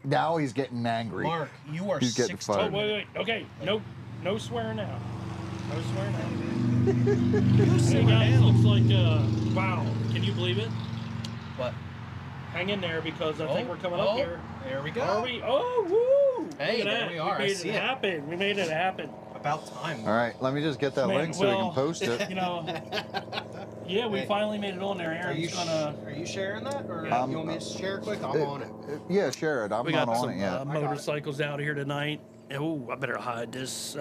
Now he's getting angry. Mark, you are He's getting 16. fired. Oh, wait. Okay, no swearing now. No swearing now. You Hey simmer guys, down. looks like wow. Can you believe it? What? Hang in there because I think we're coming up here. There we go. Are we? Oh, woo! Hey, Look at there that. we are. I made see it it. happen. We made it happen. About time. All right, let me just get that Man, link so we well, can post it. You know, yeah, we Hey. finally made it on there. Are you, Aaron's gonna. are you sharing that? Or Yeah. you want me to share quick? I'm on it. Yeah, share it. I'm We not got on some it yet. motorcycles out here tonight. Oh, I better hide this.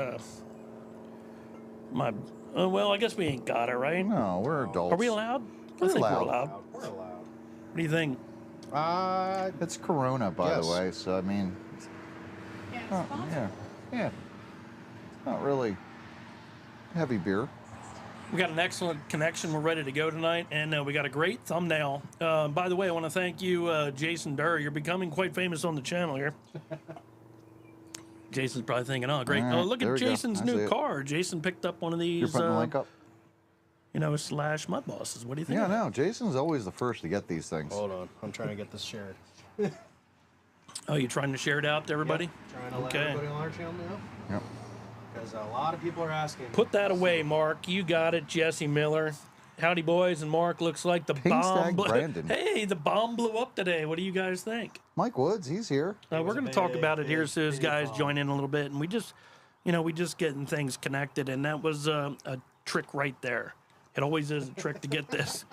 Well, I guess we ain't got it, right? No, we're adults. Are we allowed? We're I think allowed. we're allowed. We're allowed. What do you think? It's Corona, by Yes. the way, so I mean, yeah. Not really heavy beer. We got an excellent connection. We're ready to go tonight, and we got a great thumbnail. By the way, I want to thank you, Jason Durr. You're becoming quite famous on the channel here. Jason's probably thinking, oh, great. All right, Oh, look there at we go. Jason's I new see it. car. Jason picked up one of these, You're putting the link up? slash Mudbosses. What do you think? Yeah, of that? no, Jason's always the first to get these things. Hold on. I'm trying to get this shared. Oh, you trying to share it out to everybody? Yep. Trying to let Okay. everybody on our channel know. Yep. Because a lot of people are asking. Put that away, Mark. You got it, Jesse Miller. Howdy, boys. And Mark, looks like the Pink bomb. Stag Brandon. Hey, the bomb blew up today. What do you guys think? Mike Woods, he's here. We're was a going to talk big, about it here big, as soon as big guys bomb. join in a little bit. And we just getting things connected. And that was a trick right there. It always is a trick to get this.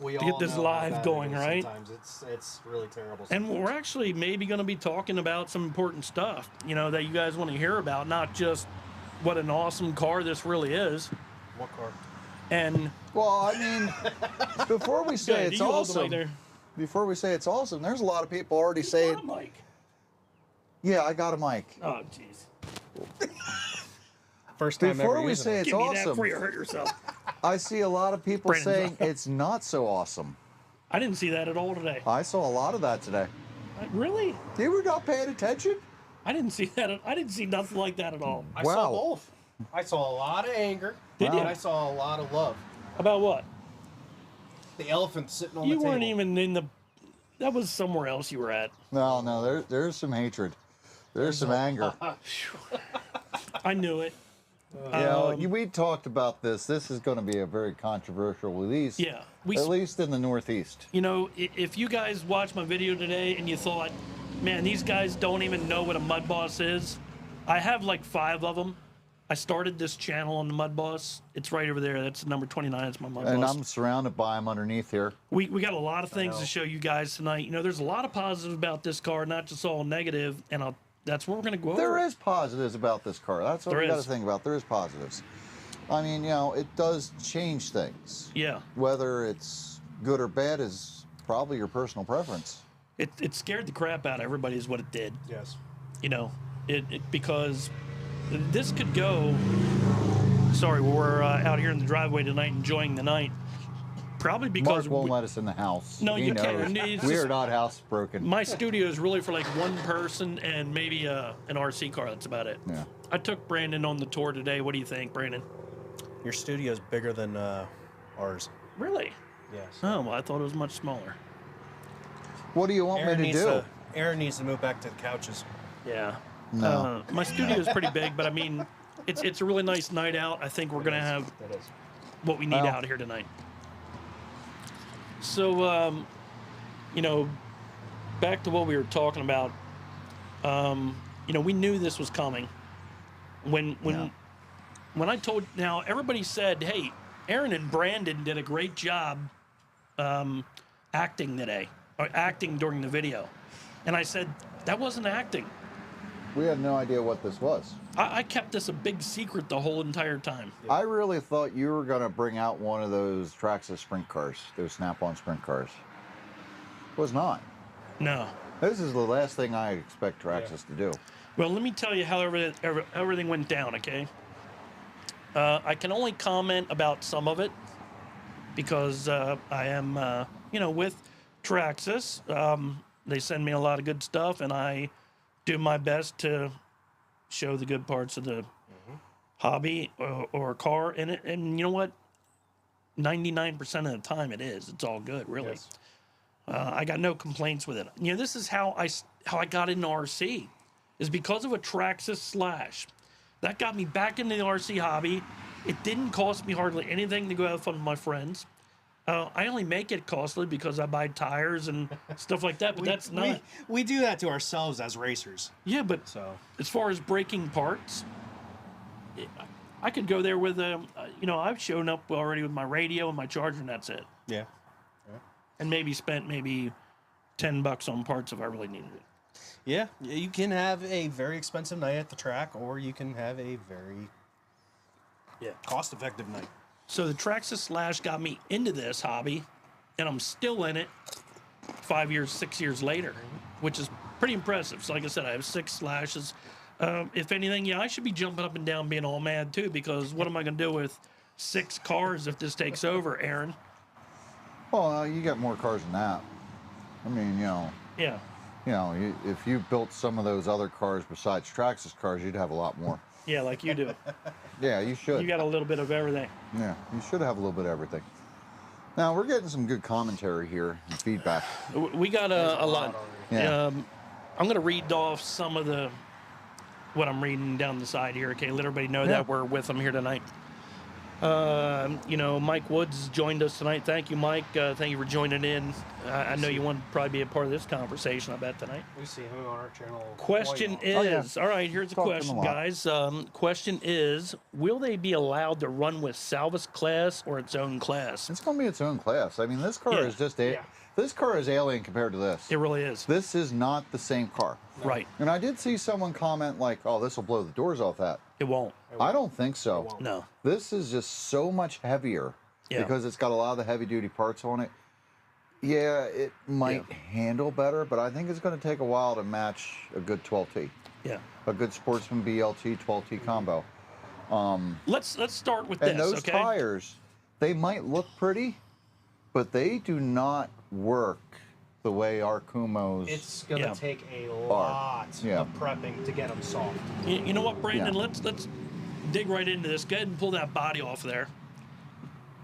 We to get all this know live how bad it going, is right? Sometimes it's really terrible. And we're actually maybe going to be talking about some important stuff, that you guys want to hear about, not just what an awesome car this really is. What car? And Well, I mean, before we say Yeah, it's you hold the mic awesome, there. before we say it's awesome, there's a lot of people already saying, Mike. yeah, I got a mic. Oh, jeez. First time Before ever we using say it. it's Give me that awesome, before you hurt yourself. I see a lot of people Brandon's saying up. it's not so awesome. I didn't see that at all today. I saw a lot of that today. Really? You were not paying attention? I didn't see that. I didn't see nothing like that at all. I Wow. saw both. I saw a lot of anger. Did you? And I saw a lot of love. About what? The elephant sitting on You the table. weren't even in the. That was somewhere else you were at. No, there's some hatred. There's some anger. I knew it. We talked about this. This is going to be a very controversial release. Yeah. At least in the Northeast. If you guys watched my video today and you thought, man, these guys don't even know what a Mudboss is, I have like 5 of them. I started this channel on the Mudboss. It's right over there. That's number 29. It's my Mudboss. And I'm surrounded by them underneath here. We got a lot of things to show you guys tonight. There's a lot of positives about this car, not just all negative, and that's what we're going to go over. There is positives about this car. That's what There we got to is. think about. There is positives. I mean, it does change things. Yeah. Whether it's good or bad is probably your personal preference. It scared the crap out of everybody is what it did. Yes. Because this could go. Sorry, we're out here in the driveway tonight enjoying the night. Probably because Mark won't let us in the house. No, He you knows. can't. It's We just- are not housebroken. my studio is really for like one person and maybe an RC car. That's about it. Yeah. I took Brandon on the tour today. What do you think, Brandon? Your studio's bigger than ours. Really? Yes. Oh, well, I thought it was much smaller. What do you want me to do? Aaron needs to move back to the couches. Yeah. No. My studio is pretty big, but I mean, it's a really nice night out. I think we're gonna have That is. what we need Well. out here tonight. So, back to what we were talking about. We knew this was coming. When I told, now everybody said, hey, Aaron and Brandon did a great job acting today, or acting during the video. And I said, that wasn't acting. We had no idea what this was. I kept this a big secret the whole entire time. I really thought you were going to bring out one of those Traxxas sprint cars, those snap-on sprint cars. Was not. No. This is the last thing I expect Traxxas to do. Well, let me tell you how everything went down, okay? I can only comment about some of it because I am, with Traxxas. They send me a lot of good stuff, and I do my best to show the good parts of the hobby or car. And you know what? 99% of the time it is. It's all good, really. Yes. I got no complaints with it. You know, this is how I got into RC, is because of a Traxxas Slash. That got me back into the RC hobby. It didn't cost me hardly anything to go have fun with my friends. I only make it costly because I buy tires and stuff like that, but that's not... We do that to ourselves as racers. Yeah, but So as far as breaking parts, I could go there with, you know, I've shown up already with my radio and my charger, and that's it. yeah. And maybe spent maybe $10 on parts if I really needed it. Yeah, you can have a very expensive night at the track, or you can have a very cost-effective night. So the Traxxas Slash got me into this hobby, and I'm still in it 5 years, 6 years later, which is pretty impressive. So like I said, I have 6 Slashes. If anything, yeah, I should be jumping up and down being all mad too, because what am I going to do with 6 cars if this takes over, Aaron? Well, you got more cars than that. I mean, Yeah. if you built some of those other cars besides Traxxas cars, you'd have a lot more. Yeah, like you do. Yeah, you should. You got a little bit of everything. Yeah, you should have a little bit of everything. Now, we're getting some good commentary here and feedback. We got a lot. Yeah. I'm going to read off some of what I'm reading down the side here. Okay, let everybody know that we're with them here tonight. You know, Mike Woods joined us tonight. Thank you, Mike. Thank you for joining in. I know you want to probably be a part of this conversation, I bet, tonight. We see him on our channel. Question is, all right, here's a Talk to him question, a lot. guys. Question is, will they be allowed to run with Salvus class or its own class? It's going to be its own class. I mean, this car Yeah. is just this car is alien compared to this. It really is. This is not the same car. Right. And I did see someone comment like, "Oh, this will blow the doors off that." It won't. I don't think so. No. This is just so much heavier Yeah. because it's got a lot of the heavy duty parts on it. Yeah, it might handle better, but I think it's going to take a while to match a good 12T. Yeah. A good Sportsman BLT 12T combo. Let's start with And this, those okay? tires, they might look pretty, but they do not work the way our Kumos. It's going to take a lot of prepping to get them soft. You know what, Brandon? Yeah. Let's dig right into this. Go ahead and pull that body off there.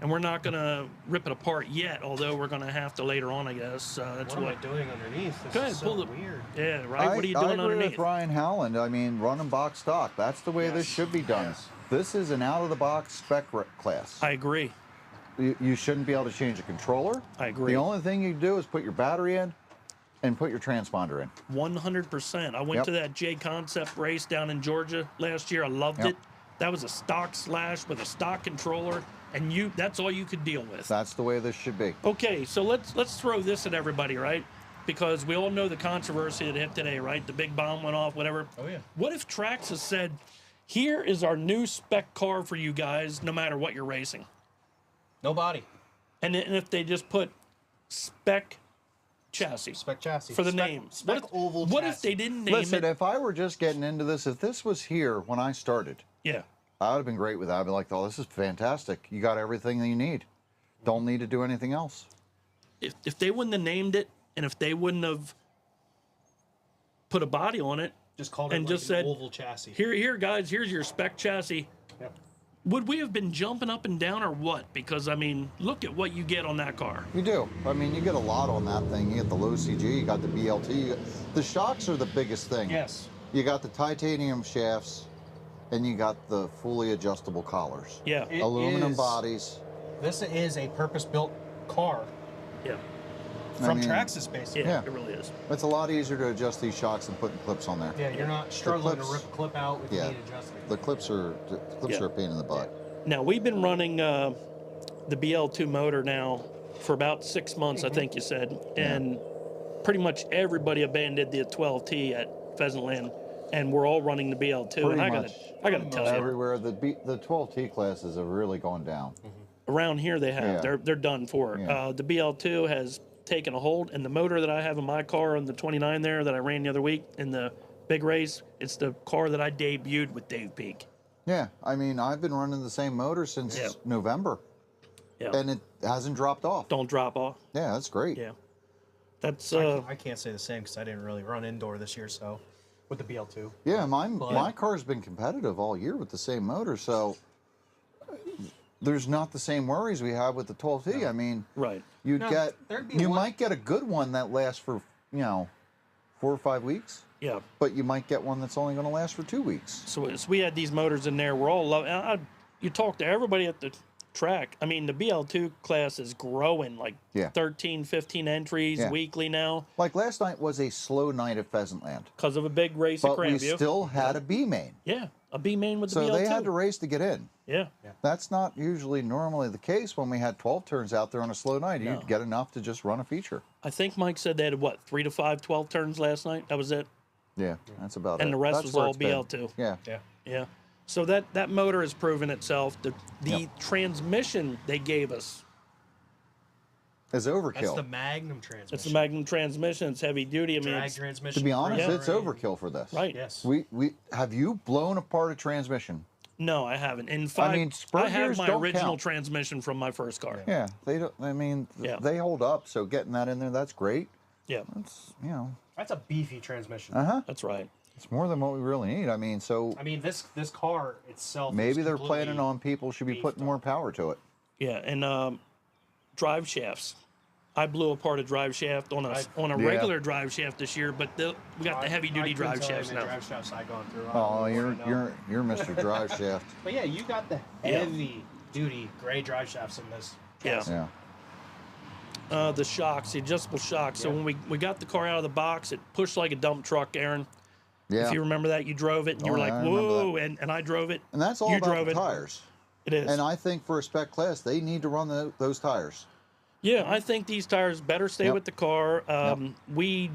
And we're not going to rip it apart yet, although we're going to have to later on, I guess. That's What am I doing underneath? This Go ahead, is pull so the weird. Yeah, right. What are you doing I agree underneath? with Ryan Howland. I mean, running box stock. That's the way this Yes. should be done. Yes. This is an out-of-the-box spec class. I agree. You shouldn't be able to change a controller. I agree. The only thing you do is put your battery in and put your transponder in. 100%. I went Yep. to that J Concept race down in Georgia last year. I loved Yep. it. That was a stock Slash with a stock controller, and that's all you could deal with. That's the way this should be. Okay, so let's throw this at everybody, right? Because we all know the controversy that hit today, right? The big bomb went off, whatever. Oh, yeah. What if Traxxas said, "Here is our new spec car for you guys, no matter what you're racing"? No body. And if they just put spec chassis Spec chassis. for the Spec- name. Spec oval What if chassis. they didn't name Listen, it? if I were just getting into this, if this was here when I started, Yeah. I would have been great with that. I'd be like, "Oh, this is fantastic. You got everything that you need. Don't need to do anything else." If they wouldn't have named it, and if they wouldn't have put a body on it, Just called it and like just an said, oval chassis. here, guys, here's your spec chassis. Yep. Would we have been jumping up and down or what? Because, I mean, look at what you get on that car. You do. I mean, you get a lot on that thing. You get the low CG, you got the BLT. The shocks are the biggest thing. Yes. You got the titanium shafts, and you got the fully adjustable collars. Yeah. It Aluminum is- bodies. This is a purpose-built car Yeah. from mean, Traxxas, basically. Yeah, Yeah. it really is. It's a lot easier to adjust these shocks than putting clips on there. Yeah, you're not struggling to clips- rip a clip out with Yeah. need adjusting. The clips are Yeah. a pain in the butt. Now, we've been running the BL2 motor now for about 6 months, I think you said. And pretty much everybody abandoned the 12T at Pheasantland, and we're all running the BL2. Pretty and I much. gotta tell you, Everywhere, the 12T classes have really gone down. around here they have. Yeah. They're done for. Yeah. The BL2 has taken a hold, and the motor that I have in my car on the 29 there that I ran the other week in the big race, it's the car that I debuted with Dave Peak. Yeah, I mean, I've been running the same motor since Yeah. November, Yeah. and it hasn't dropped off. Don't drop off. Yeah, that's great. Yeah. That's I can't say the same because I didn't really run indoor this year, so with the BL2. Yeah, my car's been competitive all year with the same motor, so there's not the same worries we have with the 12T. No. I mean, Right. you'd No, get, there'd be you one- might get a good one that lasts for, 4 or 5 weeks, Yeah. but you might get one that's only going to last for 2 weeks. So we had these motors in there. We're all loving. You talk to everybody at the track. I mean, the BL2 class is growing, like Yeah. 13, 15 entries Yeah. weekly now Like last night was a slow night at Pheasant Land, because of a big race at but we Grandview. still had a B main. Yeah, a B main with the So BL2. they had to race to get in. Yeah. That's not usually normally the case when we had 12 turns out there on a slow night. No. You'd get enough to just run a feature. I think Mike said they had, what, 3 to 5 12 turns last night? That was it? Yeah, that's about it. And the rest That's was where all it's been. BL2. Yeah. Yeah. Yeah. So that motor has proven itself. The Yep. transmission they gave us, It's overkill. That's the Magnum transmission. it's the Magnum transmission. It's heavy duty. I mean, drag it's, transmission. To be honest, Yeah. it's overkill for this. right. Yes. We have you blown apart a transmission? No, I haven't. In fact, mean, spur I have gears my don't original count. transmission from my first car. Yeah, they don't. I mean, Yeah. they hold up. So getting that in there, that's great. Yeah, That's That's a beefy transmission. that's right. it's more than what we really need. I mean, so I mean, this car itself. maybe is they're completely- planning on people should be beefed putting more power to it. Yeah, and drive shafts. I blew apart a drive shaft on a Yeah. regular drive shaft this year, but we got the heavy duty I couldn't drive tell you shafts how many now. Drive shafts I gone through. I Oh, don't you're know. you're Mr. Drive Shaft. But yeah, you got the heavy duty gray drive shafts in this. Yeah. Yeah. The shocks, the adjustable shocks. So Yeah. when we got the car out of the box, it pushed like a dump truck, Aaron. Yeah. If you remember that, you drove it and you Oh, were yeah, like, I remember whoa, and I drove it. And that's all you about drove the it. tires. It is. And I think for a spec class, they need to run those tires. Yeah, I think these tires better stay Yep. with the car. We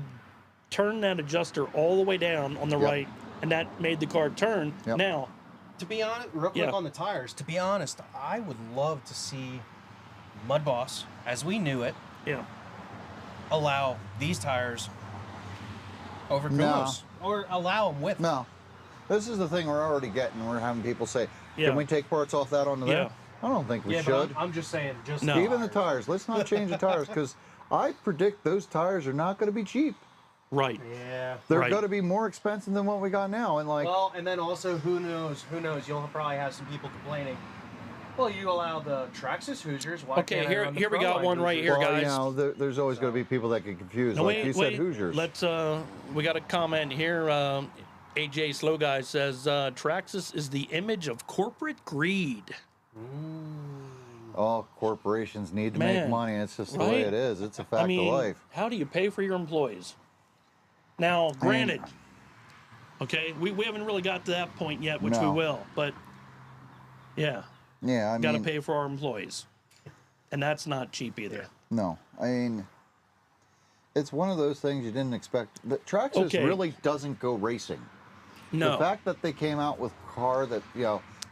turned that adjuster all the way down on the Yep. right, and that made the car turn. Yep. Now, To be honest, real quick Yeah. on the tires. To be honest, I would love to see Mudboss, as we knew it, yeah, allow these tires over No. Kumos, or allow them with. No, this is the thing we're already getting. We're having people say, Yeah. "Can we take parts off that onto Yeah. there?" I don't think we Yeah, should. but I'm just saying, just No. Even the tires. Let's not change the tires because I predict those tires are not going to be cheap. right. Yeah. They're Right. going to be more expensive than what we got now. And like, Well, and then also, who knows? Who knows? You'll probably have some people complaining. Well, you allow the Traxxas Hoosiers. Why Okay, can't I here- run the here we got Proline one right Hoosiers? here, well, guys. there's always going to be people that get confused. No, like wait, you said, wait. Hoosiers. Let's. We got a comment here. AJ Slow Guy says Traxxas is the image of corporate greed. All corporations need to make Man, money. It's just the way right? it is. It's a fact I mean, of life. how do you pay for your employees? Now, granted, okay, we haven't really got to that point yet, which we No. will, but yeah, Yeah, I got to mean, pay for our employees, and that's not cheap either. no, I mean, it's one of those things you didn't expect. But Traxxas Okay. really doesn't go racing. No, The fact that they came out with a car that,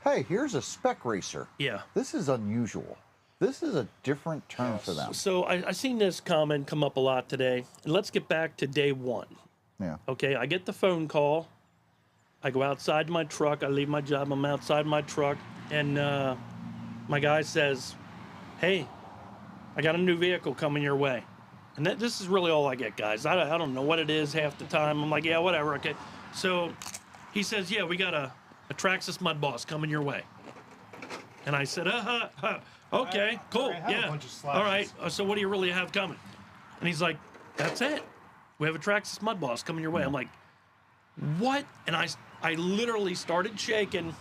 hey, here's a spec racer. yeah. This is unusual. This is a different term for them. So I seen this comment come up a lot today. And let's get back to day one. Yeah. Okay, I get the phone call. I go outside my truck. I leave my job. I'm outside my truck, and my guy says, "Hey, I got a new vehicle coming your way." And this is really all I get, guys. I don't know what it is half the time. I'm like, yeah, whatever. Okay. So he says, "Yeah, we got a Traxxas Mudboss coming your way." And I said, okay, cool, I have a yeah. bunch of All right. slashes. So what do you really have coming? And he's like, "That's it. We have a Traxxas Mudboss coming your way." I'm like, "What?" And I literally started shaking.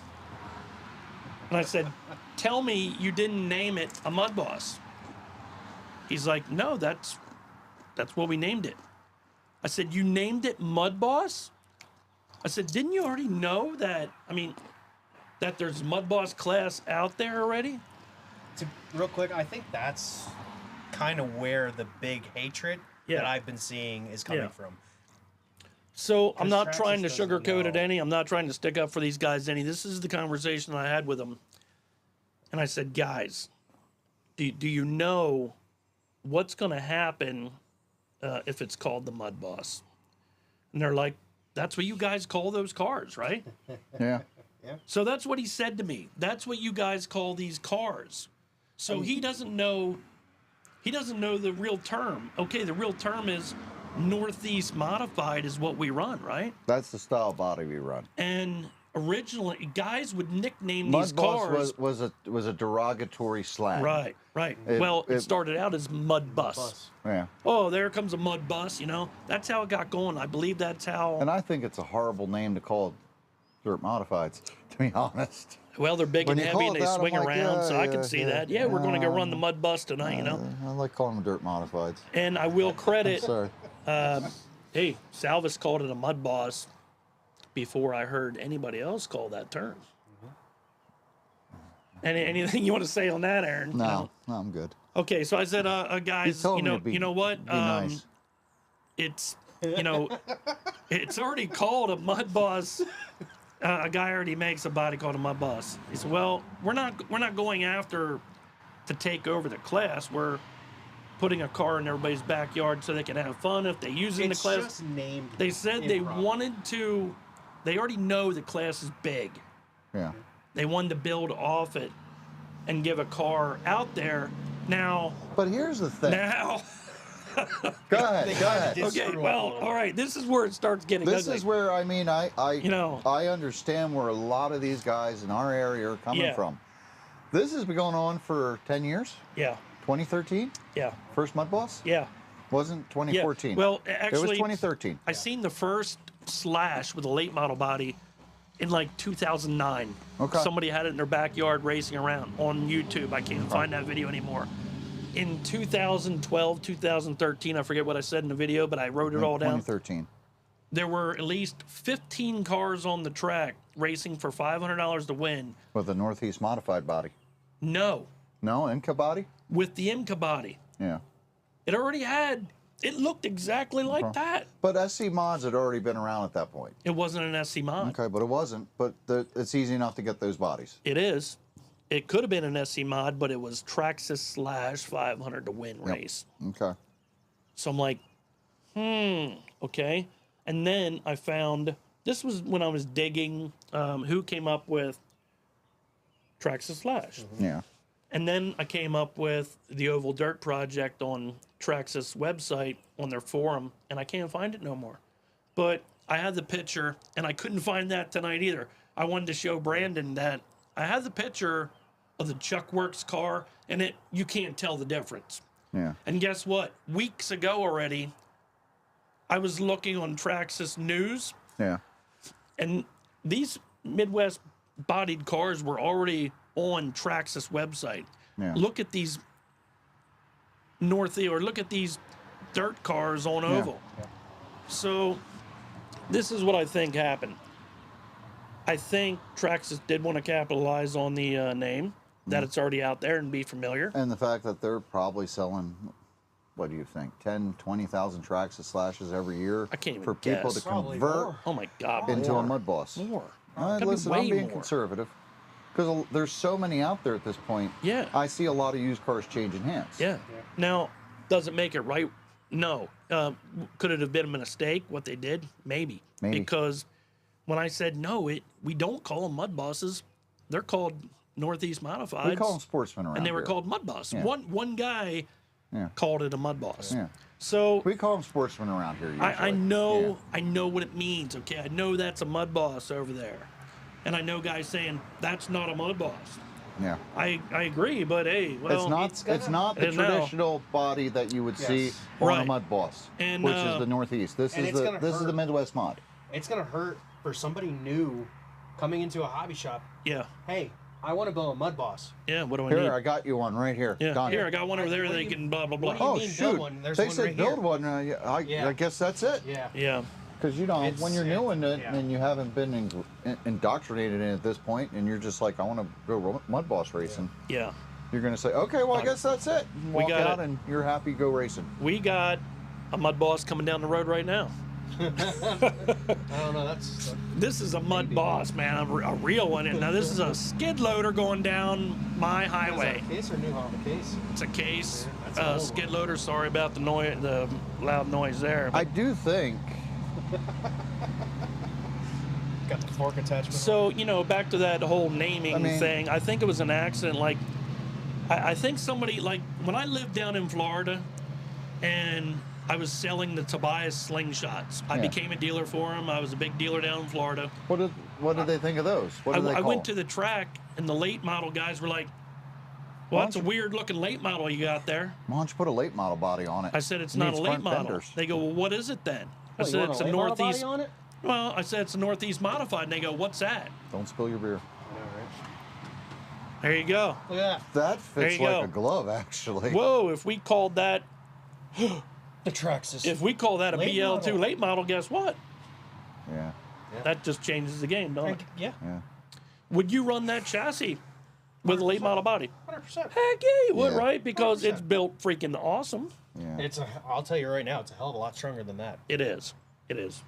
And I said, "Tell me you didn't name it a Mudboss." He's like, "No, that's what we named it." I said, "You named it Mudboss?" I said, "Didn't you already know that? That there's Mudboss class out there already?" Real quick, I think that's kind of where the big hatred Yeah. that I've been seeing is coming Yeah. from. So I'm 'Cause not Traxxas trying to doesn't sugarcoat it know. any. I'm not trying to stick up for these guys any. This is the conversation I had with them. And I said, "Guys, do you know what's going to happen if it's called the Mudboss?" And they're like, "That's what you guys call those cars, right?" Yeah. So that's what he said to me. That's what you guys call these cars. So he doesn't know. He doesn't know the real term. Okay, the real term is Northeast Modified is what we run, right? That's the style body we run. And originally guys would nickname these Mudboss cars. was a derogatory slang. Right. It started out as Mud Bus. Yeah. Oh, there comes a Mud Bus. That's how it got going. I believe that's how. And I think it's a horrible name to call dirt modifieds, to be honest. Well, they're big When and you heavy call and it they that, I'm swing like, around, so I yeah, can see yeah, that. Yeah, we're going to go run the Mud Bus tonight, I like calling them dirt modifieds. And I will credit. Sorry. Hey, Salvis called it a Mud Boss before I heard anybody else call that term. Anything you want to say on that, Aaron? No, I'm good. Okay, so I said, guys, told me to be- you know what? Be nice. It's it's already called a Mud Boss. A guy already makes a body called a Mud Boss. He said, well, we're not going after to take over the class. We're putting a car in everybody's backyard so they can have fun if they use it in the It's class. just named. They said they improv. wanted to. They already know the class is big. Yeah. They wanted to build off it and give a car out there. Now, But here's the thing. Go ahead. Go ahead. Just okay, screw up well, a little all right. This is where it starts getting This ugly. is where I know. understand where a lot of these guys in our area are coming Yeah. from. This has been going on for 10 years. Yeah, 2013, yeah, first Mudboss. yeah. Wasn't Yeah. 2014. Well, it was actually, 2013. I seen the first Slash with a late model body in like 2009. Okay. Somebody had it in their backyard racing around on YouTube. I can't find that video anymore. In 2012, 2013, I forget what I said in the video, but I wrote it all down. 2013. There were at least 15 cars on the track racing for $500 to win. With a Northeast modified body. No, No, Inca body. with the IMCA body. Yeah. It already had. It looked exactly like that. But SC mods had already been around at that point. It wasn't an SC mod. Okay, but it wasn't. But it's easy enough to get those bodies. It is. It could have been an SC mod, but it was Traxxas Slash 500 to win race. Okay. So I'm like, okay. And then I found, this was when I was digging who came up with Traxxas Slash. Yeah. And then I came up with the Oval Dirt Project on Traxxas website on their forum, and I can't find it no more. But I had the picture, and I couldn't find that tonight either. I wanted to show Brandon that I had the picture of the Chuckworks car, and you can't tell the difference. Yeah. And guess what? Weeks ago already, I was looking on Traxxas News, Yeah. and these Midwest bodied cars were already on Traxxas website. Yeah. Look at these look at these dirt cars on Oval. So this is what I think happened. I think Traxxas did want to capitalize on the name, that it's already out there and be familiar. And the fact that they're probably selling, what do you think, 10, 20,000 Traxxas Slashes every year I can't even for people guess. to Probably convert more. Oh my God. into a more. Mudboss. More. All right, Gotta be listen, way I'm being more. conservative because there's so many out there at this point. Yeah. I see a lot of used cars changing hands. Yeah. Now, does it make it right? No. Could it have been a mistake what they did? Maybe. Maybe. Because when I said no, we don't call them mud bosses. They're called Northeast Modifieds. We call them sportsmen around and they were here. called mud boss. Yeah. One guy Yeah. called it a mud boss. Yeah. So We call them sportsmen around here usually. I know what it means. Okay, I know that's a mud boss over there, and I know guys saying that's not a mud boss. Yeah. I agree, but hey, well, It's not the It is now. traditional body that you would see Yes. on Right. a Mudboss, And, which is the Northeast. This and is it's gonna this is the hurt. Midwest mod. It's gonna hurt for somebody new coming into a hobby shop. yeah, Hey, I want to build a mud boss. yeah. What do I Here, need? I got you one right here. Yeah, Got here it. I got one over there. What do They you- can blah blah blah. what do you Oh mean shoot! build one? There's They one said right build here. one. I Yeah. guess that's it. Yeah. Yeah, Because It's- when you're new in it yeah. and you haven't been indoctrinated in it at this point, and you're just like, I want to go Mudboss racing. yeah. You're gonna say, okay, well, I guess that's it. And We walk got out it. and you're happy, go racing. We got a mud boss coming down the road right now. I don't know. That's This is a mud boss, man, a real one. And now this is a skid loader going down my highway. Case or new Honda case? It's a case, Yeah, that's an old skid one. loader. Sorry about the noise, the loud noise there. I do think. Got the fork attachment. So, back to that whole naming I mean- thing, I think it was an accident. Like, I think somebody, like, when I lived down in Florida and I was selling the Tobias slingshots. I Yeah. became a dealer for them. I was a big dealer down in Florida. What did they think of those? What did they I call went to them? the track, and the late model guys were like, "Well, Why that's a don't you- weird looking late model you got there." Why don't you put a late model body on it? I said, "It's It not a needs late front model." fenders. They go, "Well, what is it then?" I What, you said, want "It's a a late model body Northeast." on it? Well, I said, "It's a Northeast modified." And they go, "What's that?" Don't spill your beer. I know, right? There you go. Look at that. That There fits you like go. a glove, actually. Whoa! If we called that, The Traxxas. if we call that a Late BL2 model. late model, guess what? Yeah, That just changes the game, don't it? Yeah, yeah. Would you run that chassis with a late model body? 100%. Heck yeah, you would, Yeah. right? Because it's 100%. built freaking awesome. Yeah. I'll tell you right now, it's a hell of a lot stronger than that. It is. It is.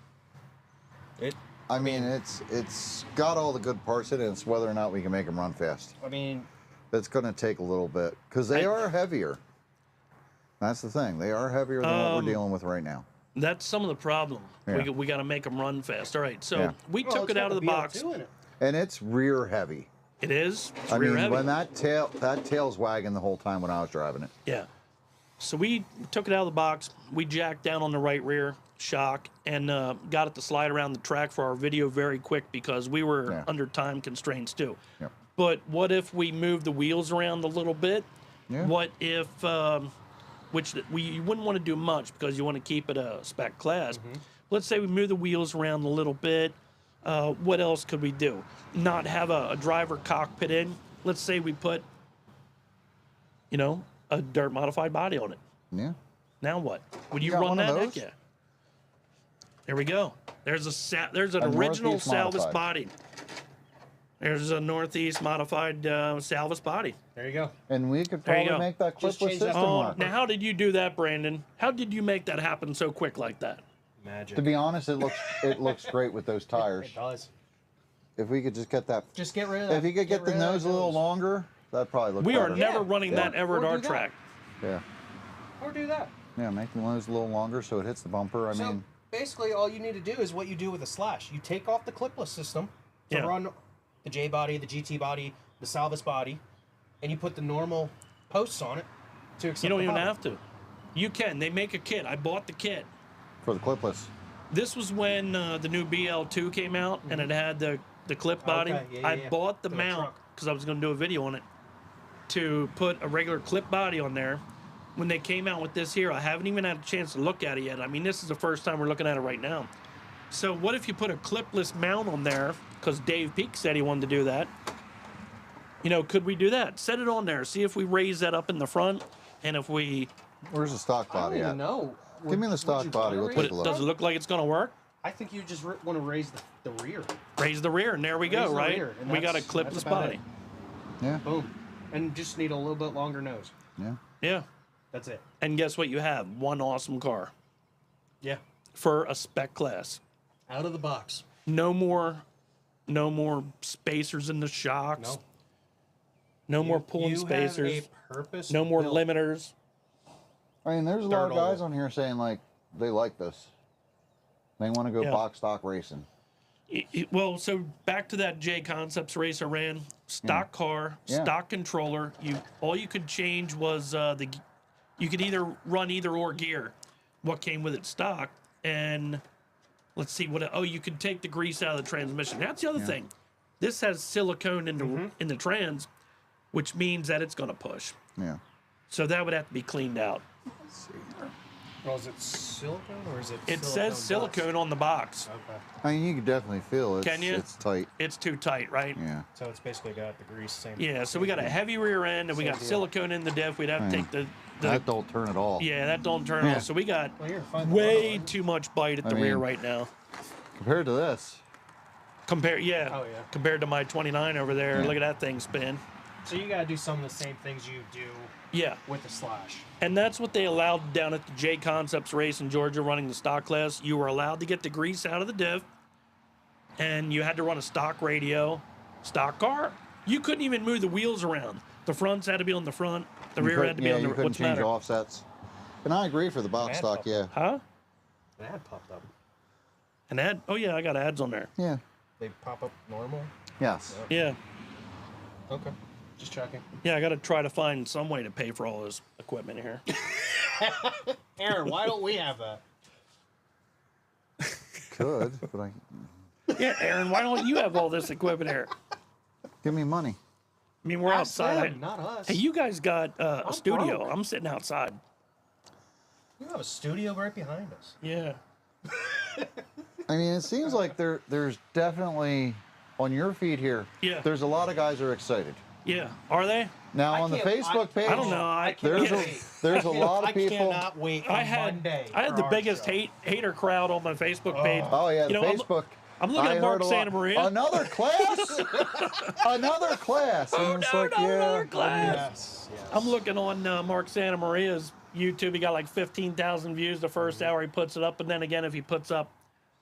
I mean, it's got all the good parts in it. It's whether or not we can make them run fast. I mean, That's going to take a little bit because they are heavier. That's the thing. They are heavier than what we're dealing with right now. That's some of the problem. Yeah. We got to make them run fast. All right, so Yeah. we well, took it's it out got of the box. BL2 in it. And it's rear heavy. It is. It's I rear mean, heavy. when that tail's wagging the whole time when I was driving it. Yeah. So we took it out of the box. We jacked down on the right rear shock and got it to slide around the track for our video very quick because we were Yeah. under time constraints too. Yep. But what if we move the wheels around a little bit? Yeah. What if, you wouldn't want to do much because you want to keep it a spec class. Let's say we move the wheels around a little bit. What else could we do? Not have a driver cockpit in. Let's say we put, a dirt modified body on it. Yeah. Now what? Would you got run one of that? those? Heck yeah. There we go. There's an A original Northeast Salvas modified. body. There's a Northeast modified Salvas body. There you go. And we could There you probably go. make that Just clipless change that system to work. Now, how did you do that, Brandon? How did you make that happen so quick like that? Magic. To be honest, it looks great with those tires. It does. If we could just get that, Just get rid of that. if you could get the rid of that nose a little longer, that'd probably look We better. are never Yeah, running yeah. that ever at Or our do that. track. Yeah. Or do that. Yeah, make the nose a little longer so it hits the bumper. I So mean, basically, all you need to do is what you do with a Slash. You take off the clipless system to Yeah. run the J body, the GT body, the Salvas body, and you put the normal posts on it to accept You don't the even body. have to. You can. They make a kit. I bought the kit. for the clipless. This was when the new BL2 came out and it had the clip body. Okay, yeah, I yeah. bought the For the mount truck. because I was going to do a video on it to put a regular clip body on there. When they came out with this here, I haven't even had a chance to look at it yet. I mean, this is the first time we're looking at it right now. So what if you put a clipless mount on there? Because Dave Peak said he wanted to do that. Could we do that? Set it on there. See if we raise that up in the front, and if we, Where's the stock I don't body even at? know. Give me the stock body, we'll but take a look. does it look like it's going to work? I think you just want to raise the rear. Raise the rear, and there we go. Raise the Right? rear, and We got a that's clipless about body. it. Yeah, Boom. And just need a little bit longer nose. yeah. Yeah. That's it. And guess what? You have one awesome car Yeah. for a spec class. Out of the box. No more spacers in the shocks. No. No more pulling you spacers. Have a purpose No more built- limiters. I mean, there's a lot of Dirt guys oval. on here saying like they like this. They want to go Yeah. box stock racing. Well, so back to that J Concepts race I ran. Stock car, Yeah. stock controller. All you could change was you could either run either or gear. What came with it stock, and let's see what. Oh, you could take the grease out of the transmission. That's the other thing. This has silicone in the trans, which means that it's going to push. Yeah. So that would have to be cleaned out. Well, is it silicone or is it? It says silicone on the box. Okay. I mean, you can definitely feel it. Can you? It's tight. It's too tight, right? Yeah. So it's basically got the grease same. Yeah, so we got a heavy rear end and we Same got deal. silicone in the diff. We'd have to take the That don't turn at all. yeah, that don't turn Yeah. off. So we got Well, here, find the way bottom. too much bite at I the rear mean- right now. Compared to this. Oh, yeah. Compared to my 29 over there. Yeah. Look at that thing spin. So you gotta do some of the same things you do Yeah. with the Slash. And that's what they allowed down at the J Concepts race in Georgia running the stock class. You were allowed to get the grease out of the diff, and you had to run a stock radio, stock car. You couldn't even move the wheels around. The fronts had to be on the front. The rear had to be on the you couldn't what's the change matter? offsets. And I agree for the box Bad stock, pop. yeah. Huh? An ad popped up. An ad? Oh yeah, I got ads on there. Yeah. They pop up normal. Yes. Yeah. Okay. Just checking. Yeah, I got to try to find some way to pay for all this equipment here. Aaron, why don't we have that? Could, but I Yeah, Aaron, why don't you have all this equipment here? give me money. I mean, we're Ask outside. them, not us. Hey, you guys got a I'm studio. broke. I'm sitting outside. You have a studio right behind us. Yeah. I mean, it seems like there's definitely on your feed here. Yeah. There's a lot of guys are excited. Yeah. Are they? Now I on the can't- Facebook page, I don't know. I there's yeah. there's a lot of I people. cannot wait on I had Monday. I had for the our biggest show. hater crowd on my Facebook page. Oh yeah, the You know, Facebook. I'm looking I at Mark heard a lot. Santa Maria. Another class. Another class. And it's no, like, no, yeah. another class. Yes. Yes. I'm looking on Mark Santa Maria's YouTube. He got like 15,000 views the first hour he puts it up, and then again, if he puts up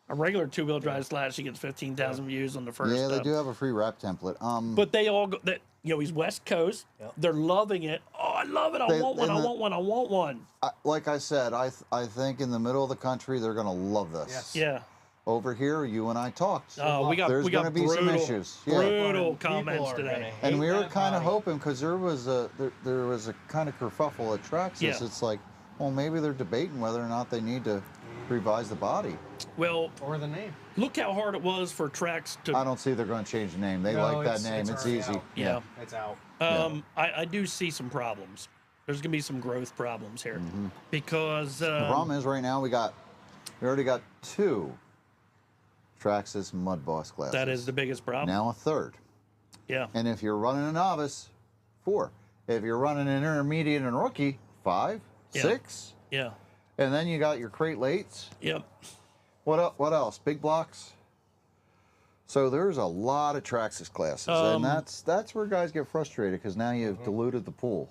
a regular two-wheel drive slash, he gets 15,000 views on the first. Yeah, they do have a free wrap template. But they all go. That he's West Coast. Yep. They're loving it. Oh, I love it. I want one. I want one. I want one. Like I said, I think in the middle of the country they're gonna love this. Yes. Yeah. Over here, you and I talked. We got There's we got gonna be some brutal, issues. Yeah. brutal People comments are today. gonna And hate we were that kind of body. hoping because there was a kind of kerfuffle at Traxxas. Yeah. It's like, well, maybe they're debating whether or not they need to revise the body. Well, Or the name. look how hard it was for Trax to. I don't see they're going to change the name. They No, like that it's name. It's already easy. out. Yeah. It's out. I do see some problems. There's gonna be some growth problems here because The problem is right now we already got 2 Traxxas Mudboss classes. that is the biggest problem. now a third. Yeah. And if you're running a novice, 4. If you're running an intermediate and rookie, 5, Yeah. 6. Yeah. And then you got your crate lates. Yep. What else? Big blocks. So there's a lot of Traxxas classes, and that's where guys get frustrated because now you've diluted the pool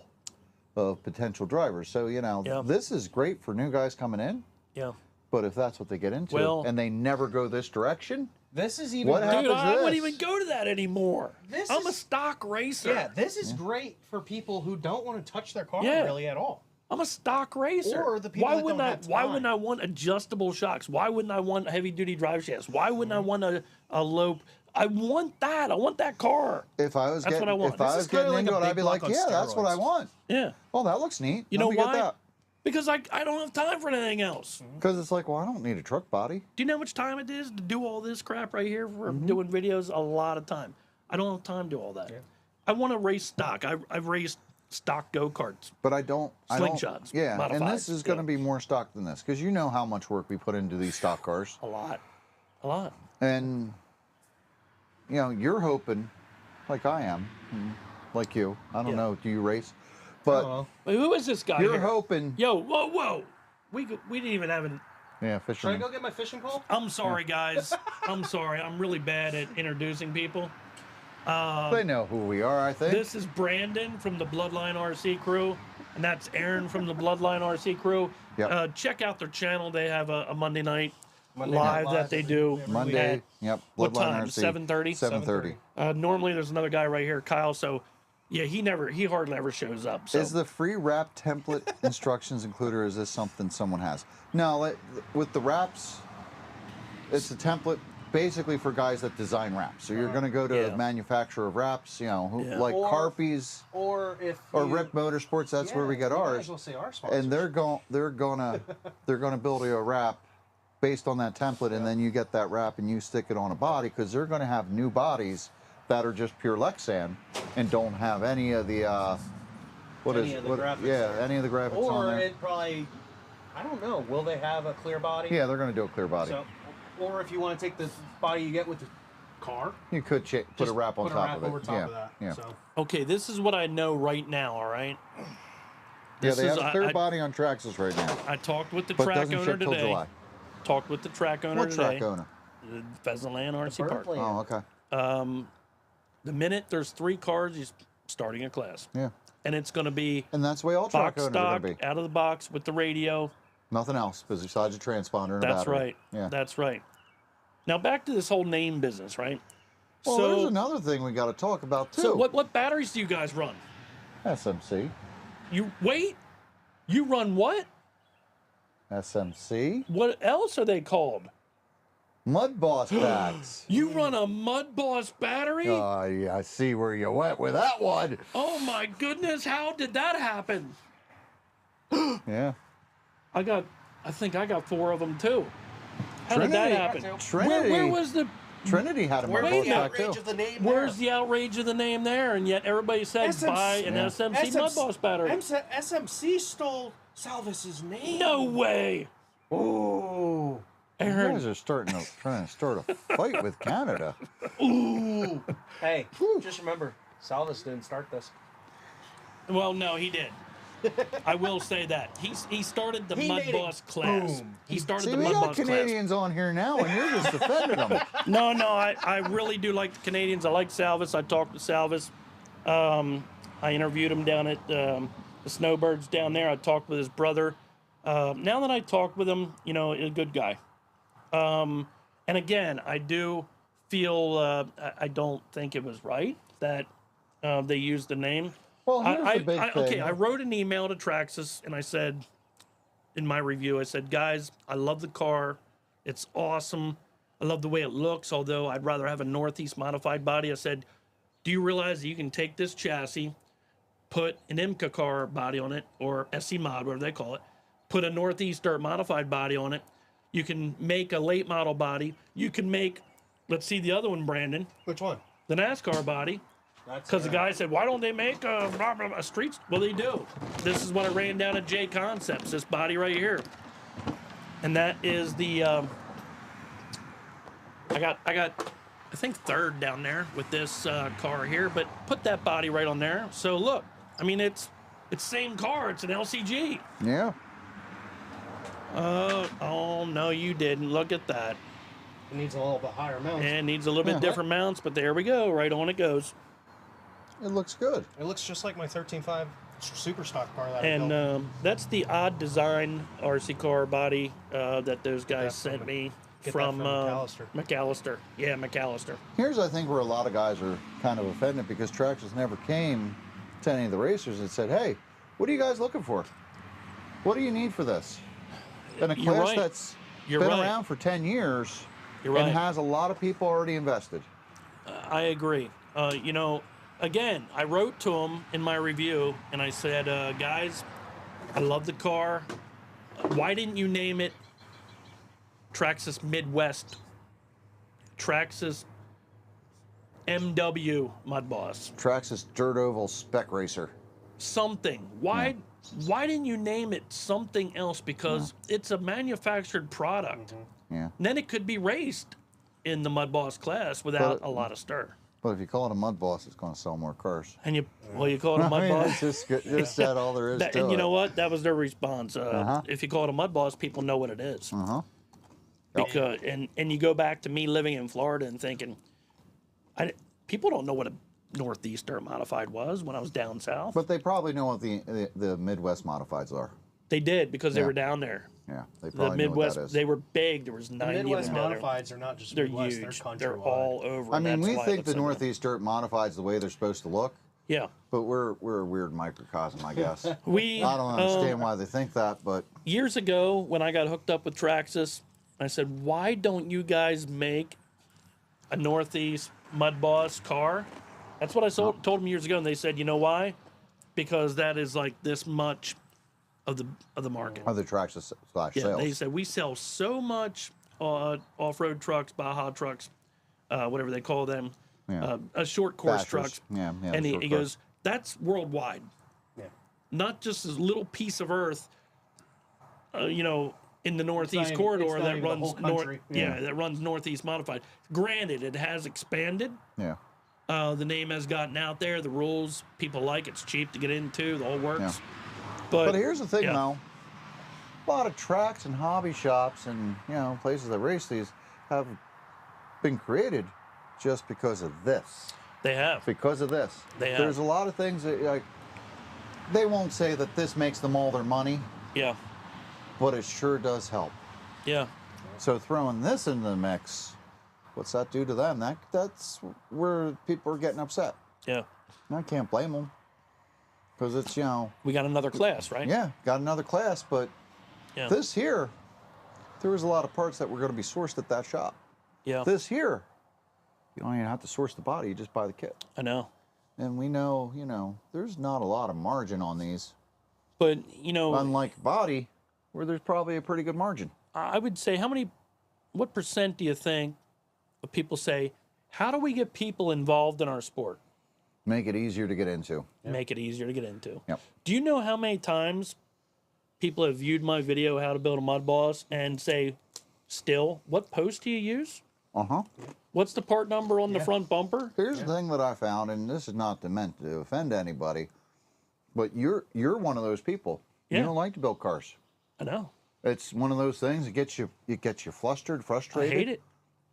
of potential drivers. So Yeah. this is great for new guys coming in, Yeah. but if that's what they get into Well- and they never go this direction, This is even What great- happened? Dude, happens I to wouldn't this? even go to that anymore. This I'm a is- stock racer. Yeah, this is great for people who don't want to touch their car Yeah. really at all. I'm a stock racer. Or the people why that wouldn't don't I? have Why time. wouldn't I want adjustable shocks? Why wouldn't I want heavy duty drive shafts? Why wouldn't I want a low? I want that. I want that car. if I was That's getting what I want. if I This was is kinda getting like into a it, I'd big be like, block on yeah, that's what I steroids. want. Yeah. Oh, that looks neat. You know Let me why? get that. Because I don't have time for anything else. Because it's like, well, I don't need a truck body. Do you know how much time it is to do all this crap right here for Mm-hmm. doing videos? A lot of time. I don't have time to do all that. I want to race stock. I've raced stock go-karts. But I don't. Slingshots, Yeah, and this modifieds, is going to yeah. be more stock than this because you know how much work we put into these stock cars. A lot. A lot. And, you're hoping, like I am, like you. I don't Yeah. know, do you race? I But don't know. Wait, who is this guy you're here? hoping. Yo, whoa. We didn't even have an... Yeah, Should I fisherman. go get my fishing pole? I'm sorry, guys. I'm sorry. I'm really bad at introducing people. They know who we are, I think. This is Brandon from the Bloodline RC crew, and that's Aaron from the Bloodline RC crew. Yep. Check out their channel. They have a Monday night Monday live Night that they do. every Monday. week. Yep. What Bloodline time? RC. 7:30? 7:30. Normally, there's another guy right here, Kyle. So, yeah, he hardly ever shows up. So. Is the free wrap template instructions included, or is this something someone has? No, with the wraps, it's a template basically for guys that design wraps. So you're going to go to Yeah. a manufacturer of wraps, Yeah. like Or- Carpies Or if or you, Rick Motorsports. That's where we get you might ours. as well say our sponsors. And they're gonna build you a wrap based on that template, and then you get that wrap and you stick it on a body because they're gonna have new bodies that are just pure Lexan and don't have any of the Any of the graphics there. any of the graphics on Or there. it probably, I don't know. Will they have a clear body? Yeah, they're gonna do a clear body. So, or if you want to take the body you get with the car, You could put just a wrap on put top a wrap of it. over top yeah, of that. yeah. So Okay, this is what I know right now. All right. Yeah, This they is- have a clear I- body on Traxxas right now, I talked with the but track doesn't owner ship till today. July. Talked with the track owner What today. track owner? The Pheasantland RC Park. Berkeley. Oh, okay. The minute there's 3 cars, he's starting a class, Yeah, and it's going to be and that's the way all track box owners are stock, gonna be. out of the box with the radio. Nothing else besides a transponder and a That's battery. right. Yeah. That's right. Now back to this whole name business, right? Well, so, there's another thing we got to talk about too. so what batteries do you guys run? SMC. You run what? SMC. What else are they called? Mudboss packs. You run a Mudboss battery? Oh, yeah, I see where you went with that one. Oh my goodness, how did that happen? Yeah. I think I got 4 of them too. How did that Trinity- happen? Trinity. Where was the Trinity had a Where's Mudboss the back outrage too. of the name? Where's the outrage of the name there? And yet everybody said buy an Yeah. SMC Mudboss battery. SMC stole Salvis's name. No way, Oh. You Aaron. guys are trying to start a fight with Canada. Ooh. Hey, just remember, Salvis didn't start this. Well, no, he did. I will say that he started the He made it Mudboss class. boom. He started See, the we got Mudboss class. Canadians on here now, and you're just defending them. No, I really do like the Canadians. I like Salvis. I talked to Salvis. I interviewed him down at the Snowbirds down there. I talked with his brother. Now that I talked with him, a good guy. And again, I do feel I don't think it was right that they used the name. Well, here's the big thing. Okay, I wrote an email to Traxxas and I said, in my review, I said, guys, I love the car. It's awesome. I love the way it looks, although I'd rather have a Northeast modified body. I said, do you realize that you can take this chassis, put an IMCA car body on it, or SC Mod, whatever they call it, put a Northeast dirt modified body on it. You can make a late model body. You can make, let's see the other one, Brandon, Which one? the NASCAR body. Because the guy said, why don't they make a street? Well, they do. This is what I ran down at J Concepts, this body right here. And that is the, I got, I think 3rd down there with this car here, but put that body right on there. So look, I mean, it's same car. It's an LCG. Yeah. Oh, no, you didn't. Look at that. It needs a little bit higher mount. And it needs a little bit Yeah. different mounts, but there we go. Right on it goes. It looks good. It looks just like my 13.5 super stock car that I And built. that's the odd design RC car body that those guys that sent from- me get that from from McAllister. McAllister. Yeah, McAllister. Here's, I think, where a lot of guys are kind of offended because Traxxas never came to any of the racers and said, hey, what are you guys looking for? What do you need for this? And a You're class right. that's You're been right. around for 10 years You're right. and has a lot of people already invested. I agree. Again, I wrote to him in my review and I said, guys, I love the car. Why didn't you name it Traxxas Midwest? Traxxas MW Mudboss. Traxxas Dirt Oval Spec Racer. Something. Why didn't you name it something else? Because it's a manufactured product. Yeah. And then it could be raced in the Mudboss class without But- a lot of stir. But if you call it a Mudboss, it's going to sell more cars. And you call it a I mean, Mudboss. it's just that all there is to And you it. know what? That was their response. If you call it a Mudboss, people know what it is. Uh-huh. Because and you go back to me living in Florida and thinking, people don't know what a Northeast Dirt Modified was when I was down south. But they probably know what the Midwest Modifieds are. They did because they Yeah. were down there. Yeah, they The probably know what Midwest, that is. they were big. There was The 90 Midwest of them. down there. modifieds are not just They're Midwest, huge. they're They're countrywide. all over. I and mean, that's we why it think looks the like that. Northeast Dirt Modifieds the way they're supposed to look, Yeah. but we're a weird microcosm, I guess. We I don't understand why they think that, but years ago when I got hooked up with Traxxas, I said, why don't you guys make a Northeast Mudboss car? That's what I told them years ago, and they said, you know why? Because that is like this much of the market. other Traxxas slash Yeah, sales. they said we sell so much off-road trucks, Baja trucks, whatever they call them, Yeah. short course Bashers. trucks. Yeah, yeah, And short he course. goes, that's worldwide, Yeah. not just this little piece of earth, in the Northeast even- corridor it's not that even the runs whole country. yeah, that runs Northeast Modified. Granted, it has expanded. Yeah. The name has gotten out there. The rules people like. It's cheap to get into. The whole works. Yeah. But Here's the thing, yeah. though. A lot of tracks and hobby shops and places that race these have been created just because of this. They have. Because of this. They have. There's a lot of things that they won't say that this makes them all their money, Yeah. but it sure does help. Yeah. So throwing this into the mix, what's that do to them? That's where people are getting upset. Yeah. And I can't blame them because it's We got another class, right? yeah, got another class, but Yeah. this here, there was a lot of parts that were going to be sourced at that shop. Yeah. This here, you don't even have to source the body; you just buy the kit. I know. And we know, there's not a lot of margin on these. But Unlike body, where there's probably a pretty good margin. I would say what percent do you think of people say, how do we get people involved in our sport? Make it easier to get into. Make it easier to get into. Yep. Do you know how many times people have viewed my video, how to build a Mudboss, and say, still, what post do you use? Uh-huh. What's the part number on the front bumper? Here's the thing that I found, and this is not meant to offend anybody, but you're one of those people. Yeah. You don't like to build cars. I know. It's one of those things that gets you flustered, I frustrated. hate it.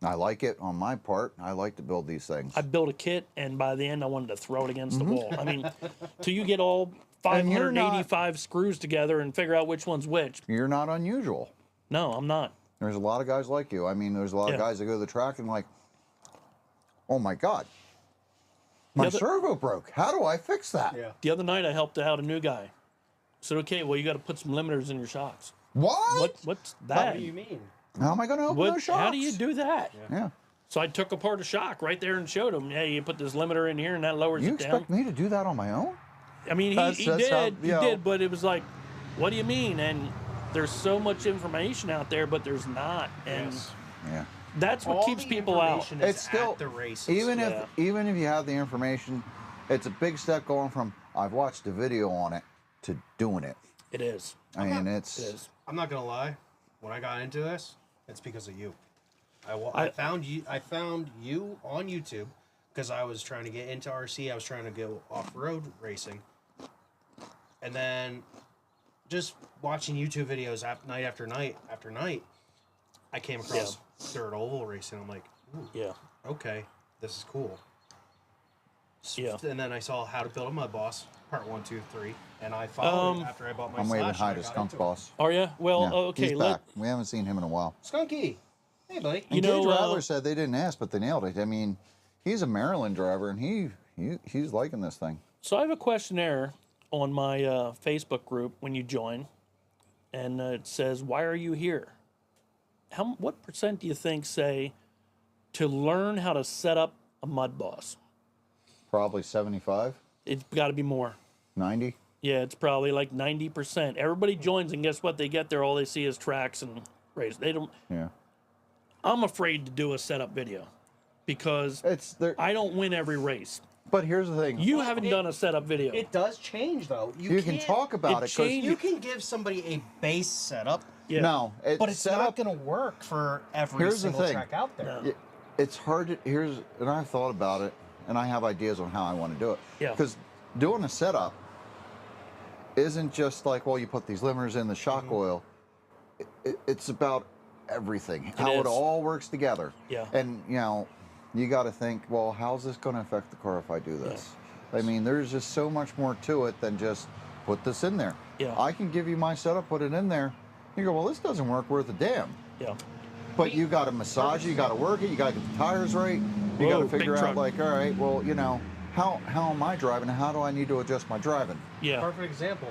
I like it on my part. I like to build these things. I built a kit, and by the end, I wanted to throw it against the wall. I mean, till you get all And you're not- 585 screws together and figure out which one's which. You're not unusual. No, I'm not. There's a lot of guys like you. I mean, there's a lot of guys that go to the track and like, oh my God, my servo broke. How do I fix that? Yeah. The other night, I helped out a new guy. Said, okay, well, you got to put some limiters in your shocks. What? What's What that? do you mean? How am I going to open those shocks? How do you do that? Yeah. So I took apart a shock right there and showed him, hey, you put this limiter in here and that lowers You it down. expect me to do that on my own? I mean, That's he how, did, you know. he did, but it was like, what do you mean? And there's so much information out there, but there's not. And Yes. Yeah. that's what All keeps the people out. information is It's still at the races. even Yeah. if you have the information, it's a big step going from I've watched a video on it to doing it. It is. I mean, It it's is. I'm not gonna lie. When I got into this, it's because of you. I found you. I found you on YouTube because I was trying to get into RC. I was trying to go off-road racing, and then just watching YouTube videos night after night after night, I came across dirt oval racing. I'm like, ooh, Yeah. okay, this is cool. Yeah. And then I saw how to build a Mudboss, part 1, 2, 3, and I followed it after I bought my I'm waving Slash, hi and I to got Skunk into it. Boss. Are you? Well, Yeah, okay. he's back. We haven't seen him in a while. Skunky, hey buddy. And You know, Gage Rattler said they didn't ask, but they nailed it. I mean, he's a Maryland driver, and he's liking this thing. So I have a questionnaire on my Facebook group when you join, and it says, "Why are you here?" What percent do you think say to learn how to set up a Mudboss? Probably 75, It's got to be more. 90. Yeah, it's probably like 90%. Everybody joins, and guess what? They get there, all they see is tracks and race. They don't. Yeah. I'm afraid to do a setup video because It's there. I don't win every race. But here's the thing. You haven't done a setup video. It does change though. You can can't- talk about it it because changed. You can give somebody a base setup, Yeah. no, but it's set not up. going to work for every Here's the single thing. track out there. No. It's hard to and I've thought about it, and I have ideas on how I want to do it. Yeah. Because doing a setup isn't just like, well, you put these limiters in the shock oil. It's about everything, how is. it all works together. Yeah. And you got to think, well, how's this going to affect the car if I do this? I mean, there's just so much more to it than just put this in there. Yeah. I can give you my setup, put it in there. You go, well, this doesn't work worth a damn. Yeah. But you got to massage it, you got to work it, you got to get the tires right. You got Whoa, to figure big out, truck. like, all right, well, how am I driving? How do I need to adjust my driving? Yeah. Perfect example.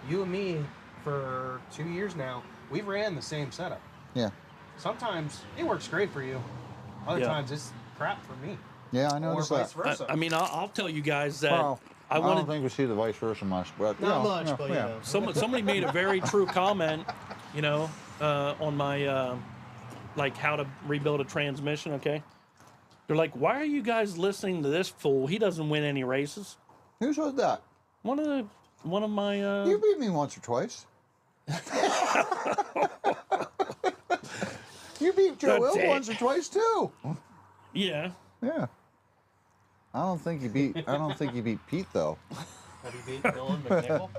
You and me, for 2 years now, we've ran the same setup. Yeah, Sometimes it works great for you. Other Yeah. times it's crap for me. yeah, I Or noticed vice that. versa. I mean, I'll tell you guys that Well, I wanted don't think we see the vice versa much, but Not much, but yeah. somebody made a very true comment, on my like how to rebuild a transmission. Okay, they're like, why are you guys listening to this fool? He doesn't win any races. Who said that? One of my You beat me once or twice. You beat Joe That's Hill it. once or twice too. yeah. Yeah. I don't think you beat Pete though. Have you beat Dylan McNichol?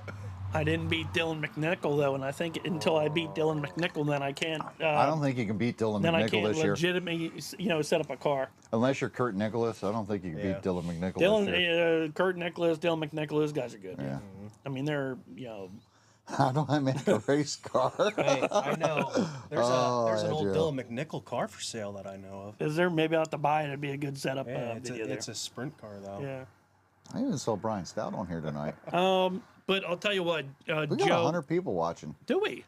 I didn't beat Dylan McNichol though, and I think until I beat Dylan McNichol, then I can't. I don't think you can beat Dylan Then I McNichol can't this year. legitimately, set up a car. Unless you're Kurt Nicholas, I don't think you can Yeah. beat Dylan McNichol this year. Kurt Nicholas, Dylan McNichol, those guys are good. Yeah. I mean, they're How do I make a race car? Hey, I know. There's an old Joe. Dylan McNichol car for sale that I know of. Is there maybe I'll have to buy it? It'd be a good setup Yeah, video it's there. a sprint car though. Yeah. I even saw Brian Stout on here tonight. But I'll tell you what, We got Joe. 100 people watching. Do we?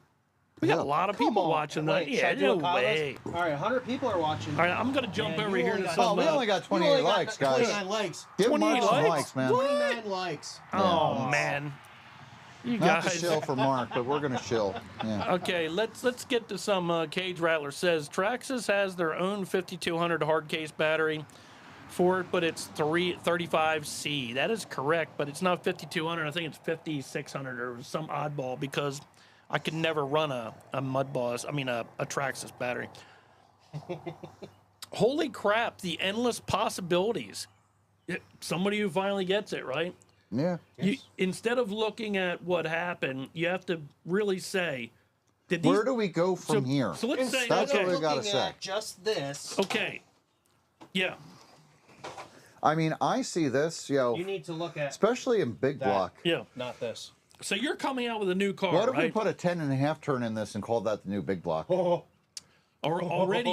We got Yeah. a lot of Come people on. watching Wait, that. should Yeah, I do no a contest? way. All right, 100 people are watching. All right, I'm gonna jump And over you here only to got- some. Oh, we only got 28 likes, guys. 29 likes. Give 28 Mark some likes? likes, man. 29 likes. Oh man, You Not to guys. shill for Mark, but we're gonna shill. Yeah. Okay, let's get to some. Cage Rattler says Traxxas has their own 5200 hard case battery for it, but it's 335C. That is correct, but it's not 5200. I think it's 5600 or some oddball because I could never run a Mudboss. I mean a Traxxas battery. Holy crap! The endless possibilities. Somebody who finally gets it, right? Yeah. You, instead of looking at what happened, you have to really say, did these, Where do we go from here? So let's say, That's what okay, we gotta Looking say. at just this, okay, yeah, I mean, I see this, you need to look at especially in big that. block. yeah. not this. So you're coming out with a new car, What if we right? put a 10.5 turn in this and called that the new big block? Oh, Or already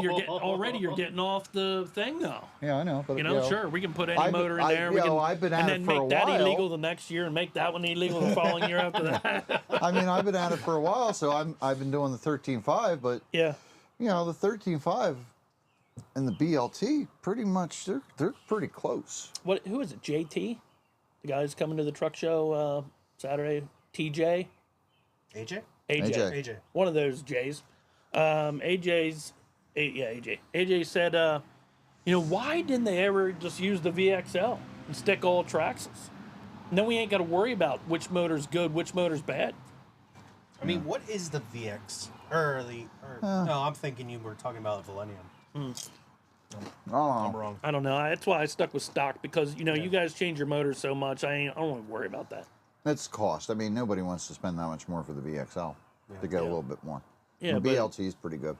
you're getting off the thing though. Yeah, I know. But You know, sure, we can put any I've- motor in I- there. you We can, know, I've been at and it then for a make that while. illegal the next year, and make that one illegal the following year after that. I mean, I've been at it for a while, so I've been doing the 13.5, but Yeah. you know, the 13.5 and the BLT pretty much they're pretty close. What? Who is it? JT, the guy's coming to the truck show Saturday. TJ. AJ? AJ. AJ. One of those J's. AJ. AJ said, you know, why didn't they ever just use the VXL and stick all Traxxas? And then we ain't got to worry about which motor's good, which motor's bad. I mean, what is the VX? No, I'm thinking you were talking about the Millennium. I'm Oh, wrong. I don't know. That's why I stuck with stock because, you know, you guys change your motors so much. I don't want to worry about that. it's cost. I mean, nobody wants to spend that much more for the VXL to get a little bit more. Yeah, the but- BLT is pretty good.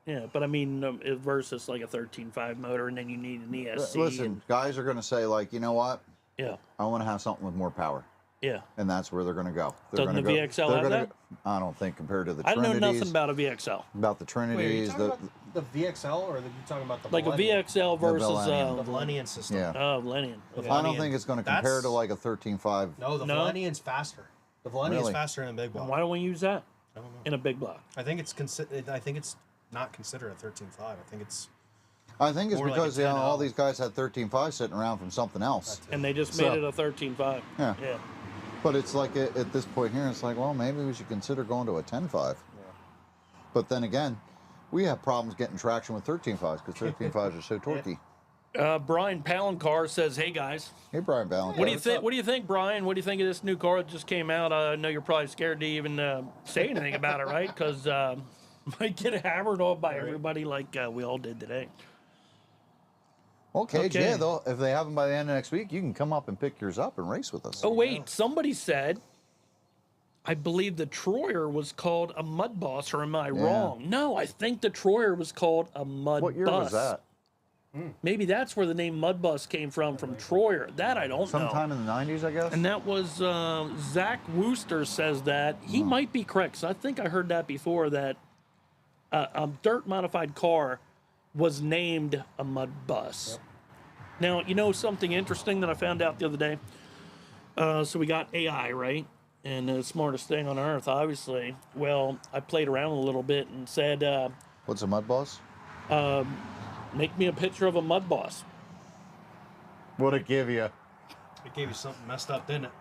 Yeah, but I mean, versus like a 13.5 motor, and then you need an ESC. Listen, and, guys are going to say like, you know what? yeah, I want to have something with more power. yeah. And that's where they're going to go. They're Doesn't gonna the go- VXL they're have gonna that? go- I don't think compared to the I know Trinities. nothing about a VXL. About the Wait, are you Trinities, talking about the VXL or are you talking about the Like a Millennium? VXL versus Millennium. The Millennium system. yeah. Lennon. The I don't Millennium. think it's going to compare That's- to like a 13.5. No, the No? Millennium's faster. The Millennium's Really? faster than Big Block. Why don't we use that I don't know. in a big block? I think it's not considered a 13.5. I think it's I think it's More like because a you know, 10L. all these guys had 13.5 sitting around from something else. And they just So- made it a 13.5. Yeah. Yeah. But it's like at this point here, it's like, well, maybe we should consider going to a 10.5. But then again, we have problems getting traction with 13.5s because 13.5s are so torquey. Brian Palancar says, "Hey guys, Hey, Brian Ballen. what do you think? What do you think, Brian? What do you think of this new car that just came out? I know you're probably scared to even say anything about it, right? Because might get hammered on by everybody like we all did today." Well, Cage, Okay. yeah, though, if they have them by the end of next week, you can come up and pick yours up and race with us. Oh wait, somebody said, I believe the Troyer was called a Mudboss, or am I wrong? No, I think the Troyer was called a Mudboss. What year was that? Maybe that's where the name Mudboss came from Troyer. That I don't know. Sometime in the 90s, I guess? And that was Zach Wooster says that. He might be correct. 'Cause I think I heard that before, that a dirt modified car was named a Mudboss. Yep. Now, you know something interesting that I found out the other day? So we got AI, right? And the smartest thing on earth, obviously. Well, I played around a little bit and said, What's a Mudboss? make me a picture of a Mudboss. What'd it give you? it gave you something messed up, didn't it?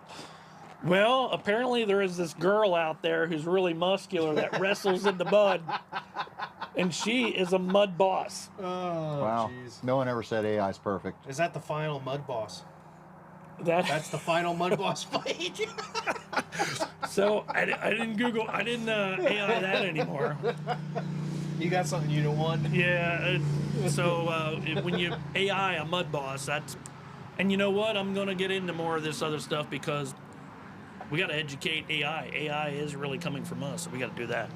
Well, apparently there is this girl out there who's really muscular that wrestles in the mud, and she is a mud boss. Oh, Wow. jeez. No one ever said AI's perfect. Is that the final mud boss? That's That's the final mud boss fight. so I didn't Google, I didn't AI that anymore. You got something you don't want. Yeah, when you AI a mud boss, that's, and you know what? I'm gonna get into more of this other stuff because we got to educate AI. AI is really coming from us, so we got to do that.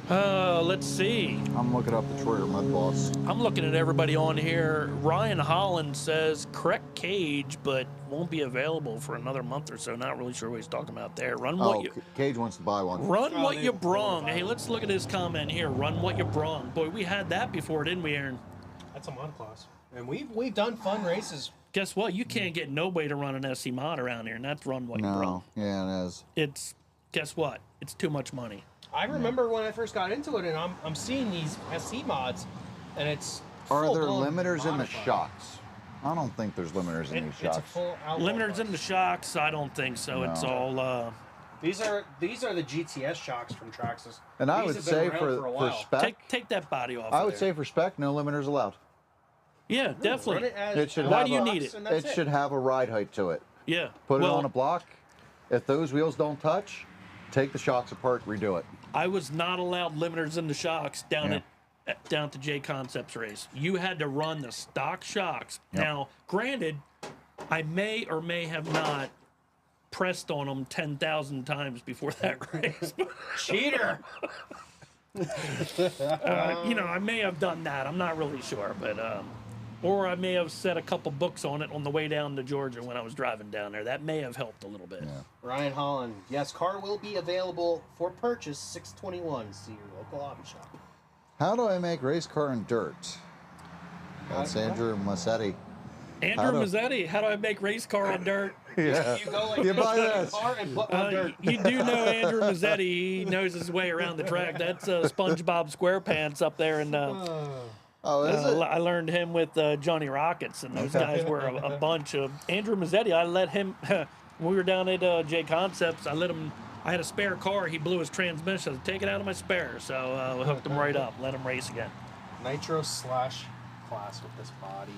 Let's see. I'm looking up the Troyer Mudboss. I'm looking at everybody on here. Ryan Holland says correct Cage, but won't be available for another month or so. Not really sure what he's talking about there. Run what Oh, you Cage wants to buy one. run Oh, what they- you they brung. will buy Hey, one. let's look at his comment here. Run what you brung. Boy, we had that before, didn't we, Aaron? That's a mod class. And we've done fun races. Guess what? You can't get nobody to run an SC mod around here, and that's run what you brung. No, yeah, it is. It's guess what? It's too much money. I remember when I first got into it, and I'm seeing these SC mods, and it's Are there full-blown limiters in the modified. shocks? I don't think there's limiters in these It's a shocks. full outlaw Limiters class. in the shocks? I don't think so. It's No. all These are the GTS shocks from Traxxas. And I These would have been say around for a while. spec, Take that body off. I of would there. say for spec, no limiters allowed. Yeah, Run definitely. it as It should out Why have do you a- need it? and that's It should have a ride height to it. Yeah. Put well, it on a block. If those wheels don't touch, take the shocks apart, redo it. I was not allowed limiters in the shocks down Yeah. down to J Concepts race. You had to run the stock shocks. Yep. Now, granted, I may or may have not pressed on them 10,000 times before that race. cheater. I may have done that. I'm not really sure, but or I may have set a couple books on it on the way down to Georgia when I was driving down there. That may have helped a little bit. Yeah. Ryan Holland. Yes, car will be available for purchase 6/21. See your local hobby shop. How do I make race car in dirt? That's Andrew Massetti. Andrew Mazzetti, how do I make race car on dirt? Yeah. You go like You this buy to the this. car and put on dirt. You do know Andrew Mazzetti. He knows his way around the track. That's SpongeBob SquarePants up there. And Oh, is it? I learned him with Johnny Rockets. And those guys were a bunch of... Andrew Mazzetti, I let him... when we were down at J Concepts, I let him... I had a spare car. He blew his transmission. I said, take it out of my spare. So we hooked him right up. Let him race again. Nitro slash class with this body.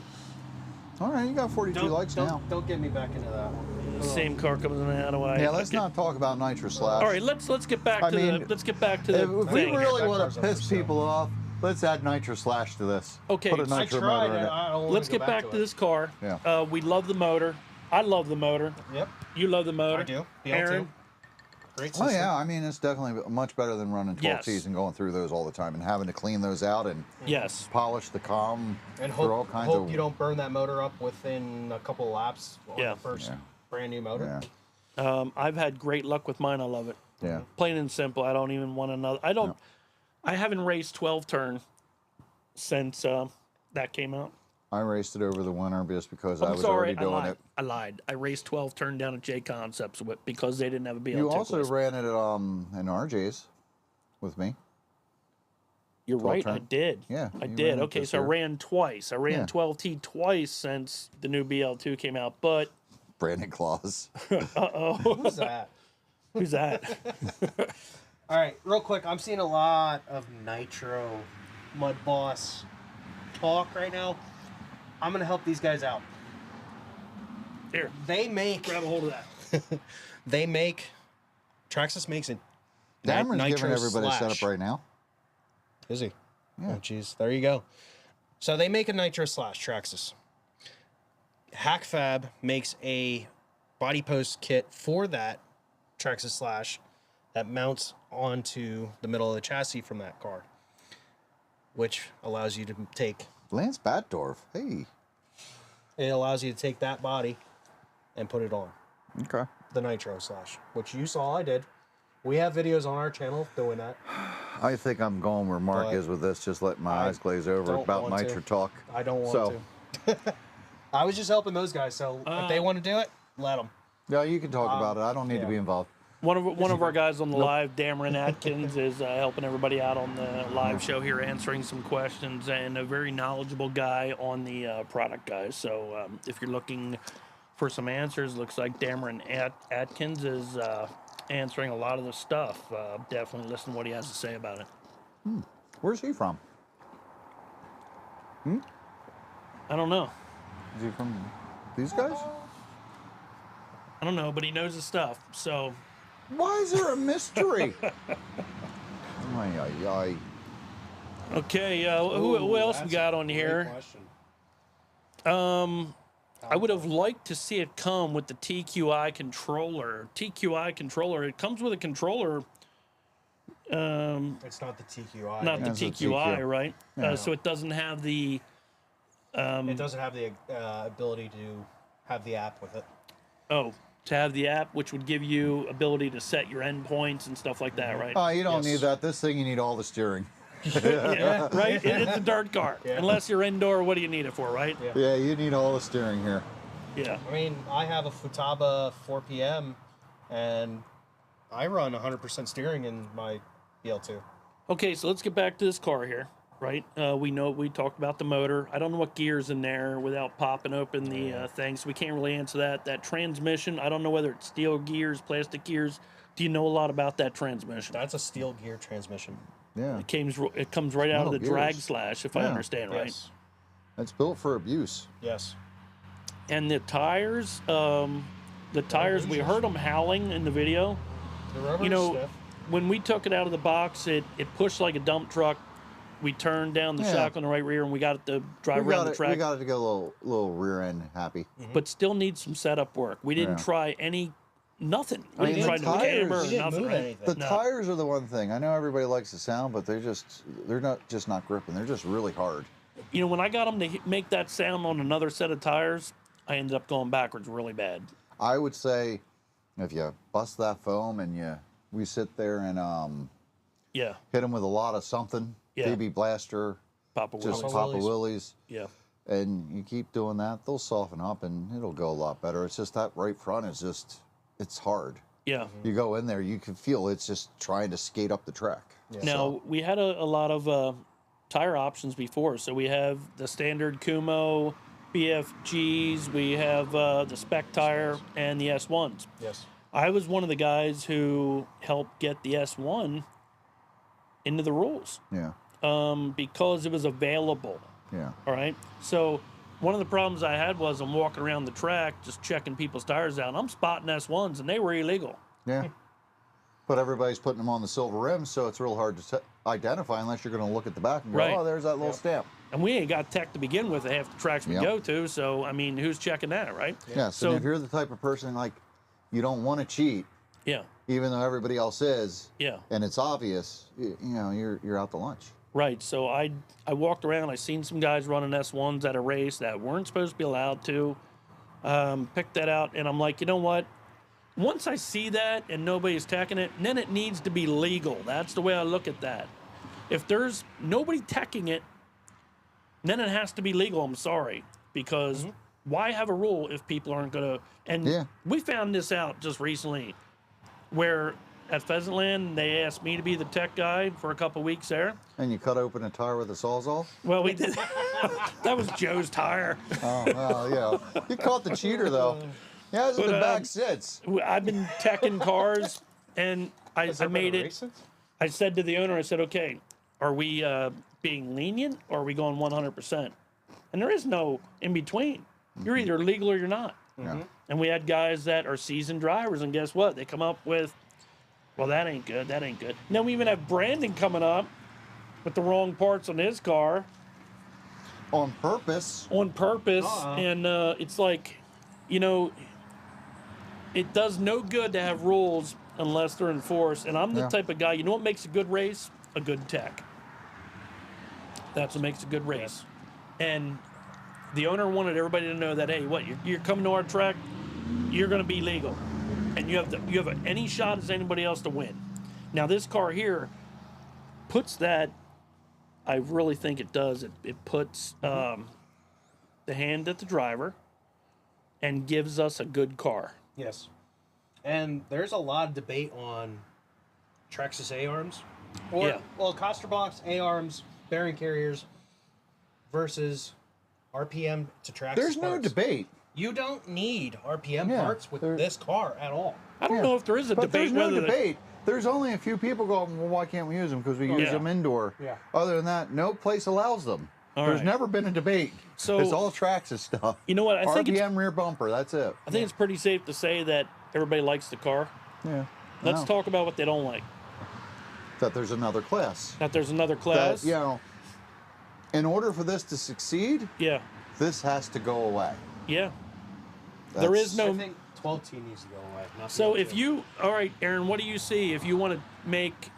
All right, you got 42 likes now. Don't get me back into that one. Same car comes in. How do I... Yeah, let's not talk about Nitro Slash. All right, let's get back I to mean, let's get back to the If we thing. really That want car's to on piss for sale. people off, let's add Nitro Slash to this. Okay, Put a I nitro tried motor in it. it. I don't wanna Let's go get back to it. this car. Yeah. We love the motor. I love the motor. Yep, You love the motor. I do. BL2. Aaron. Great Oh system. yeah, I mean it's definitely much better than running 12Ts Yes. and going through those all the time and having to clean those out and Yes. polish the comm And for all hope, kinds hope of. you don't burn that motor up within a couple of laps on Yeah. the first Yeah. brand new motor. Yeah, I've had great luck with mine. I love it. yeah. Plain and simple. I don't even want another. I don't. No. I haven't raced 12 turn since that came out. I raced it over the winter just because I I'm was sorry. already doing I lied. it. I lied. I raced 12 turn down at J Concepts because they didn't have a BL2 You also quiz. ran it in RJ's with me. You're 12 right. I turn. did. Yeah, I you did. ran it Okay, this so I year. ran twice. I ran Yeah. 12T twice since the new BL2 came out. But Brandon Claus. Who's that? who's that? All right, real quick. I'm seeing a lot of Nitro Mudboss talk right now. I'm gonna help these guys out. Here, They make. grab a hold of that. They make. Traxxas makes it. Dameron's Nitro giving everybody a Slash. setup right now. Is he? Yeah. Oh, jeez. There you go. So they make a Nitro Slash, Traxxas. HackFab makes a body post kit for that Traxxas Slash that mounts onto the middle of the chassis from that car, which allows you to take. Lance Batdorf. Hey. It allows you to take that body and put it on Okay. the Nitro Slash, which you saw I did. We have videos on our channel doing that. I think I'm going where Mark But is with this. Just letting my I eyes glaze over don't about want to. Nitro talk. I don't want So- to. I was just helping those guys, so if they want to do it, let them. Yeah, you can talk about it. I don't need to be yeah. involved. One of our guys on the live, Dameron Atkins, is helping everybody out on the live show here, answering some questions, and a very knowledgeable guy on the product, guys. So if you're looking for some answers, looks like Dameron Atkins is answering a lot of the stuff. Definitely listen to what he has to say about it. Where's he from? I don't know. Is he from these guys? I don't know, but he knows his stuff. So Why is there a mystery? Ay, ay, ay. okay, who else we got on here? I would have liked to see it come with the TQI controller. TQI controller. It comes with a controller, It's not the TQI. not the That's a TQI, TQ. right? Yeah. So it doesn't have the. It doesn't have the ability to have the app with it. Oh, to have the app, which would give you ability to set your endpoints and stuff like that, right? Oh, you don't Yes. need that. This thing, you need all the steering. Yeah, right. It's a dirt car. Yeah. Unless you're indoor, what do you need it for, right? Yeah. Yeah, you need all the steering here. Yeah. I mean, I have a Futaba 4PM, and I run 100% steering in my BL2. Okay, so let's get back to this car here, right? We talked about the motor. I don't know what gear's in there without popping open the thing, so we can't really answer that. That transmission, I don't know whether it's steel gears, plastic gears. Do you know a lot about that transmission? That's a steel gear transmission. Yeah. It comes right out of the Metal drag gears. slash, if I Yeah. understand right. Yes. It's built for abuse. Yes. And the tires, we heard them howling in the video. The rubber You know, stiff. when we took it out of the box, it pushed like a dump truck. We turned down the Yeah. shock on the right rear, and we got it to drive We around got the it. track. We got it to go a little rear end happy. But still needs some setup work. We didn't Yeah. try nothing. We I mean, didn't try the the camera tires- or We didn't nothing. move Right? anything. The No. tires are the one thing. I know everybody likes the sound, but they're not gripping. They're just really hard. You know, when I got them to make that sound on another set of tires, I ended up going backwards really bad. I would say if you bust that foam and we sit there and Yeah, hit them with a lot of something, Yeah. baby blaster, Papa just Willis. Papa Willies. Willies, Yeah, and you keep doing that, they'll soften up and it'll go a lot better. It's just that right front is it's hard. yeah. You go in there, you can feel it's just trying to skate up the track. Yeah. Now, we had a lot of tire options before. So we have the standard Kumo, BFGs, we have the spec tire, and the S1s. Yes. I was one of the guys who helped get the S1 into the rules Yeah, because it was available. yeah. All right. So one of the problems I had was I'm walking around the track just checking people's tires out. And I'm spotting S1s, and they were illegal. Yeah. But everybody's putting them on the silver rims, so it's real hard to identify unless you're going to look at the back and go, Right. oh, there's that little Yep. stamp. And we ain't got tech to begin with at half the tracks we Yep. go to. So, I mean, who's checking that, right? Yes, So- and if you're the type of person like you don't want to cheat, Yeah. even though everybody else is, Yeah. and it's obvious, you know, you're out to lunch. Right. So I walked around. I seen some guys running S1s at a race that weren't supposed to be allowed to. Picked that out, and I'm like, you know what? Once I see that and nobody's teching it, then it needs to be legal. That's the way I look at that. If there's nobody teching it, then it has to be legal. I'm sorry, because why have a rule if people aren't gonna? And Yeah. we found this out just recently, where at Pheasantland they asked me to be the tech guy for a couple weeks there. And you cut open a tire with a Sawzall? Well, we did. That was Joe's tire. Oh, well, yeah. You caught the cheater, though. Yeah, it's in the back sits. I've been teching cars, and I Has there made been a it. race since? I said to the owner, I said, okay, are we being lenient or are we going 100%? And there is no in between. You're either legal or you're not. Yeah. And we had guys that are seasoned drivers, and guess what? They come up with, well, that ain't good. That ain't good. And then we even have Brandon coming up with the wrong parts on his car On purpose. on purpose. Uh-uh. And it's like, you know, it does no good to have rules unless they're enforced. And I'm the Yeah. type of guy, you know what makes a good race? A good tech. That's what makes a good race. And the owner wanted everybody to know that, hey, what, you're coming to our track, you're going to be legal. And you have any shot as anybody else to win. Now, this car here puts that, I really think it does. It puts the hand at the driver and gives us a good car. Yes. And there's a lot of debate on Traxxas A-arms. Or, Yeah. well, Coster Box, A-arms, bearing carriers versus RPM to Traxxas There's no parts. debate. You don't need RPM Yeah, parts with there- this car at all. I don't Yeah. know if there is a But debate there's no whether debate. There's only a few people going, well, why can't we use them? Because we use Yeah. them indoor. Yeah. Other than that, no place allows them. All There's right. never been a debate. So- it's all Traxxas stuff. You know what? I think RPM rear bumper. That's it. it's pretty safe to say that everybody likes the car. Yeah. Let's No. talk about what they don't like. That there's another class. That there's another class. That, you know, in order for this to succeed, Yeah. this has to go away. Yeah. There is That's- no. I think 12T needs to go away. Not So the if other two. you, all right, Aaron, what do you see if you want to make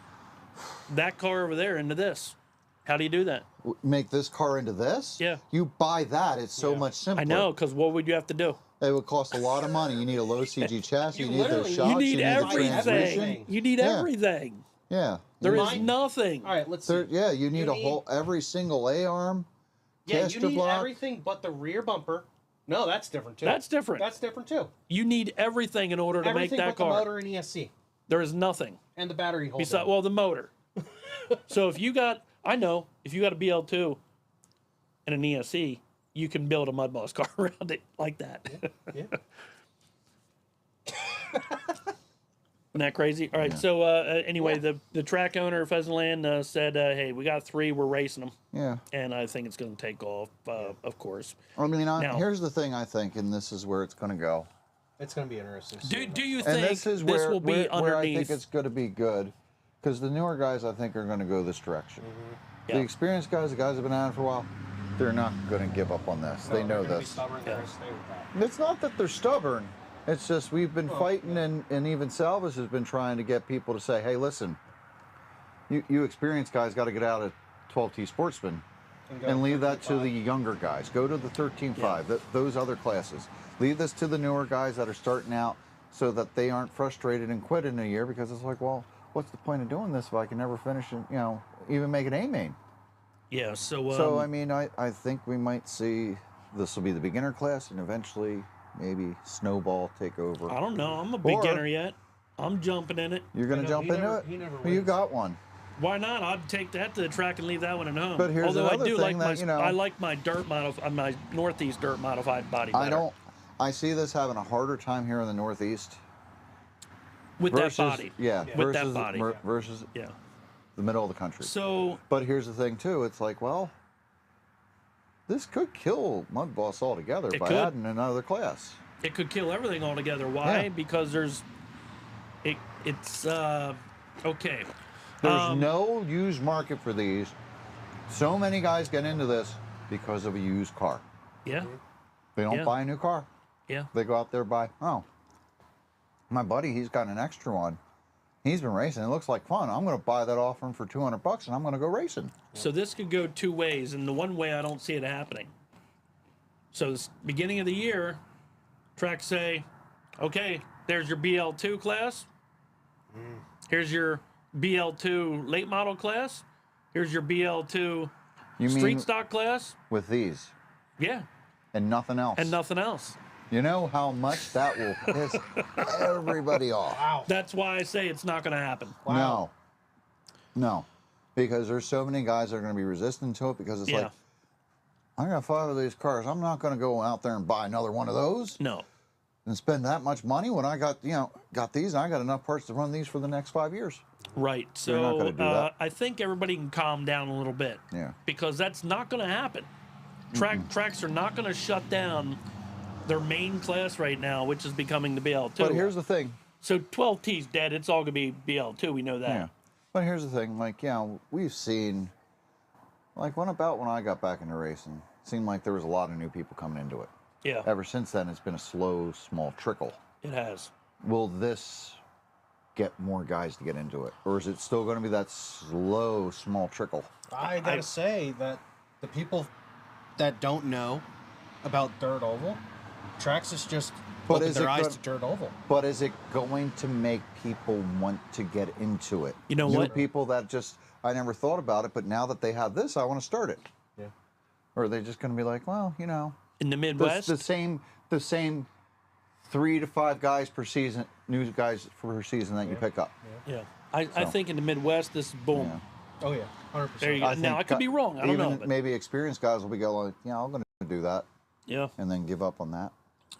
that car over there into this? How do you do that? Make this car into this? Yeah. You buy that, it's so Yeah. much simpler. I know, because what would you have to do? It would cost a lot of money. You need a low CG chassis, You you need those literally- shocks, You need the everything. transmission. You need Yeah. everything. Yeah. There is Mine- nothing. All right, let's There, see. yeah, you need You a whole every single A-arm, Yeah, caster you need block. everything but the rear bumper. No, that's different too. That's different. That's different too. You need everything in order to Everything make that but the car. motor and ESC There is nothing and the battery holder. besides, well, the motor. So if you got, I know, if you got a BL2 and an ESC, you can build a Mudboss car around it like that. Yeah. that crazy? All right. Yeah. So anyway, the track owner of Pheasantland said, "Hey, we got 3. We're racing them." Yeah. And I think it's going to take off. Of course. I mean, Now- here's the thing. I think, and this is where it's going to go. It's going to be interesting. to see Do you And think this is will be where I underneath? think it's going to be good, because the newer guys, I think, are going to go this direction. Yeah. The experienced guys, the guys that have been at it for a while, they're not going to give up on this. No, They know they're gonna be this. stubborn, they're gonna stay with that. It's not that they're stubborn. It's just we've been fighting, and even Salvas has been trying to get people to say, hey, listen, you experienced guys got to get out of 12T Sportsman go and leave that to 13.5. the younger guys. Go to the 13.5, those other classes. Leave this to the newer guys that are starting out so that they aren't frustrated and quit in a year, because it's like, well, what's the point of doing this if I can never finish it, even make an A main? Yeah. So, I mean, I think we might see this will be the beginner class, and eventually maybe Snowball take over. I don't know. I'm a Or- beginner yet. I'm jumping in it. You're going to You know, jump he into never- it? he never Well, you wins. got one. Why not? I'd take that to the track and leave that one at home. But here's Although I another do thing like that, my, I like my my Northeast dirt modified body better. I see this having a harder time here in the Northeast. with versus, that body. Yeah, With that versus, body. versus Yeah. the middle of the country. So But here's the thing, too. It's like, well, this could kill Mudboss altogether It by could. adding another class. it could kill everything altogether. Why? Yeah. Because it's okay. There's no used market for these. So many guys get into this because of a used car. Yeah. They don't Yeah. buy a new car. Yeah. They go out there and buy, oh, my buddy, he's got an extra one. He's been racing. It looks like fun. I'm going to buy that off him for $200 and I'm going to go racing. So this could go 2 ways, and the one way I don't see it happening. So this beginning of the year, tracks say, okay, there's your BL2 class. Here's your BL2 late model class. Here's your BL2 You street mean stock class. with these Yeah, and nothing else? and nothing else. You know how much that will piss everybody off. Wow. That's why I say it's not going to happen. Wow. No. Because there's so many guys that are going to be resistant to it, because it's Yeah. like, I got 5 of these cars. I'm not going to go out there and buy another one of those No. and spend that much money when I got, got these, and I got enough parts to run these for the next 5 years. Right. You're not So gonna do that. I think everybody can calm down a little bit. Yeah. Because that's not going to happen. Tracks are not going to shut down their main class right now, which is becoming the BL2. But here's the thing. So 12T's dead. It's all going to be BL2. We know that. Yeah. But here's the thing. Like, we've seen, like, when I got back into racing, it seemed like there was a lot of new people coming into it. Yeah, Ever since then, it's been a slow, small trickle. it has. Will this get more guys to get into it? Or is it still going to be that slow, small trickle? I gotta say that the people that don't know about dirt oval, Traxxas just But opened is their it eyes good- to dirt oval. But is it going to make people want to get into it? You know New what? people that just, I never thought about it, but now that they have this, I want to start it. Yeah. Or are they just going to be like, well, In the Midwest, the same 3 to 5 guys per season, new guys per season that you pick up. yeah. I So. think in the Midwest, this is boom. Yeah. Oh yeah, 100%. There you go. Now, I could be wrong. I don't even know. But, maybe experienced guys will be going, I'm going to do that, yeah. and then give up on that.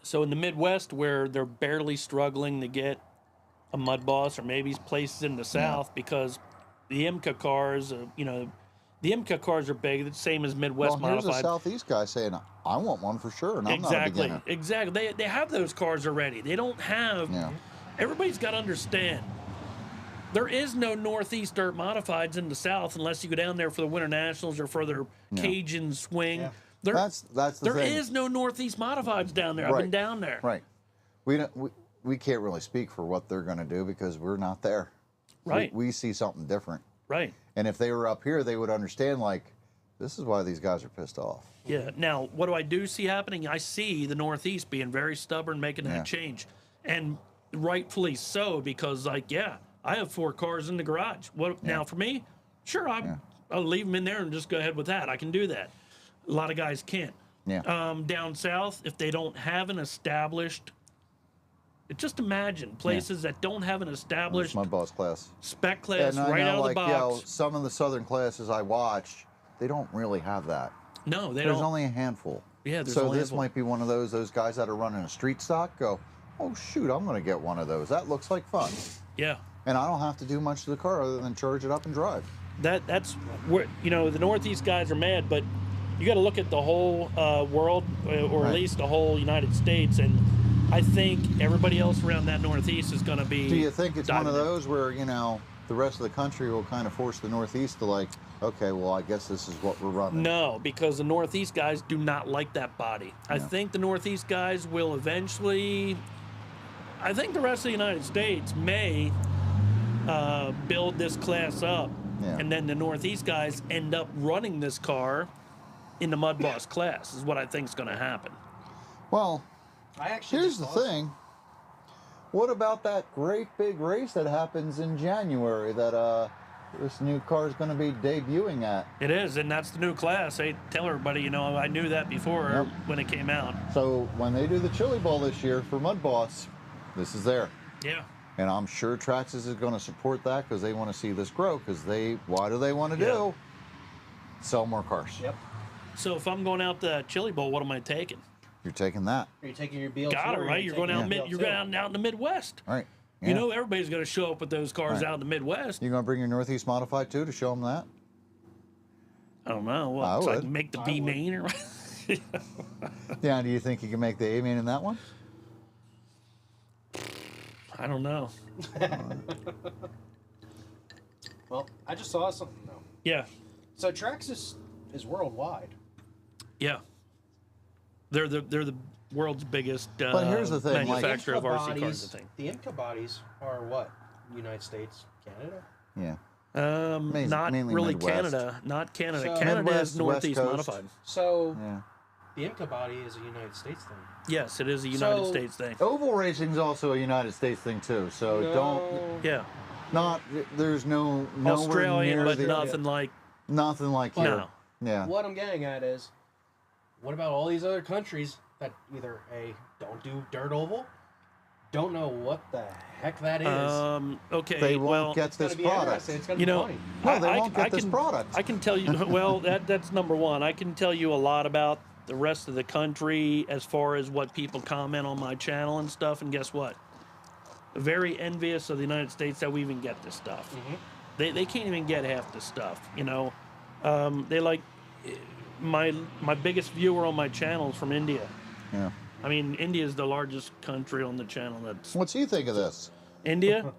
So in the Midwest, where they're barely struggling to get a Mudboss, or maybe places in the South, because the IMCA cars, the IMCA cars are big, the same as Midwest Well, here's a modified. Southeast guy saying, I want one for sure, and I'm not a beginner. Exactly. They have those cars already. They don't have. Yeah. Everybody's got to understand. There is no Northeast dirt modifieds in the South unless you go down there for the Winter Nationals or for their Cajun swing. Yeah. That's the There thing. is no Northeast modifieds down there. I've been Right. down there. Right. We can't really speak for what they're going to do because we're not there. Right. We see something different. Right. And if they were up here, they would understand, like, this is why these guys are pissed off. Yeah. Now, what do I do see happening? I see the Northeast being very stubborn, making Yeah. that change, and rightfully so, because, I have 4 cars in the garage. What now for me? Sure, I'll leave them in there and just go ahead with that. I can do that. A lot of guys can't. Yeah. Down south, if they don't have an established, just imagine places that don't have an established Mudboss class. spec class And I right know, out of like, the box. some of the southern classes I watch, they don't really have that. No, they There's don't. only a handful. Yeah, there's so only a this handful. might be one of those guys that are running a street stock go, oh shoot, I'm going to get one of those. That looks like fun. Yeah. And I don't have to do much to the car other than charge it up and drive. That's where, you know, the Northeast guys are mad, but you got to look at the whole world, or Right. at least the whole United States, and I think everybody else around that Northeast is going to be. Do you think it's one of diving in. those where, you know, the rest of the country will kind of force the Northeast to like, okay, well, I guess this is what we're running? No, because the Northeast guys do not like that body. I Yeah. think the Northeast guys will eventually. I think the rest of the United States may build this class up, Yeah. and then the Northeast guys end up running this car in the Mudboss class. Is what I think is going to happen. Well, I actually here's just the saw thing. What about that great big race that happens in January that this new car is going to be debuting at? It is, and that's the new class. I tell everybody, you know, I knew that before Yep. when it came out. So when they do the Chili Bowl this year for Mudboss, this is there. Yeah. And I'm sure Traxxas is going to support that because they want to see this grow. Because why do they want to Yeah. do? Sell more cars. Yep. So if I'm going out the Chili Bowl, what am I taking? You're taking that. Are you taking your BL2? Got it or are right. you You're going taking out. your You're BL2? going out in the Midwest. All right. You Yeah. know everybody's going to show up with those cars Right. out in the Midwest. You going to bring your Northeast Modified too to show them that? I don't know. I What, so I would. can make the I B would. main or Yeah. Do you think you can make the A main in that one? I don't know. Well, I just saw something though. Yeah. So Traxxas is worldwide. Yeah. They're the world's biggest But here's the thing, like- manufacturer of IMCA RC cars, bodies- I think. The IMCA bodies are what? United States, Canada? Yeah. Not mainly really Midwest. Canada. Not Canada. So- Canada Midwest, is Northeast West Coast. modified. So Yeah. the IMCA body is a United States thing. Yes, it is a United So- States thing. Oval racing is also a United States thing too. So don't Yeah. there's nowhere Australian, near but the, nothing like. nothing like here. No. Yeah. What I'm getting at is, what about all these other countries that either don't do dirt oval, don't know what the heck that is? Okay. They won't well, get It's gonna this be product. interesting. It's gonna you be know, funny. No, they won't get this can, product. I can tell you. Well, that's number one. I can tell you a lot about the rest of the country as far as what people comment on my channel and stuff. And guess what? Very envious of the United States that we even get this stuff. They can't even get half this stuff. You know, they like my biggest viewer on my channel is from India. Yeah. I mean, India is the largest country on the channel. That's What's he think of this? India.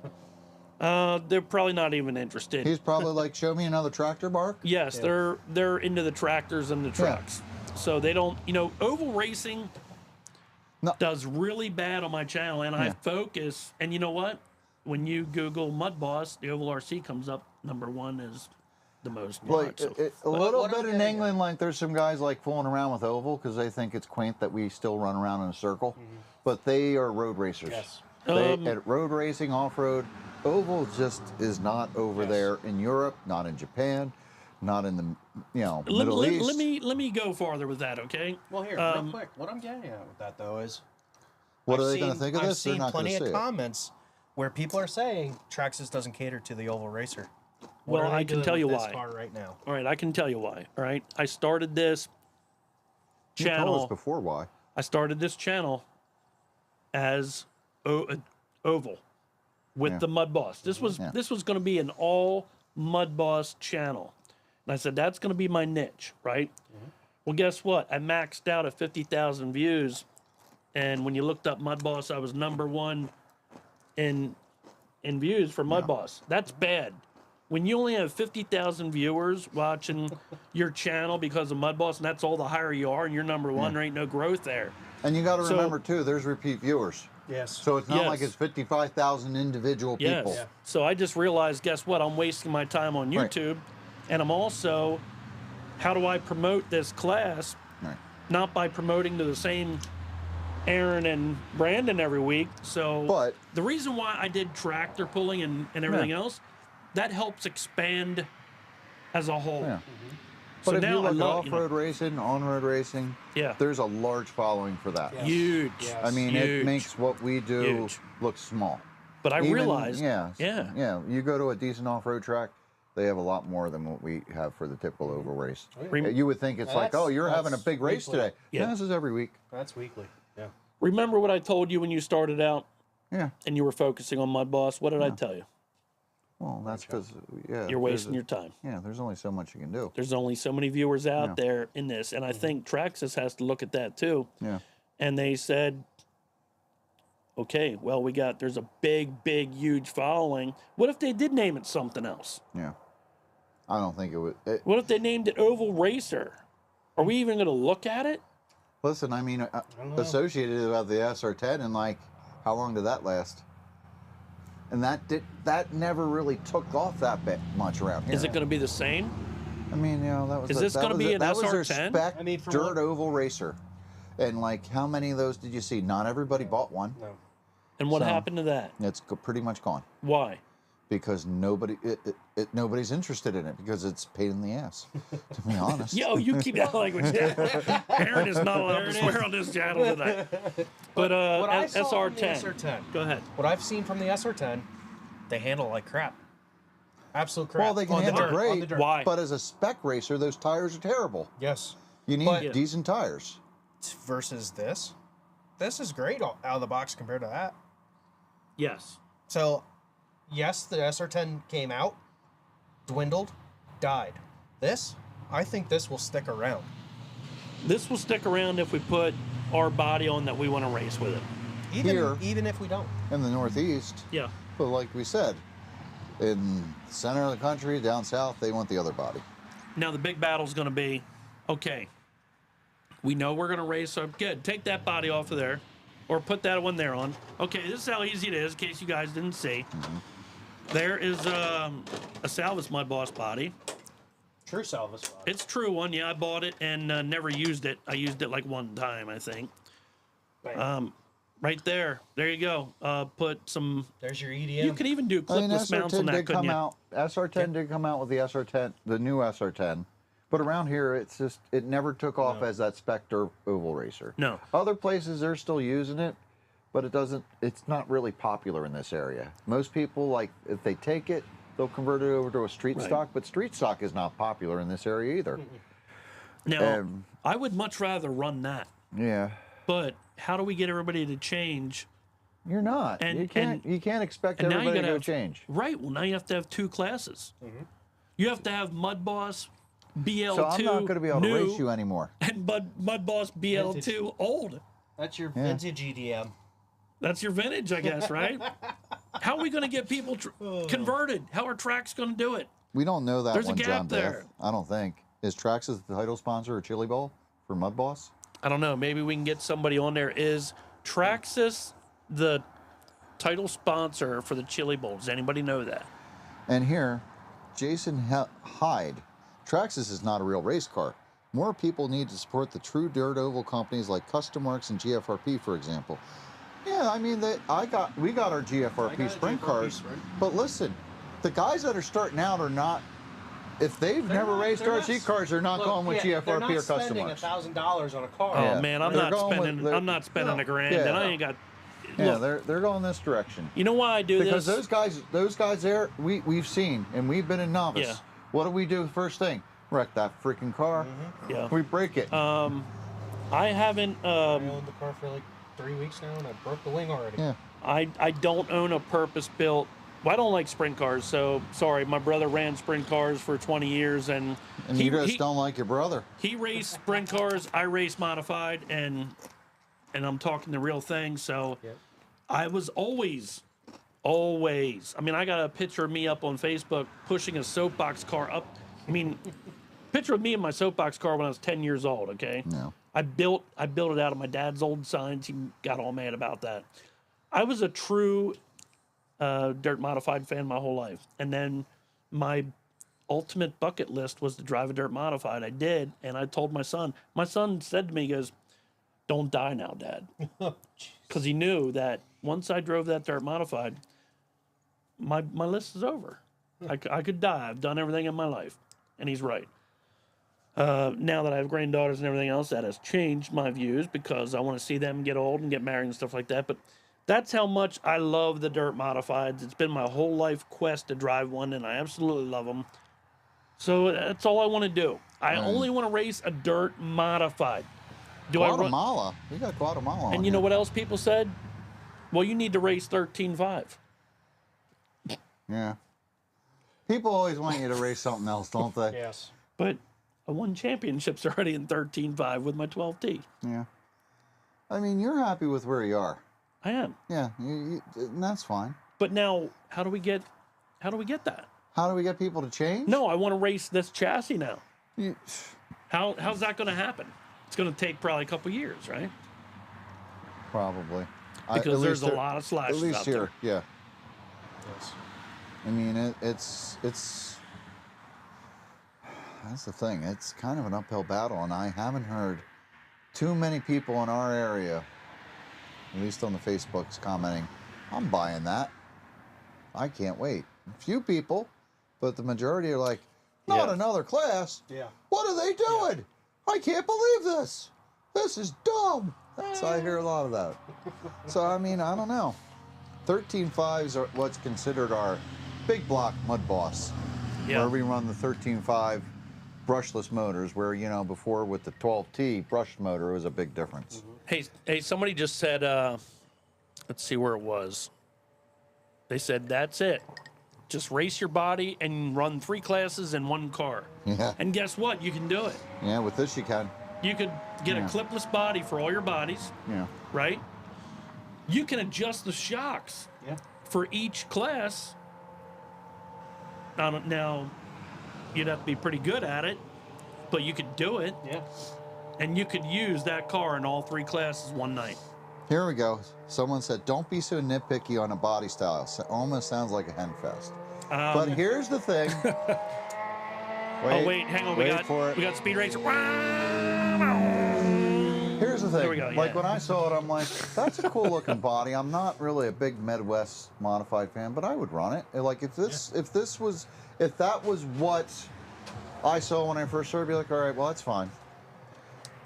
They're probably not even interested. He's probably like, show me another tractor, Mark. Yes, they're into the tractors and the trucks. So they don't, you know, oval racing No. does really bad on my channel, and I Yeah. focus. And you know what? When you Google Mudboss, the oval RC comes up number one as the most Like watched. So, a little what I'm bit in getting England, like there's some guys like fooling around with oval because they think it's quaint that we still run around in a circle, but they are road racers. Yes. They, Um, at road racing, off road, oval just is not over Yes. there in Europe, not in Japan, not in the let, Middle let- East. let me go farther with that, okay? Well, here, real quick. What I'm getting at with that though is, What are I've they going to seen- think of I've this? They're seen not going plenty to of see it. comments where people are saying Traxxas doesn't cater to the oval racer. What Well, are they I can doing tell with you this why. car right now. All right, I can tell you why. All right, I started this You told us channel. before why. I started this channel as oval with Yeah. the Mudboss. This was Yeah. going to be an all Mudboss channel, and I said that's going to be my niche, right? Well, guess what? I maxed out at 50,000 views, and when you looked up Mudboss, I was number one in views for Mudboss. That's bad. When you only have 50,000 viewers watching your channel because of Mudboss, and that's all the higher you are, and you're number one, there ain't no growth there. And you got to So- remember too, there's repeat viewers. Yes. So it's not Yes. like it's 55,000 individual Yes. people. Yeah. So I just realized, guess what? I'm wasting my time on Right. YouTube, and I'm also, how do I promote this class? Right. Not by promoting to the same Aaron and Brandon every week. So But- the reason why I did tractor pulling and everything else, that helps expand as a whole. Yeah. So But if now you I look at love, off-road racing, on-road racing, Yeah. there's a large following for that. Yeah. Huge. Yes. I mean, it Huge. makes what we do Huge. look small. But I Even- realized, yeah, yeah. You go to a decent off-road track, they have a lot more than what we have for the typical oval race. Rem- You would think it's like, That's- oh, you're having a that's big race weekly. today. Yeah. No, this is every week. That's weekly. Yeah. remember what I told you when you started out? Yeah. and you were focusing on Mudboss, what did I tell you? Well, that's because You're wasting your time. Yeah, there's only so much you can do. There's only so many viewers out Yeah. there in this, and I think Traxxas has to look at that too. Yeah. And they said, okay, well, there's a big, huge following. What if they did name it something else? Yeah. I don't think it would. What if they named it Oval Racer? Are we even going to look at it? Listen, I mean, don't know. associated about the SR10, and like, how long did that last? And that never really took off that bit much around here. Is it going to be the same? I mean, you know, that was Is this gonna be an that was their SR10? spec I mean, from dirt what- oval racer. And like, how many of those did you see? Not everybody bought one. No. And what So- happened to that? It's pretty much gone Why? because nobody's interested in it because it's a pain in the ass. To be honest. Yo, you keep that language down. Aaron is not allowed to swear on this channel tonight. But What I saw on the SR10. SR10. Go ahead. What I've seen from the SR10, they handle like crap. Absolute crap. Well, they can on handle the dirt, on great, the dirt. Why? but as a spec racer, those tires are terrible. Yes. You need But- decent tires. Versus this. This is great out of the box compared to that. Yes. So, yes, the SR10 came out, dwindled, died. This, I think this will stick around. This will stick around if we put our body on that we want to race with it. Even if we don't. In the Northeast, Yeah. but like we said, in the center of the country, down south, they want the other body. Now the big battle's going to be, okay, we know we're going to race. So good, take that body off of there, or put that one there on. Okay, this is how easy it is. In case you guys didn't see, there is a Salvus Mudboss body. True Salvus. It's true one. Yeah, I bought it and never used it. I used it like one time, I think. Right there. There you go. Put some. There's your EDM. You can even do I mean, clipless mounts on SR10 that, did couldn't come you? out. SR10 did come out with the SR10, the new SR10. But around here, it's just, it never took off as that Spectre oval racer. No. Other places, they're still using it, but it's not really popular in this area. Most people, like, if they take it, they'll convert it over to a street Right. stock, but street stock is not popular in this area either. Now, I would much rather run that. Yeah. But how do we get everybody to change? You're not. And- you can't expect and now you everybody to gotta go have- change. Right. Well, now you have to have two classes. You have to have Mudboss BL2 So I'm not going to be able to new race you anymore. and Mudboss BL2 old. That's your Yeah. vintage EDM. That's your vintage, I guess, right? How are we going to get people converted? How are Trax going to do it? We don't know that There's a one, gap John there. Beth. I don't think. Is Traxxas the title sponsor of Chili Bowl for Mudboss? I don't know. Maybe we can get somebody on there. Is Traxxas the title sponsor for the Chili Bowl? Does anybody know that? And here, Jason Hyde. Traxxas is not a real race car. More people need to support the true dirt oval companies like Custom Works and GFRP, for example. Yeah, I mean, we got our GFRP sprint cars, but listen, the guys that are starting out are not. If they've never raced RC cars, they're not going with GFRP or Custom Works. $1,000 on a car. Oh Yeah. man, I'm They're not going with spending. the- I'm not spending a grand, Yeah. and I ain't got. Yeah, Look, they're going this direction. you know why I do Because this? those guys there, we've seen, and we've been in novice. Yeah. What do we do first thing? Wreck that freaking car. Yeah. We break it. I haven't. I owned the car for like 3 weeks now, and I broke the wing already. Yeah. I don't own a purpose-built. Well, I don't like sprint cars, so sorry. My brother ran sprint cars for 20 years, and And you just don't like your brother. he raced sprint cars. I raced modified, and I'm talking the real thing. So Yep. I was always. I mean, I got a picture of me up on Facebook pushing a soapbox car up. I mean, picture of me in my soapbox car when I was 10 years old. Okay. No. I built it out of my dad's old signs. He got all mad about that. I was a true dirt modified fan my whole life, and then my ultimate bucket list was to drive a dirt modified. I did, and I told my son. My son said to me, he goes, "Don't die now, Dad," because he knew that once I drove that dirt modified, my list is over. I could die. I've done everything in my life, and he's right. Now that I have granddaughters and everything else, that has changed my views because I want to see them get old and get married and stuff like that. But that's how much I love the dirt modifieds. It's been my whole life quest to drive one, and I absolutely love them. So that's all I want to do. I only want to race a dirt modified. Do I run? Guatemala. We got Guatemala. And you know what else people said? Well, you need to race 13.5. Yeah. People always want you to race something else, don't they? Yes. But I won championships already in 13.5 with my 12T. Yeah. I mean, you're happy with where you are. I am. Yeah, and that's fine. But now, how do we get that? How do we get people to change? No, I want to race this chassis now. You, How's that going to happen? It's going to take probably a couple years, right? probably. Because At there's least a lot of slashes At least out here, there. yeah. Yes. I mean, it's that's the thing. It's kind of an uphill battle, and I haven't heard too many people in our area, at least on the Facebooks, commenting, "I'm buying that. I can't wait." A few people, but the majority are like, "Not Yeah. another class. Yeah. What are they doing? I can't believe this. This is dumb." So I hear a lot of that. So I mean, I don't know. 13.5s are what's considered our big block Mudboss, Yeah. where we run the 13.5 brushless motors, where, you know, before with the 12T brushed motor, it was a big difference. Hey, somebody just said, let's see where it was. They said, that's it. Just race your body and run 3 classes in 1 car. Yeah. And guess what? You can do it. Yeah, with this you can. You could get Yeah. a clipless body for all your bodies, Yeah. right? You can adjust the shocks Yeah. for each class. Now, you'd have to be pretty good at it, but you could do it, Yeah. and you could use that car in all 3 classes one night. Here we go. Someone said, "Don't be so nitpicky on a body style. Almost sounds like a hen fest." But here's the thing. Oh wait, hang on. We wait for it. got Speed Racer. Here's the thing. There we go, Like yeah. when I saw it, I'm like, "That's a cool looking body." I'm not really a big Midwest modified fan, but I would run it. Like if that was what I saw when I first started, I'd be like, "All right, well that's fine."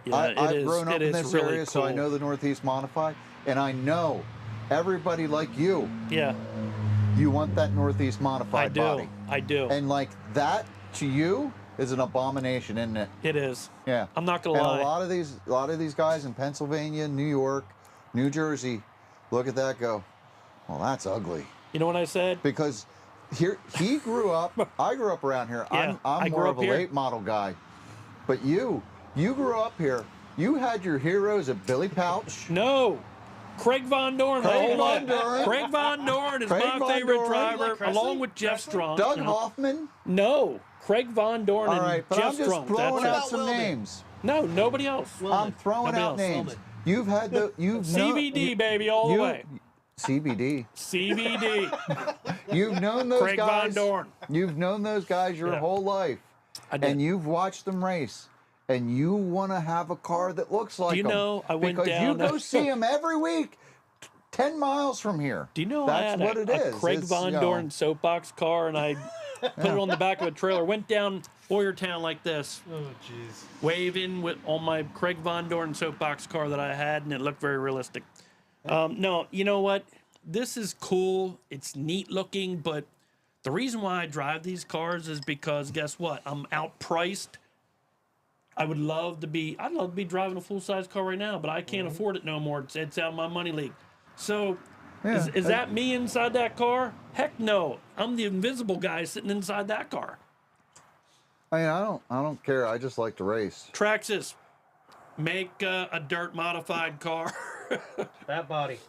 Yeah, I've grown up it in is this really area, so I cool. know the Northeast modified, and I know everybody like you. Yeah, You want that Northeast modified I do. body, I do. and like that to you is an abomination, isn't it? It is. Yeah. I'm not gonna and lie. a lot of these guys in Pennsylvania, New York, New Jersey, look at that, go, "Well, that's ugly." You know what I said? Because here he grew up. I grew up around here. Yeah, I I'm grew more up of a here. late model guy, but you grew up here. You had your heroes at Billy Pouch. No. Craig Von Dorn. Craig the whole Von life. Dorn. Craig Von Dorn is Craig my Von favorite Dorn. driver, Like Cressley? along with Jeff Strunk. Doug you know. Hoffman. No. Craig Von Dorn All and right, but Jeff I'm just Strunk. throwing That's out it. some Wilman? names. No, nobody else. I'm throwing Nobody out else. names. Wilman. You've had you've CBD, baby, all the way. CBD. CBD. You've known those Craig Von guys. Dorn. You've known those guys your Yeah. whole life, I did. and you've watched them race, and you want to have a car that looks like you them. know, I went because down- you go see them every week, 10 miles from here. Do you know That's I had what a, it a is. Craig It's, Von you know, Dorn soapbox car, and I put it on the back of a trailer, went down Boyertown like this, Oh, jeez. waving on my Craig Von Dorn soapbox car that I had, and it looked very realistic. No, you know what? This is cool. It's neat looking, but the reason why I drive these cars is because guess what? I'm outpriced. I'd love to be driving a full size car right now, but I can't afford it no more. It's out of my money league. So Yeah, is that me inside that car? Heck no. I'm the invisible guy sitting inside that car. I mean, I don't care. I just like to race. Traxxas, make a dirt modified car. That body.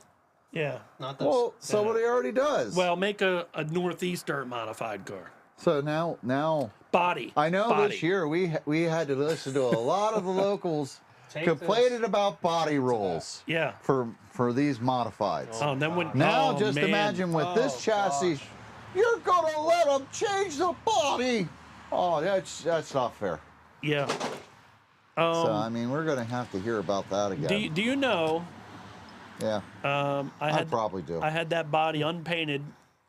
Yeah. Not this. Well, somebody already does. Well, make a Northeast dirt modified car. so now Body. I know Body. this year we had to listen to a lot of the locals Take complaining about body rolls Yeah. for these modifieds. Oh, and then when Now oh, just man. imagine with this Oh, chassis, gosh. you're gonna let them change the body. Oh, that's not fair. Yeah. So I mean, we're gonna have to hear about that again. Do you know? Yeah, I I had probably do. I had that body unpainted,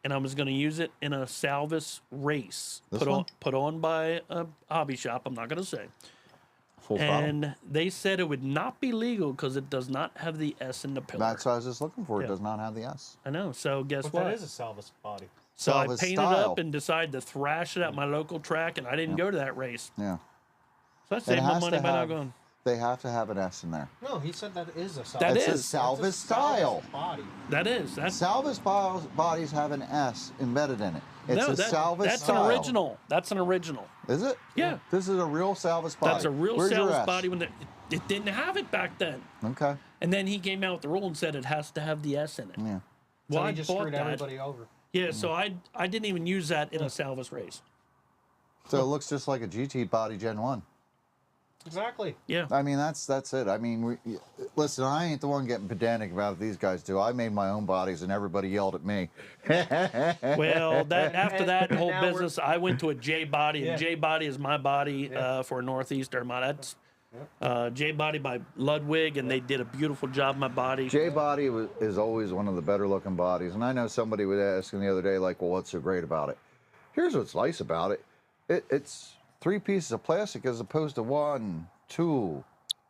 and I was going to use it in a Salvis race This put one? on by a hobby shop. I'm not going to say. Full throttle. And they said it would not be legal because it does not have the S in the pillar. That's what I was just looking for. It Yeah. does not have the S. I know. So guess But what? that is a Salvis body. So I Salvage painted style. up and decided to thrash it at my local track, and I didn't go to that race. Yeah. So I saved my has money to by not have- going. they have to have an S in there. No, he said that is a salvage. That It's a is. salvage That's a style. body. That is. That's Salvage bodies have an S embedded in it. It's a salvage that's style. an original. That's an original. Is it? Yeah. This is a real salvage body. That's a real Where's your salvage S? body when it didn't have it back then. Okay. And then he came out with the rule and said it has to have the S in it. Yeah. Well, So I he just bought screwed that. everybody over. Yeah, so I didn't even use that in a salvage race. So it looks just like a GT body Gen 1. Exactly. Yeah. I mean, that's it. I mean, listen, I ain't the one getting pedantic about it. These guys do. I made my own bodies, and everybody yelled at me. Well, that after that whole Now we're- business, I went to a J body, and Yeah. J body is my body for Northeastern. That's J body by Ludwig, and they did a beautiful job on my body. J body is always one of the better looking bodies, and I know somebody was asking the other day, like, well, what's so great about it? Here's what's nice about it. It's 3 pieces of plastic as opposed to 1, 2,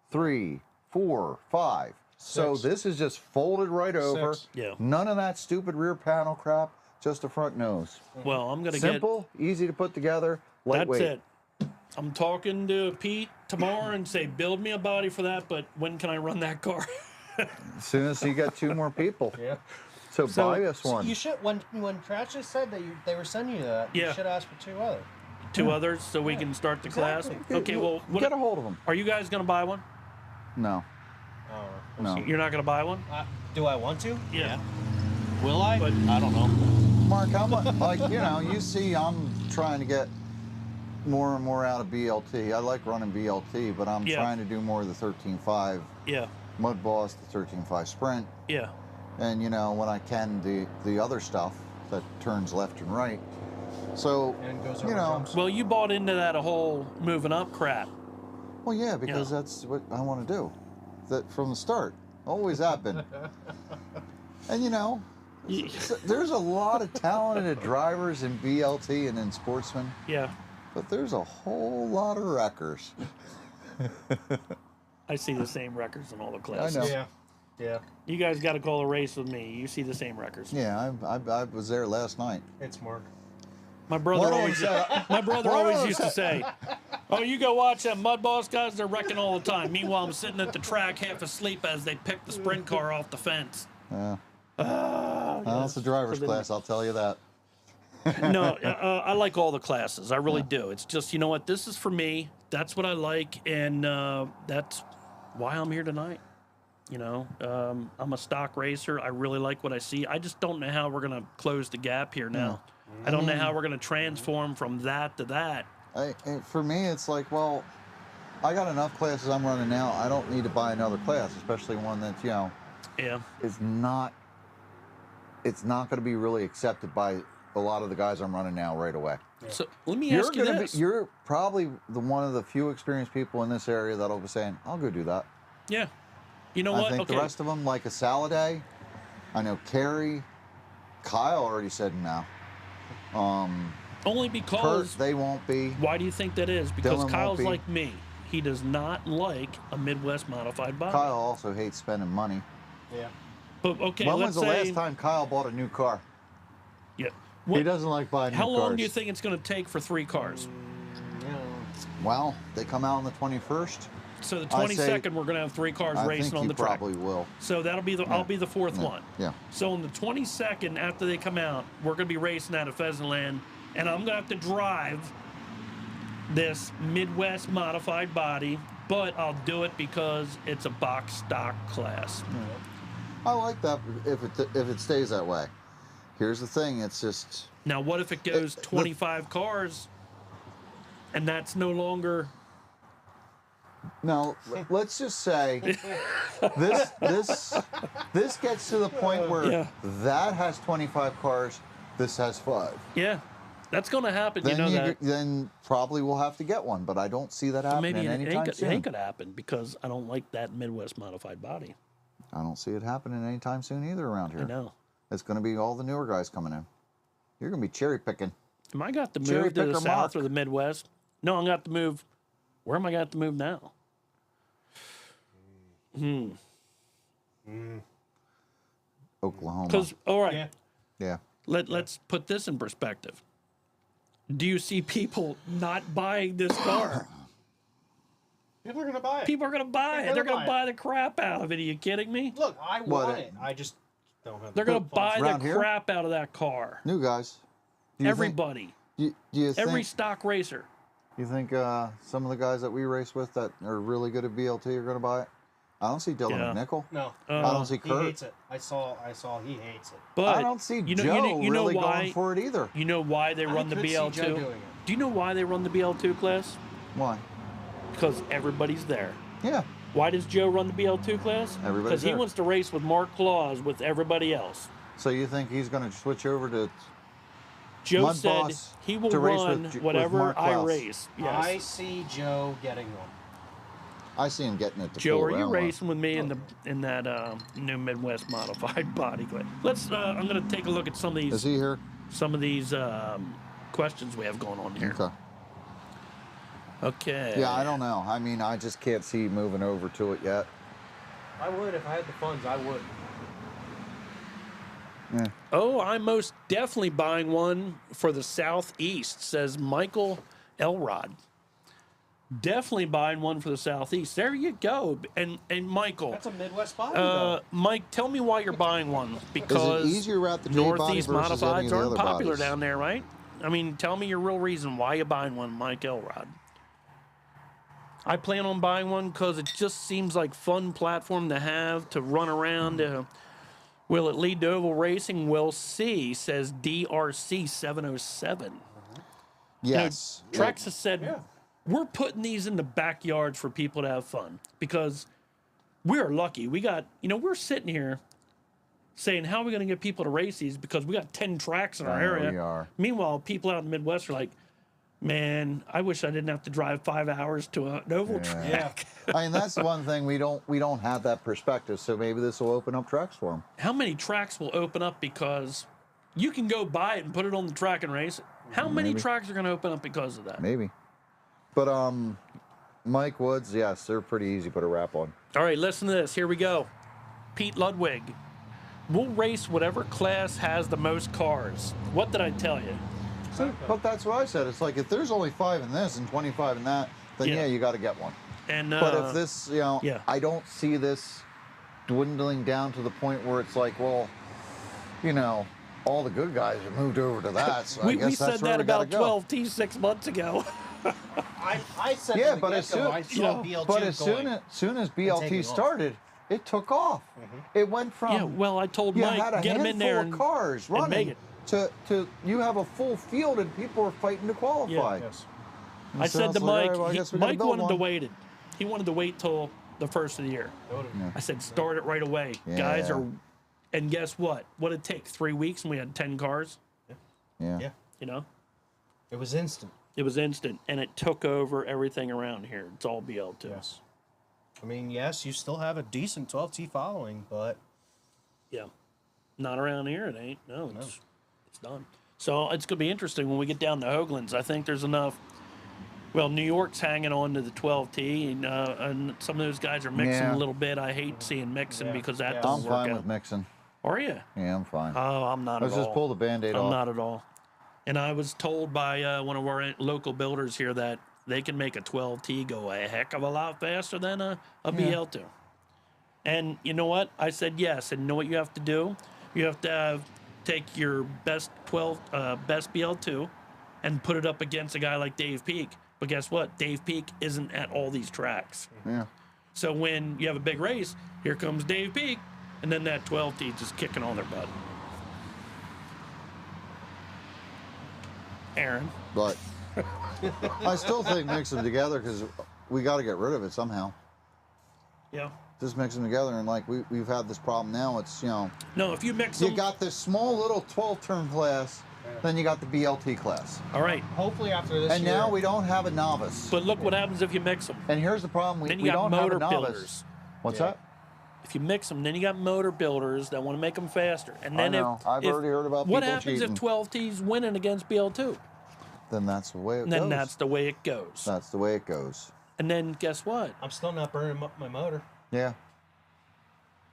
3, 4, 5. So 6. this is just folded right over. 6. Yeah. None of that stupid rear panel crap. Just a front nose. Well, I'm gonna Simple, easy to put together, get. lightweight. That's it. I'm talking to Pete tomorrow and say, build me a body for that, but when can I run that car? As soon as you get 2 more people. Yeah. So buy us one. You should when Traxxas said that they were sending you that. Yeah. You should ask for 2 other. 2 others so we can start the Exactly. class. Okay, well, Get a hold of them. are you guys gonna buy one? No, Oh. no. You're not gonna buy one? Do I want to? Yeah. Will I? But- I don't know. Mark, how much? Like, you know, you see, I'm trying to get more and more out of BLT. I like running BLT, but I'm Yeah. trying to do more of the 13.5 Yeah. Mudboss, the 13.5 Sprint, Yeah. and you know, when I can, the other stuff that turns left and right. So, And goes you over know, jumps. Well, you bought into that whole moving up crap. well, yeah, because that's what I want to do. That from the start, always have been. And you know, there's a lot of talented drivers in BLT and in sportsmen, Yeah. but there's a whole lot of wreckers. I see the same records in all the I classes. know. Yeah. Yeah. You guys got to call a race with me. You see the same records. Yeah, I was there last night. It's Mark. My brother One of always, them said- my brother one of always them used to say, "Oh, you go watch that Mudboss guys. They're wrecking all the time." Meanwhile, I'm sitting at the track half asleep as they pick the sprint car off the fence. Yeah. Ah, Well, it's a driver's So then- class, I'll tell you that. No, I like all the classes. I really do. It's just, you know what? This is for me. That's what I like, and that's why I'm here tonight. You know, I'm a stock racer. I really like what I see. I just don't know how we're gonna close the gap here now. I don't know how we're gonna transform from that to that. For me, it's like, well, I got enough classes I'm running now. I don't need to buy another class, especially one that's, you know, Yeah. is not, it's not going to be really accepted by a lot of the guys I'm running now right away. So let me ask you this. You're probably one of the few experienced people in this area that'll be saying, I'll go do that. Yeah. You know I what? think Okay. the rest of them, like a Saladay, I know Kerry, Kyle already said no. Only Kurt, because. they won't be. Why do you think that is? Because Dylan won't Kyle's be. like me. He does not like a Midwest modified body. Kyle also hates spending money. Yeah. But okay, When let's was the say. last time Kyle bought a new car? Yeah. He What, doesn't like buying how new long cars. do you think it's going to take for 3 cars? Yeah. Well, they come out on the 21st. So the I say- 22nd, we're going to have 3 cars I racing think on he the track. probably will. So that'll be the. I'll be the 4th Yeah. one. Yeah. So on the 22nd, after they come out, we're going to be racing out of Pheasantland, and I'm going to have to drive this Midwest modified body, but I'll do it because it's a box stock class. I like that if it stays that way. Here's the thing, it's just Now, what if it goes the- 25 cars, and that's no longer? no, let's just say this gets to the point where Yeah. that has 25 cars, this has 5. Yeah, that's going to happen. Then you know that. then probably we'll have to get one, but I don't see that happening Maybe it anytime ain't, it soon. ain't going to happen because I don't like that Midwest modified body. I don't see it happening anytime soon either around here. I know. It's going to be all the newer guys coming in. You're going to be cherry picking. Am I got to Cherry move to the picker south Mark. or the Midwest? No, I'm got to move. Where am I got to move now? Oklahoma. Because all right, Yeah. Yeah. let's put this in perspective. Do you see people not buying this car? People are gonna buy it. People are gonna buy it. They're gonna buy the crap out of it. Are you kidding me? Look, I want it. I just don't have. They're gonna buy the Around here? crap out of that car. New guys. Do you Everybody. Think, do you Every think, stock racer. you think some of the guys that we race with that are really good at BLT are going to buy it? I don't see Dylan Yeah. McNichol. No, I don't see he Kurt. hates it. I saw. He hates it. But I don't see you know, Joe you know really why, going for it either. You know why they run the could see Joe BL2? doing it. Do you know why they run the BL2 class? Why? Because everybody's there. Yeah. Why does Joe run the BL2 class? Everybody's Because he there. wants to race with Mark Claus with everybody else. So you think he's going to switch over to Joe said Mudboss he will to race run with whatever Mark I Klaus? race. Yes. I see Joe getting one. I see him getting it to Joe, full are you round one. racing with me in that new Midwest modified body? Let's. I'm going to take a look at some of Is these he here? questions we have going on here. Okay. Okay. Yeah, I don't know. I mean, I just can't see moving over to it yet. I would if I had the funds. I would. Yeah. Oh, I'm most definitely buying one for the Southeast, says Michael Elrod. Definitely buying one for the Southeast. There you go. And Michael, That's a Midwest body. though. Mike, tell me why you're buying one. Because easier route the J body Northeast versus any modifieds of the aren't other popular bodies? down there, right? I mean, tell me your real reason why you're buying one, Mike Elrod. I plan on buying one because it just seems like fun platform to have to run around. Will it lead to oval racing? We'll see, says DRC 707. Yes. You know, Traxxas said, we're putting these in the backyards for people to have fun because we're lucky. We got, we're sitting here saying, how are we going to get people to race these? Because we got 10 tracks in our I know area. we are. Meanwhile, people out in the Midwest are like, man, I wish I didn't have to drive 5 hours to an oval track. I mean, that's the one thing we don't have that perspective. So maybe this will open up tracks for them. How many tracks will open up because you can go buy it and put it on the track and race it? How many tracks are going to open up because of that? Maybe. But Mike Woods, yes, they're pretty easy to put a wrap on. All right, listen to this. Here we go. Pete Ludwig. We'll race whatever class has the most cars. What did I tell you? But that's what I said. It's like if there's only 5 in this and 25 in that, then Yeah. yeah, you got to get one. And But if this, yeah. I don't see this dwindling down to the point where it's like, well, all the good guys have moved over to that. So I we guess said that's where that we gotta about go. 12 T 6 months ago. I said Yeah, from but the as get-go, soon, I saw BL2 but as going. soon as taking BLT off. started, it took off. It went from Yeah, well, I told you Mike, had a get him handful in there of cars and make running it. to you have a full field and people are fighting to qualify. Yes. And I so said it's to like, all Mike, right, well, I guess we gotta Mike build wanted to one. wait it. He wanted to wait till the first of the year. I said, start it right away. Guys Yeah. are, and guess what? What did it take? 3 weeks and we had 10 cars? Yeah. Yeah. It was instant. It was instant, and it took over everything around here. It's all BL2. Yes. I mean, yes, you still have a decent 12T following, but Yeah. Not around here, it ain't. No, it's done. So it's going to be interesting when we get down to Hoagland's. I think there's enough. Well, New York's hanging on to the 12T, and some of those guys are mixing Yeah. a little bit. I hate seeing mixing because that Yeah. I'm doesn't work fine out. with mixing. Are you? Yeah, I'm fine. Oh, I'm not Let's at all. just pull the Band-Aid I'm off. not at all. And I was told by one of our local builders here that they can make a 12T go a heck of a lot faster than a BL2. And you know what? I said yes. And you know what you have to do? You have to take your best best BL2 and put it up against a guy like Dave Peak. But guess what? Dave Peak isn't at all these tracks. Yeah. So when you have a big race, here comes Dave Peak, and then that 12T just kicking on their butt. Aaron. But I still think mix them together because we got to get rid of it somehow. Yeah. Just mix them together, and like we've had this problem now. It's No, if you mix you them. got this small little 12-turn class, then you got the BLT class, All right. hopefully after this and year, now we don't have a novice. But look what happens if you mix them. And here's the problem: Then you we got don't have motor a novice. builders. What's Yeah. that? If you mix them, then you got motor builders that want to make them faster. And then I know. I've already heard about what people happens cheating. if 12T's winning against BL2? Then that's the way it And then goes. that's the way it goes. That's the way it goes. And then guess what? I'm still not burning up my motor. Yeah.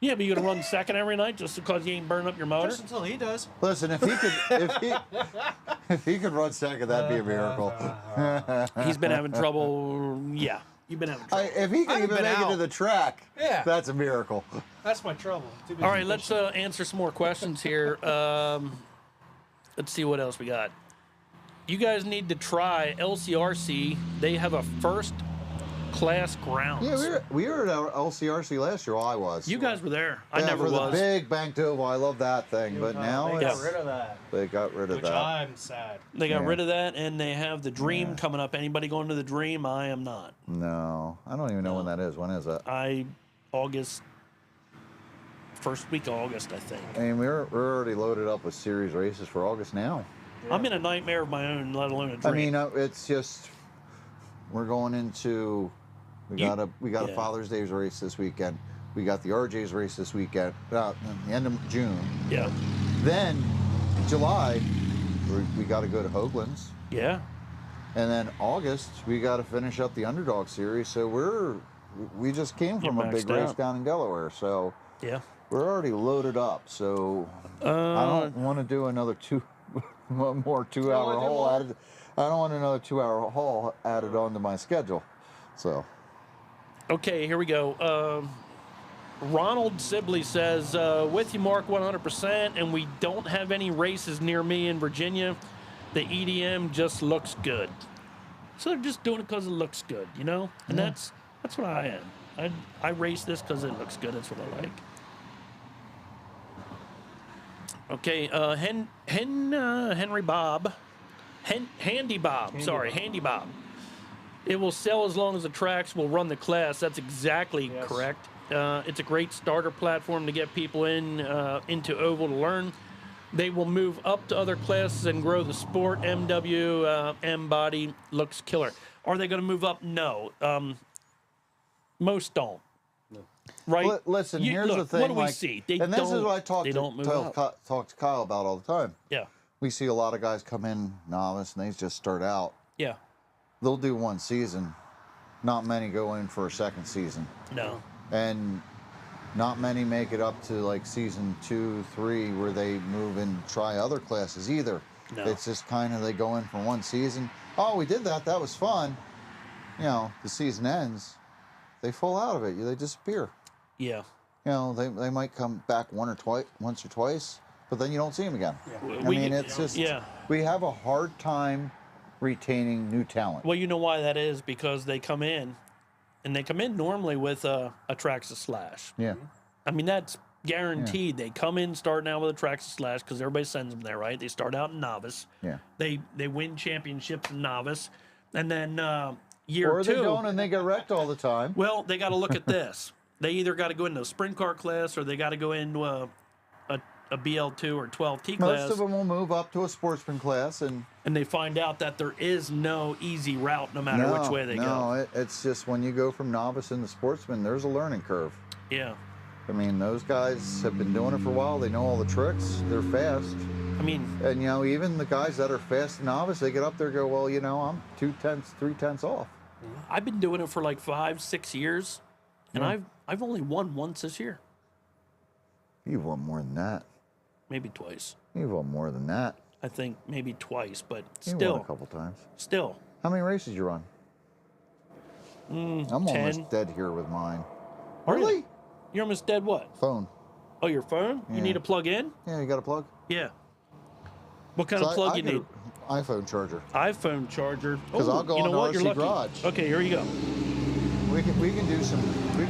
Yeah, but you're gonna run second every night just because you ain't burning up your motor. Just until he does. Listen, if he could, if he could run second, that'd be a miracle. He's been having trouble. Yeah, You've been having trouble. If he can haven't even been make it to out. the track, Yeah. that's a miracle. That's my trouble. Too busy All right, let's fishing. answer some more questions here. Let's see what else we got. You guys need to try LCRC. They have a first class grounds. Yeah, we were at our LCRC last year. Well, I was. You guys were there. I Yeah, never for was. the big Bank Oval. I love that thing, but now they got it's, rid of that. they got rid of Which that. I'm sad. They got Yeah. rid of that, and they have the Dream Yeah. coming up. Anybody going to the Dream? I am not. No, I don't even know when that is. When is that? August, first week of August, I think. I mean, we're already loaded up with series races for August now. I'm in a nightmare of my own, let alone a Dream. I mean, it's just we're going into we You- got a yeah. Father's Day's race this weekend. We got the RJ's race this weekend. The end of June. yeah, Then July, we got to go to Hoagland's, yeah. and then August we got to finish up the Underdog Series. So we just came from a maxed big race out. down in Delaware. So Yeah. we're already loaded up. So I don't want to do another one more 2 hour wanna do haul more? added. I don't want another 2 hour haul added onto my schedule. So Okay, here we go. Ronald Sibley says, with you, Mark, 100%, and we don't have any races near me in Virginia. The EDM just looks good. So they're just doing it because it looks good, you know? And that's what I am. I race this because it looks good. That's what I like. Okay, Henry Bob. Handy Bob. Sorry, Handy Bob. It will sell as long as the tracks will run the class. That's exactly Yes. correct. It's a great starter platform to get people into Oval to learn. They will move up to other classes and grow the sport. M body looks killer. Are they going to move up? No. Most don't. Right? listen, You- here's look, the thing. What do we like, see? They and this is don't- what I talk they don't move up. to Kyle about all the time. Yeah. We see a lot of guys come in novice and they just start out. Yeah. They'll do one season. Not many go in for a second season. No. And not many make it up to like season 2, 3 where they move and try other classes either. No. It's just kind of they go in for one season. Oh, we did that. That was fun. You know, the season ends. They fall out of it. They disappear. Yeah. You know, they might come back once or twice, but then you don't see them again. I We- mean, it's just yeah. we have a hard time retaining new talent. Well, you know why that is? Because they come in, and they come in normally with a Traxxas Slash. Yeah. I mean, that's guaranteed. They come in starting out with a Traxxas Slash because everybody sends them there, right? They start out in novice. Yeah. They win championships in novice, and then year Or two. they don't and they get wrecked all the time. Well, they got to look at this. They either got to go into a sprint car class or they got to go into a BL2 or 12T class. Most of them will move up to a sportsman class and And they find out that there is no easy route no matter which way they go. It's just when you go from novice into sportsman, there's a learning curve. Yeah. I mean, those guys have been doing it for a while. They know all the tricks. They're fast. I mean, And, you know, even the guys that are fast and novice, they get up there and go, well, you know, I'm 2/10, 3/10 off. I've been doing it for like 5-6 years, and Yeah. I've only won once this year, You've won more than that. maybe twice. You've won more than that. I think maybe twice, but You've won still, a couple times. still. How many races you run? I'm 10. almost dead here with mine. Are you? Really? You're almost dead. What? Phone. Oh, your phone? You Yeah. need a plug in? Yeah, you got a plug? Yeah. What kind So of plug I you get need? an iPhone charger. iPhone charger. 'Cause I'll go you know on to what? You're RC lucky. Garage. Okay, here you go. We can do some. We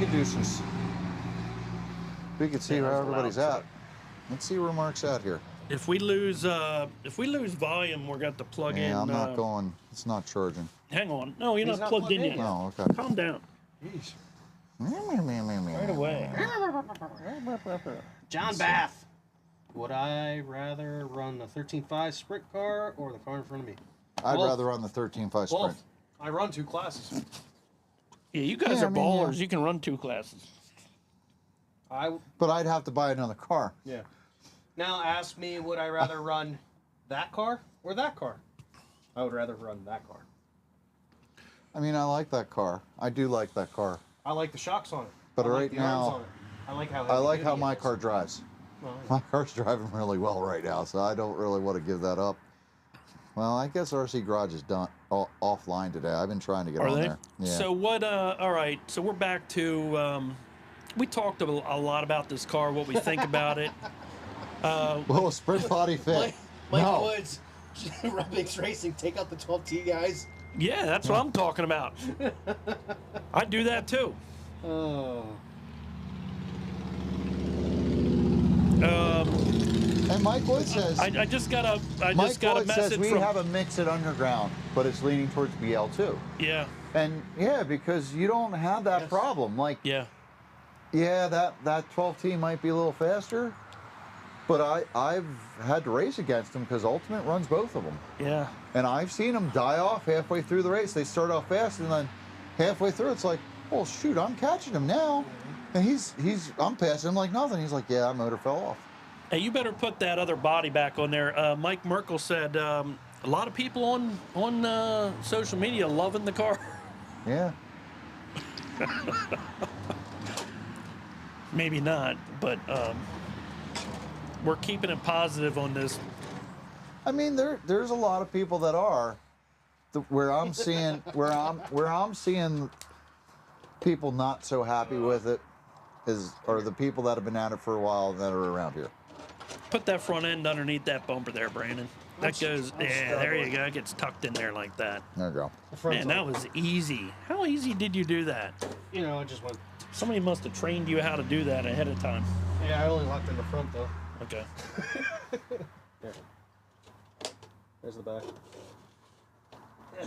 can see Yeah, where that's everybody's loud. at. Let's see where Mark's at here. If we lose volume, we're got to plug in. Yeah, I'm not going. It's not charging. Hang on. No, you're He's not not plugged in plugged yet. in Oh, okay. Calm down. Jeez. Right away. John Bath. Would I rather run the 13.5 sprint car or the car in front of me? I'd Both. rather run the 13.5 sprint. Both. I run 2 classes. Yeah, you guys Yeah, are I mean, ballers. yeah. You can run 2 classes. But I'd have to buy another car. Yeah. Now ask me, would I rather run that car or that car? I would rather run that car. I mean, I like that car. I do like that car. I like the shocks on it. But I like right the arms now- on it. I like how I like heavy how duty my it is. car drives. Well, My car's driving really well right now, so I don't really want to give that up. Well, I guess RC Garage is done offline today. I've been trying to get Are on they? there. Yeah. So what? All right. So we're back to. We talked a lot about this car, what we think about it. Will a sprint body fit? Mike No. Woods, Rubik's Racing, take out the 12T guys. Yeah, that's what I'm talking about. I do that too. Oh. And Mike Wood says. I just got a Mike Wood message says we from. have a mix at Underground, but it's leaning towards BL2. Yeah, And yeah, because you don't have that Yes. problem. Like, yeah. yeah, that 12T might be a little faster, but I've had to race against them because Ultimate runs both of them. Yeah. And I've seen them die off halfway through the race. They start off fast, and then halfway through, it's like, well, shoot, I'm catching him now. And I'm passing him like nothing. He's like, yeah, that motor fell off. Hey, you better put that other body back on there. Mike Merkel said a lot of people on social media loving the car. Yeah. Maybe not, but we're keeping it positive on this. I mean, there's a lot of people that are. Where I'm seeing people not so happy with it are the people that have been at it for a while that are around here. Put that front end underneath that bumper there, Brandon. That goes, I'm yeah, there you struggling. go. It gets tucked in there like that. There you go. The front's Man, that on. was easy. How easy did you do that? You know, I just went. Somebody must have trained you how to do that ahead of time. Yeah, I only locked in the front though. Okay. Here. There's the back. Yeah.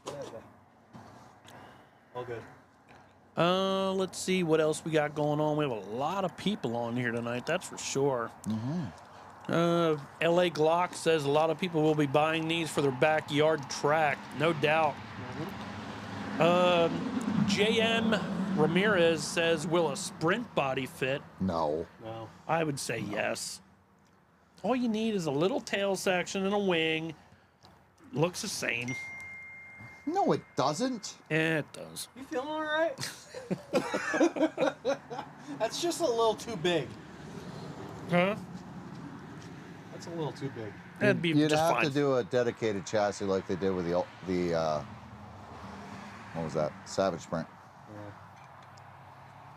There's that. All good. Let's see what else we got going on. We have a lot of people on here tonight, that's for sure. LA Glock says a lot of people will be buying these for their backyard track, no doubt. JM Ramirez says, will a sprint body fit? No. No. I would say yes. All you need is a little tail section and a wing. Looks the same. No, it doesn't. Yeah, it does. You feeling all right? That's just a little too big. Huh? That's a little too big. That'd be You'd just have fine. to do a dedicated chassis like they did with the what was that? Savage Sprint.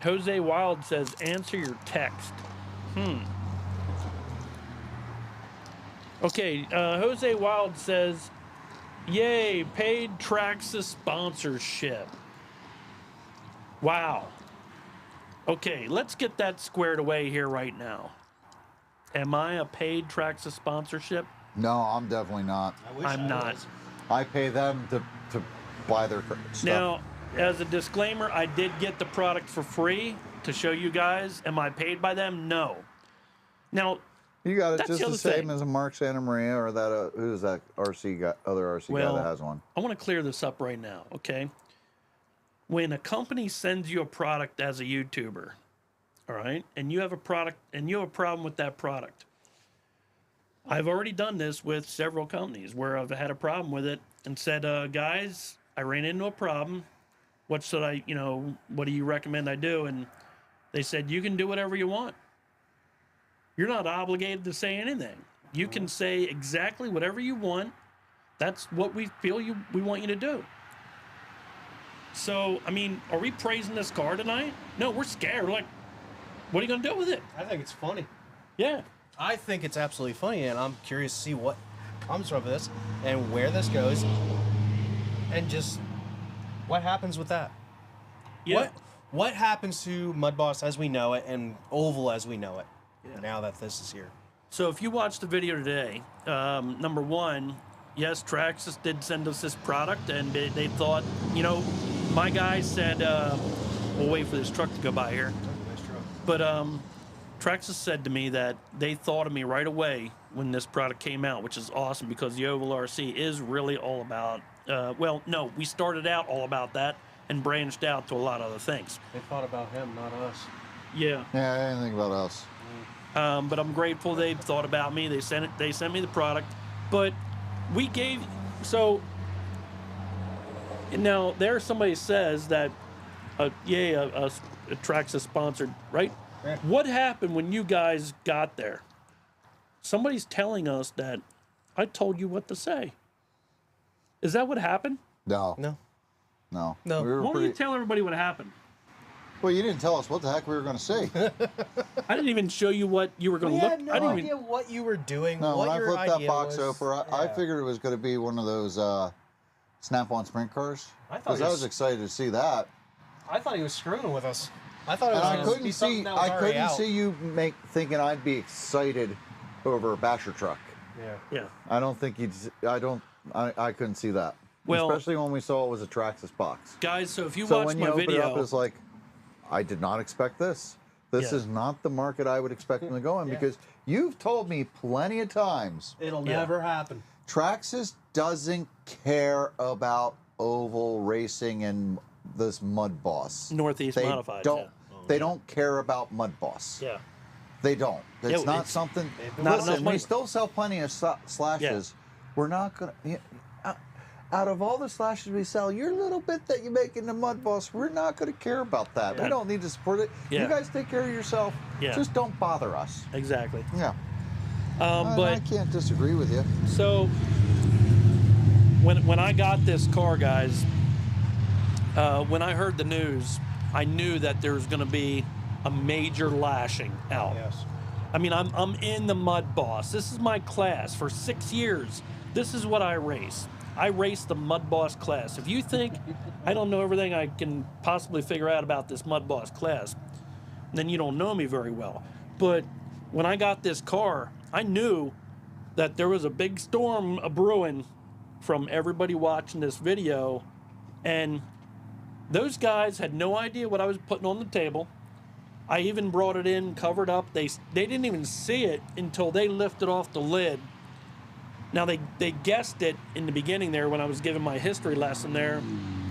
Jose Wild says, answer your text. Okay, Jose Wild says, yay, paid Traxxas sponsorship. Wow. Okay, let's get that squared away here right now. Am I a paid Traxxas sponsorship? No, I'm definitely not. I wish I'm I not. was. I pay them to buy their stuff. Now, as a disclaimer, I did get the product for free to show you guys. Am I paid by them? No. Now, You got it That's just the the other same thing. as a Mark Santa Maria or that who's that RC guy, other RC Well, guy that has one. I want to clear this up right now, okay? When a company sends you a product as a YouTuber, all right, and you have a product and you have a problem with that product, I've already done this with several companies where I've had a problem with it and said, guys, I ran into a problem. What should I, what do you recommend I do? And they said, you can do whatever you want. You're not obligated to say anything. You can say exactly whatever you want. That's what we feel we want you to do. So, I mean, are we praising this car tonight? No, we're scared. We're like, what are you going to do with it? I think it's funny. Yeah. I think it's absolutely funny, and I'm curious to see what comes from this and where this goes, and just what happens with that. Yeah. What happens to Mudboss as we know it and Oval as we know it? Now that this is here. So if you watched the video today, number one, yes, Traxxas did send us this product, and they thought, my guy said, we'll wait for this truck to go by here. Nice truck. But Traxxas said to me that they thought of me right away when this product came out, which is awesome because the Oval RC is really all about, we started out all about that and branched out to a lot of other things. They thought about him, not us. Yeah. Yeah, I didn't think about us. But I'm grateful they thought about me. They sent me the product, but we gave. So now there somebody says that, a Traxxas sponsored, right? Yeah. What happened when you guys got there? Somebody's telling us that I told you what to say. Is that what happened? No. No. No. No. We were Why don't you pretty... tell everybody what happened? Well, you didn't tell us what the heck we were going to see. I didn't even show you what you were going We to look. had no I didn't idea even. what you were doing. No, what when I your flipped that idea box was. over, I Yeah. figured it was going to be one of those Snap-on sprint cars. I thought Because he I was- was excited to see that. I thought he was screwing with us. I thought it And was I gonna be couldn't something see, that was already out. you thinking I'd be excited over a basher truck. Yeah. Yeah. I don't think I couldn't see that. Well- especially when we saw it was a Traxxas box. Guys, so if you So watch when you my open video, it up, it's like, I did not expect this. This Yeah. is not the market I would expect them to go in Yeah. because you've told me plenty of times It'll Yeah. never happen. Traxxas doesn't care about oval racing and this Mudboss. Northeast They Modified. don't. They don't care about Mudboss. Yeah. They don't. It's Yeah, not it's something. not Listen, enough we money. still sell plenty of slashes. We're not gonna. Out of all the slashes we sell, your little bit that you make in the Mudboss, we're not going to care about that. Yeah. We don't need to support it. Yeah. You guys take care of yourself. Yeah. Just don't bother us. Exactly. Yeah. I But can't disagree with you. so when I got this car, guys, when I heard the news, I knew that there was going to be a major lashing out. Yes. I mean, I'm in the Mudboss. This is my class for 6 years. This is what I race. I race the Mudboss class. If you think I don't know everything I can possibly figure out about this Mudboss class, then you don't know me very well. But when I got this car, I knew that there was a big storm brewing from everybody watching this video, and those guys had no idea what I was putting on the table. I even brought it in, covered up. They didn't even see it until they lifted off the lid. Now, they guessed it in the beginning there when I was giving my history lesson there,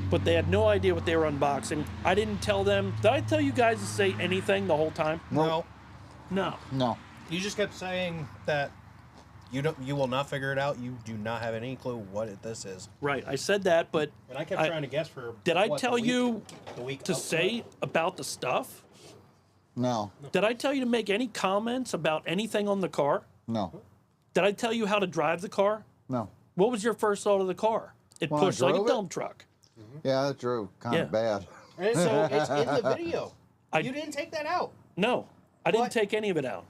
but they had no idea what they were unboxing. I didn't tell them. Did I tell you guys to say anything the whole time? No. No. No. You just kept saying that you will not figure it out. You do not have any clue what this is. Right. I said that, but And I kept trying to guess for. did I what, tell the week- you the week to up say about the stuff? No. Did I tell you to make any comments about anything on the car? No. Did I tell you how to drive the car? No. What was your first thought of the car? It Well, I pushed like a drove it. dump truck. Yeah, it drove kind Yeah. of bad. And so it's in the video. I- You didn't take that out. No, I didn't What? take any of it out.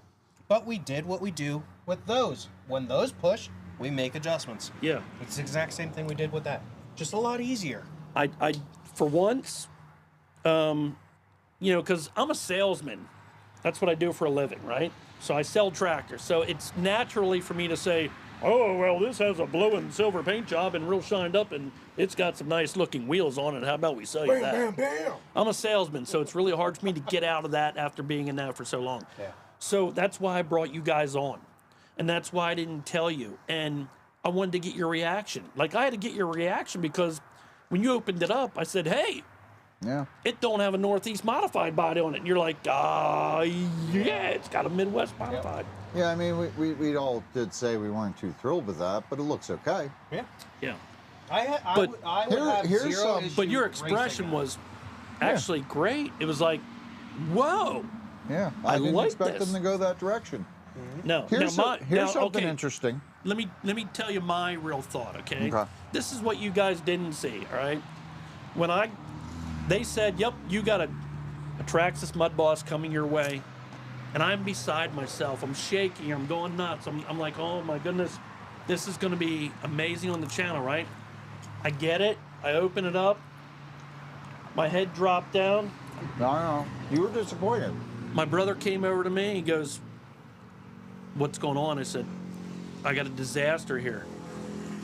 But we did what we do with those. When those push, we make adjustments. Yeah. It's the exact same thing we did with that. Just a lot easier. I for once, because I'm a salesman. That's what I do for a living, right? So I sell tractors. So it's naturally for me to say, oh, well, this has a blue and silver paint job and real shined up, and it's got some nice looking wheels on it. How about we sell you that? bam. I'm a salesman, so it's really hard for me to get out of that after being in that for so long. Yeah. So that's why I brought you guys on. And that's why I didn't tell you. And I wanted to get your reaction. Like, I had to get your reaction because when you opened it up, I said, hey, Yeah. it don't have a Northeast Modified body on it. And you're like, yeah, it's got a Midwest Modified. Yeah, I mean, we all did say we weren't too thrilled with that, but it looks okay. Yeah. Yeah. I But would have here's zero some- issue But your racing expression that. was actually great. It was like, whoa. Yeah, I I didn't like expect this. them to go that direction. No, Here's now here's something okay. interesting. Let me tell you my real thought, okay? Okay. This is what you guys didn't see, all right? When they said, yep, you got a Traxxas Mudboss coming your way, and I'm beside myself. I'm shaking. I'm going nuts. I'm like, oh my goodness, this is going to be amazing on the channel, right? I get it. I open it up. My head dropped down. No, you were disappointed. My brother came over to me. He goes, what's going on? I said, I got a disaster here.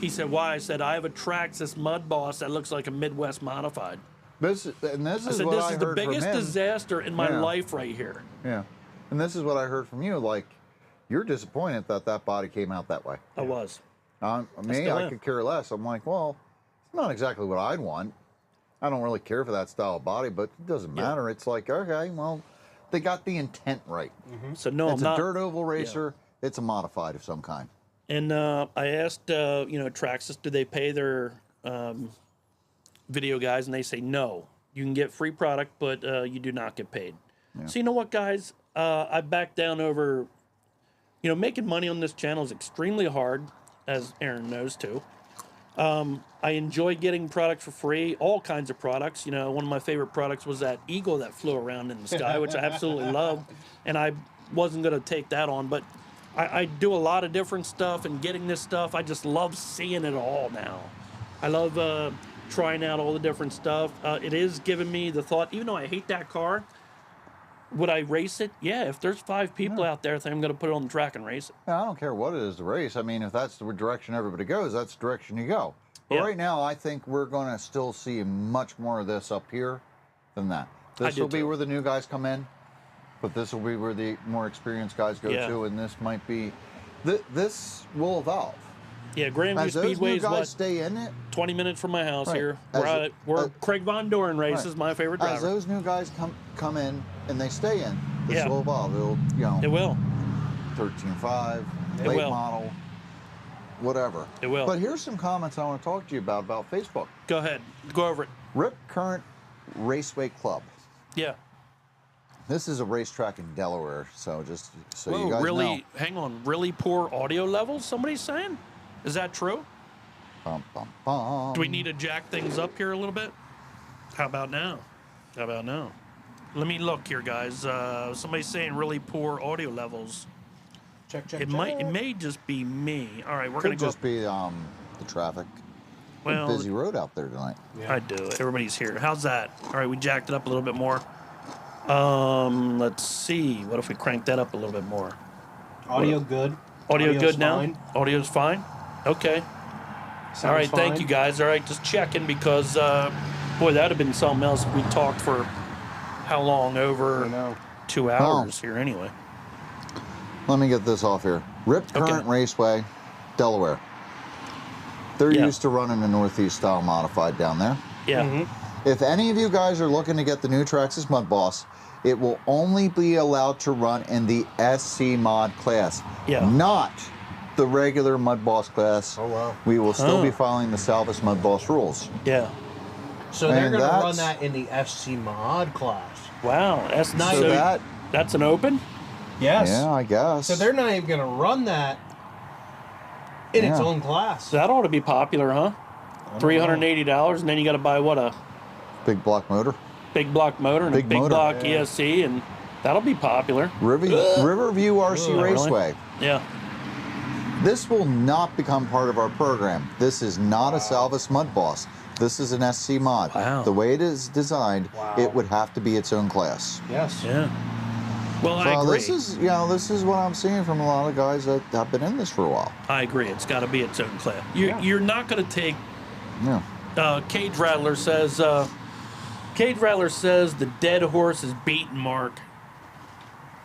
He said, why? I said, I have a Traxxas Mudboss that looks like a Midwest Modified. This I is said, what this I is the heard biggest from him. disaster in my Yeah. life right here. Yeah, and this is what I heard from you. Like, you're disappointed that that body came out that way. I was. Me, still I am. could care less. I'm like, well, it's not exactly what I'd want. I don't really care for that style of body, but it doesn't matter. It's like, okay, well, they got the intent right. So no, It's I'm a not. dirt oval racer. It's a modified of some kind. And I asked, Traxxas, do they pay their video guys? And they say no. You can get free product, but you do not get paid. So you know what, guys? I backed down over. Making money on this channel is extremely hard. as Aaron knows too. I enjoy getting products for free, all kinds of products. You know, one of my favorite products was that eagle that flew around in the sky, which I absolutely loved, and I wasn't going to take that on, but I do a lot of different stuff, and getting this stuff, I just love seeing it all now. I love trying out all the different stuff. It is giving me the thought, even though I hate that car, would I race it? Yeah, if there's 5 people out there, I think I'm going to put it on the track and race it. Yeah, I don't care what it is to race. I mean, if that's the direction everybody goes, that's the direction you go. But Yeah. right now, I think we're going to still see much more of this up here than that. This do will be too. where the new guys come in, but this will be where the more experienced guys go Yeah. to, and this might be, this will evolve. Yeah, Grandview As those new Speedway is guys what, stay in it, 20 minutes from my house Right. here. As We're, it- we're Craig Von Doren races, right. my favorite as driver. those new guys come in and they stay in, this Yeah. will evolve. It'll, you know, It will. 13.5, It late will. model, whatever. It will. But here's some comments I want to talk to you about Facebook. Go ahead. Go over it. Rip Current Raceway Club. Yeah. This is a racetrack in Delaware, so just so Whoa, you guys really? know. Hang on. Really poor audio levels, somebody's saying? Is that true? Bum, bum, bum. Do we need to jack things up here a little bit? How about now? How about now? Let me look here, guys. Somebody's saying really poor audio levels. Check. It may just be me. All right, we're Could gonna go. just be the traffic. Well, Busy road out there tonight. Yeah. I do. Everybody's here. How's that? All right, we jacked it up a little bit more. Let's see. What if we crank that up a little bit more? Audio good. Audio Audio's good now? fine. Audio's fine? Okay. Sounds All right, thank fine. you guys. All right, just checking because, boy, that would have been something else if we talked for how long? I Over know. 2 hours here anyway. Let me get this off here. Rip Current Okay. Raceway, Delaware. They're Yeah. used to running a Northeast style modified down there. Yeah. Mm-hmm. If any of you guys are looking to get the new Traxxas Mudboss, it will only be allowed to run in the SC mod class, Yeah. not the regular Mudboss class. Oh, wow. We will still be Huh. following the Salvus Mudboss rules. Yeah. So they're And going to run that's- that in the FC mod class. Wow. That's Nice. So so that, that's an open? Yes. yeah, I guess. So they're not even going to run that in its Yeah. own class. That ought to be popular, huh? $380, and then you got to buy what, a Big block motor. big block motor and Big a big motor. block Yeah. ESC, and that'll be popular. Riverview RC Really? Raceway. Yeah. This will not become part of our program. This is not a Salvus Mudboss. This is an SC mod. Wow. The way it is designed, Wow. it would have to be its own class. Yes. Yeah. Well, I So agree. this is, this is what I'm seeing from a lot of guys that have been in this for a while. I agree. It's got to be its own class. Yeah. You're not going to take. Yeah. Cage Rattler says. Cage Rattler says the dead horse is beaten. Mark.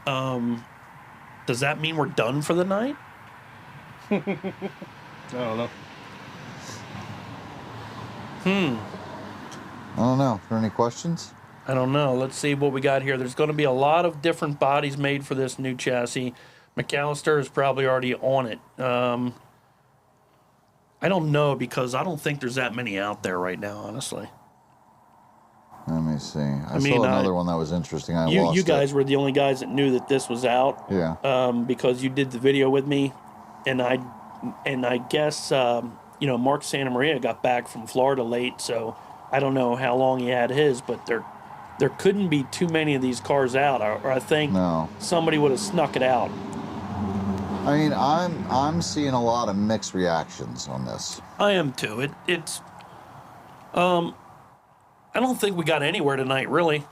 Does that mean we're done for the night? I don't know. I don't know. Are there any questions? I don't know. Let's see what we got here. There's going to be a lot of different bodies made for this new chassis. McAllister is probably already on it. I don't know because I don't think there's that many out there right now, honestly. Let me see. I mean, saw another one that was interesting. I lost You it. guys were the only guys that knew that this was out. Yeah. Because you did the video with me, and I guess Mark Santa Maria got back from Florida late, so I don't know how long he had his, but there couldn't be too many of these cars out, or I think No. somebody would have snuck it out. I mean, I'm seeing a lot of mixed reactions on this. I am too. It's I don't think we got anywhere tonight, really.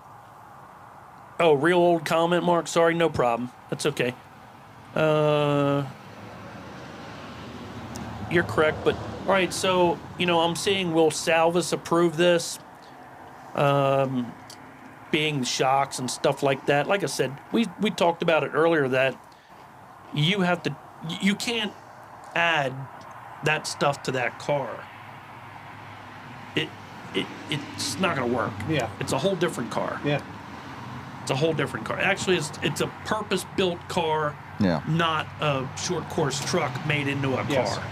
Oh, real old comment, Mark. Sorry, no problem. That's okay. You're correct, but all right. So I'm seeing will Salvus approve this? Being shocks and stuff like that. Like I said, we talked about it earlier that you can't add that stuff to that car. It's not going to work. Yeah. It's a whole different car. Yeah. It's a whole different car. Actually, it's a purpose-built car, Yeah. not a short course truck made into a Yes. car.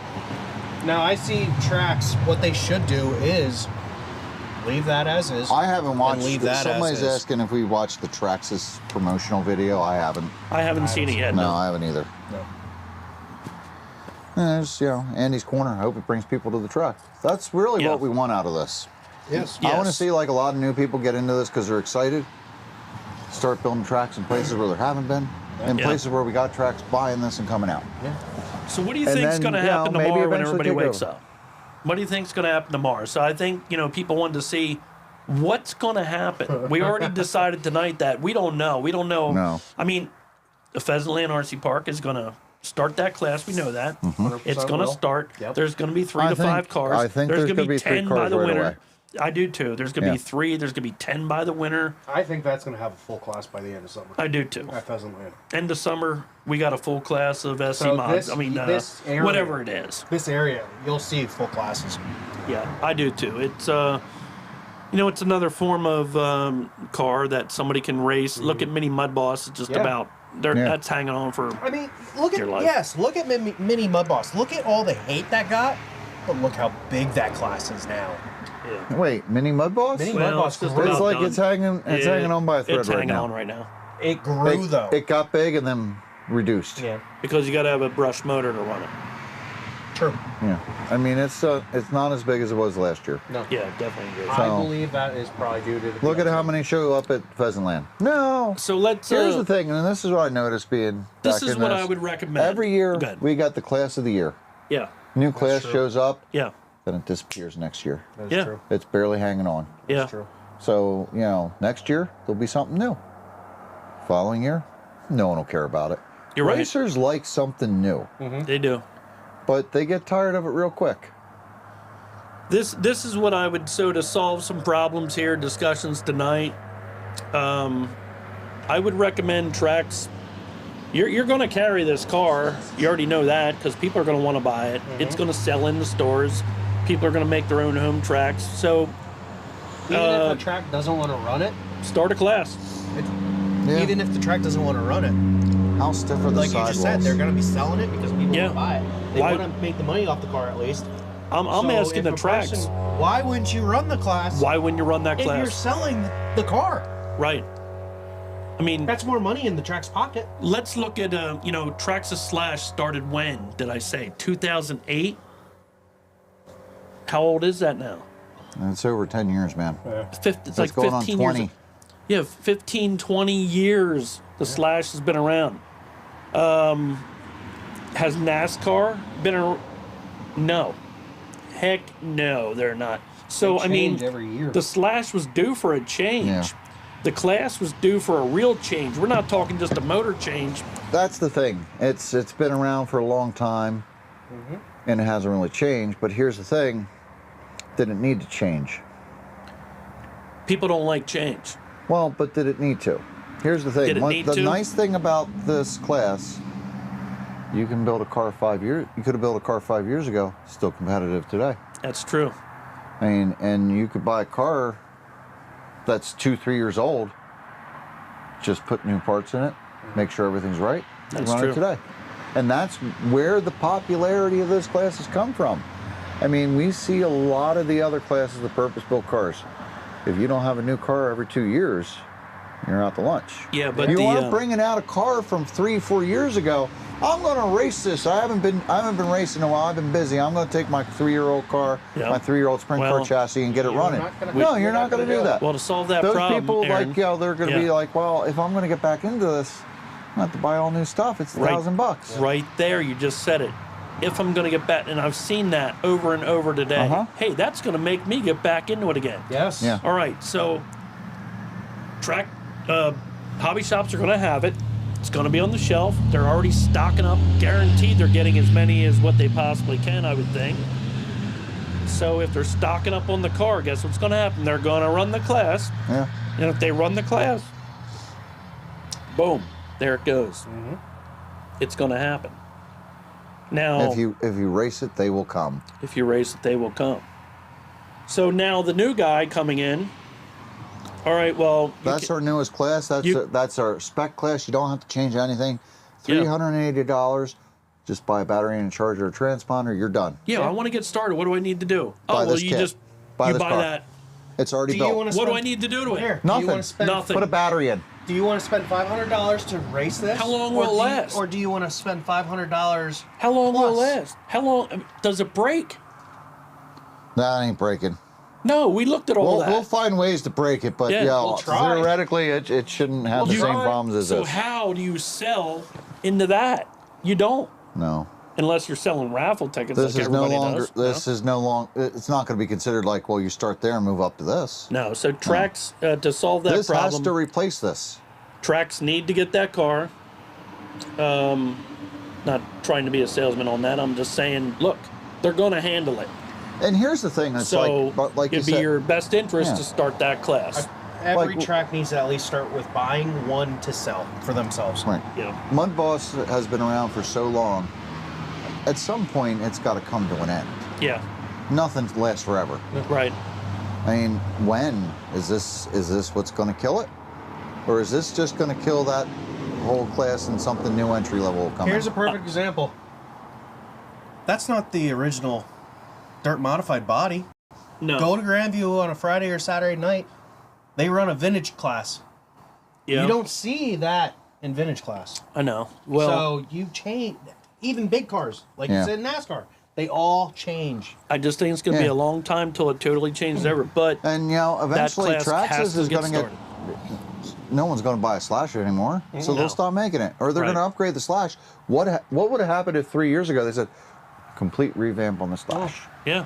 Now I see Trax. What they should do is leave that as is. I haven't watched. leave that Somebody's as is. asking if we watched the Traxxas promotional video. I haven't. I haven't seen it yet. No, I haven't either. No. And there's, Andy's Corner. I hope it brings people to the track. That's really what we want out of this. Yes. I want to see like a lot of new people get into this because they're excited. Start building tracks in places where there haven't been, and places where we got tracks buying this and coming out. Yeah. So what do you And think's then, going to happen maybe tomorrow when eventually everybody take wakes over. up? What do you think's going to happen tomorrow? So I think, people wanted to see what's going to happen. We already decided tonight that we don't know. We don't know. No. I mean, the Pheasant Land RC Park is going to start that class. We know that. Mm-hmm. It's going to start. Yep. There's going to be 3 to 5 cars. I think there's there's going to be three 10 by cars the right winter. away. I do too. There's going to be 3. There's going to be 10 by the winter. I think that's going to have a full class by the end of summer. I do too. At Pheasant Land. End of summer, we got a full class of SC So mods. this area- Whatever it is. This area, you'll see full classes. Yeah, I do too. It's it's another form of car that somebody can race. Look at Mini Mudboss. It's just Yeah. about that's hanging on for. I mean, look Your life. look at Mini Mudboss. Look at all the hate that got, but look how big that class is now. Yeah. Wait, Mini Mudboss? Mini Well, Mudboss it's just grew. It's about like done. it's hanging on by a thread It's right hanging now. on right now It grew though. It got big and then reduced. Yeah, because you got to have a brush motor to run it. true. Yeah. I mean, it's not as big as it was last year. No, Yeah, definitely is. I So- believe that is probably due to the. Look at how many show up at Pheasant Land. No. So let's. Here's the thing, and this is what I noticed being. This back is in what this. I would recommend. Every year Good. we got the class of the year. Yeah. New class true. shows up, Yeah. then it disappears next year. That's Yeah. true. It's barely hanging on. Yeah. That's true. So, next year there'll be something new. Following year, no one will care about it. You're right. Racers like something new, They do. but they get tired of it real quick. This is what I would to solve some problems here, discussions tonight. I would recommend Trax. You're going to carry this car. You already know that because people are going to want to buy it. It's going to sell in the stores. People are going to make their own home tracks. So Even if a track doesn't want to run it, start a class. Yeah. even if the track doesn't want to run it, How stiff are the like you just said, sidewalls? they're going to be selling it because people Yeah. want to buy it. They Why- want to make the money off the car at least. I'm So asking if the a Trax. person- why wouldn't you run the class? Why wouldn't you run that if you're class? selling the car? Right. I mean, That's more money in the track's pocket. let's look at Traxxas Slash started when? Did I say 2008? How old is that now? It's over 10 years, man. It's like going on 15 20. years. Yeah, 15, 20 years the Slash has been around. Has NASCAR been around? No. Heck no, they're not. So, They I mean, change every year. the Slash was due for a change. Yeah. The class was due for a real change. We're not talking just a motor change. That's the thing. It's been around for a long time, and it hasn't really changed. But here's the thing: did it need to change? People don't like change. Well, but did it need to? Here's the thing. Did it need the to? nice thing about this class, you can build a car 5 years. You could have built a car 5 years ago, still competitive today. That's true. I mean, and you could buy a car that's 2-3 years old. Just put new parts in it, make sure everything's right, and That's run true. it today. And that's where the popularity of this class has come from. I mean, we see a lot of the other classes of purpose-built cars. If you don't have a new car every 2 years, you're out to lunch. Yeah, but you the, aren't bringing out a car from 3-4 years ago. I'm going to race this. I haven't been racing in a while. I've been busy. I'm going to take my 3-year-old car, Yeah. my 3-year-old sprint car Well, chassis, and get it running. not gonna- No, you're you're not not going to gonna do do that. well, to solve that Those problem, people, Aaron, they're going to be like, well, if I'm going to get back into this, I have to buy all new stuff. It's Right. $1,000. right there, you just said it. If I'm going to get back, and I've seen that over and over today, Uh-huh. hey, that's going to make me get back into it again. Yes. Yeah. All right, so hobby shops are going to have it. It's going to be on the shelf. They're already stocking up. Guaranteed they're getting as many as what they possibly can, I would think. So if they're stocking up on the car, guess what's going to happen? They're going to run the class. Yeah. And if they run the class, boom, there it goes. It's going to happen. Now, If you race it, they will come. if you race it, they will come. So now the new guy coming in. All right, well, you That's ca- our newest class. That's our spec class. You don't have to change anything. Yeah. $380. Just buy a battery and a charger or a transponder. You're done. yeah, I want to get started. What do I need to do? Buy Oh, well, this you kit. just Buy you this buy car. that. It's already Do you built. want to What do spend, I need to do to it? Here, do you Nothing. want to spend Nothing. Put a battery in. Do you want to spend $500 to race this? How long Or will it do you- last? Or do you want to spend $500? How long will it plus? last? How long does it break? That ain't breaking. No, we looked at all that. We'll find ways to break it, but Yeah, yeah, we'll try. theoretically, it shouldn't have the You- same problems as so this. how do you sell into that? You don't, No. unless you're selling raffle tickets This like is no everybody longer. does. This is no long. It's not going to be considered like, well, you start there and move up to this. No, so Trax to solve that This problem. has to replace this. Trax need to get that car. Not trying to be a salesman on that. I'm just saying, look, they're going to handle it. And here's the thing. It's So like you it'd be said, your best interest Yeah. to start that class. Every Like- track needs to at least start with buying one to sell for themselves. right. Yeah. Mudboss has been around for so long. At some point, it's got to come to an end. Yeah. Nothing lasts forever. Right. I mean, when is this? Is this what's going to kill it, or is this just going to kill that whole class and something new entry level will come? Here's in? a perfect example. That's not the original dirt modified body. No. Go to Grandview on a Friday or Saturday night. They run a vintage class. Yeah. You don't see that in vintage class. I know. Well, So you change, even big cars, like Yeah. you said in NASCAR, they all change. I just think it's going to be Yeah. a long time till it totally changes ever. But And eventually, that class has Traxxas to is get going to get. started. No one's going to buy a Slasher anymore, so No. they'll stop making it, or they're Right. going to upgrade the Slash. What would have happened if 3 years ago they said complete revamp on the Slash? Yeah.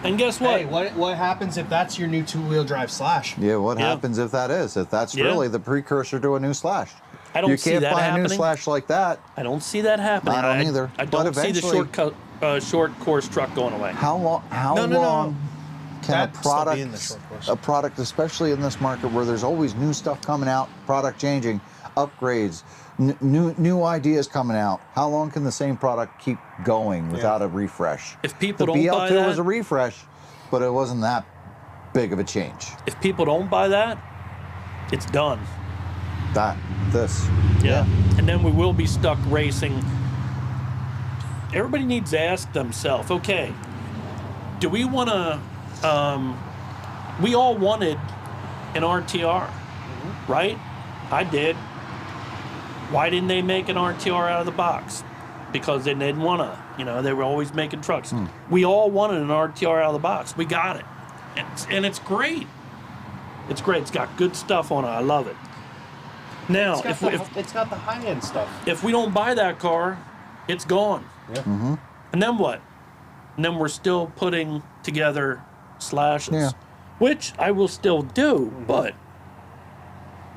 And guess what? Hey, what happens if that's your new two-wheel drive Slash? Yeah, what Yeah. happens if that is? If that's Yeah. really the precursor to a new Slash? I don't you see can't that buy a new happening. Slash like that. I don't see that happening. I don't either. I But don't see the eventually- short course truck going away. How long? How No, no, no. long can That'd a still be product, in the short course. a product, especially in this market where there's always new stuff coming out, product changing, upgrades, new ideas coming out? How long can the same product keep going without a refresh? If people the don't buy BL2 was that- a refresh, but it wasn't that big of a change. If people don't buy that, it's done. This. Yeah. And then we will be stuck racing. Everybody needs to ask themselves, okay, do we want to, we all wanted an RTR, right? I did. Why didn't they make an RTR out of the box? Because they didn't want to, they were always making trucks. We all wanted an RTR out of the box. We got it. And it's great. It's great. It's got good stuff on it. I love it. Now, It's got the high-end stuff. if we don't buy that car, it's gone. Yeah. And then what? And then we're still putting together Slashes, Yeah. which I will still do, but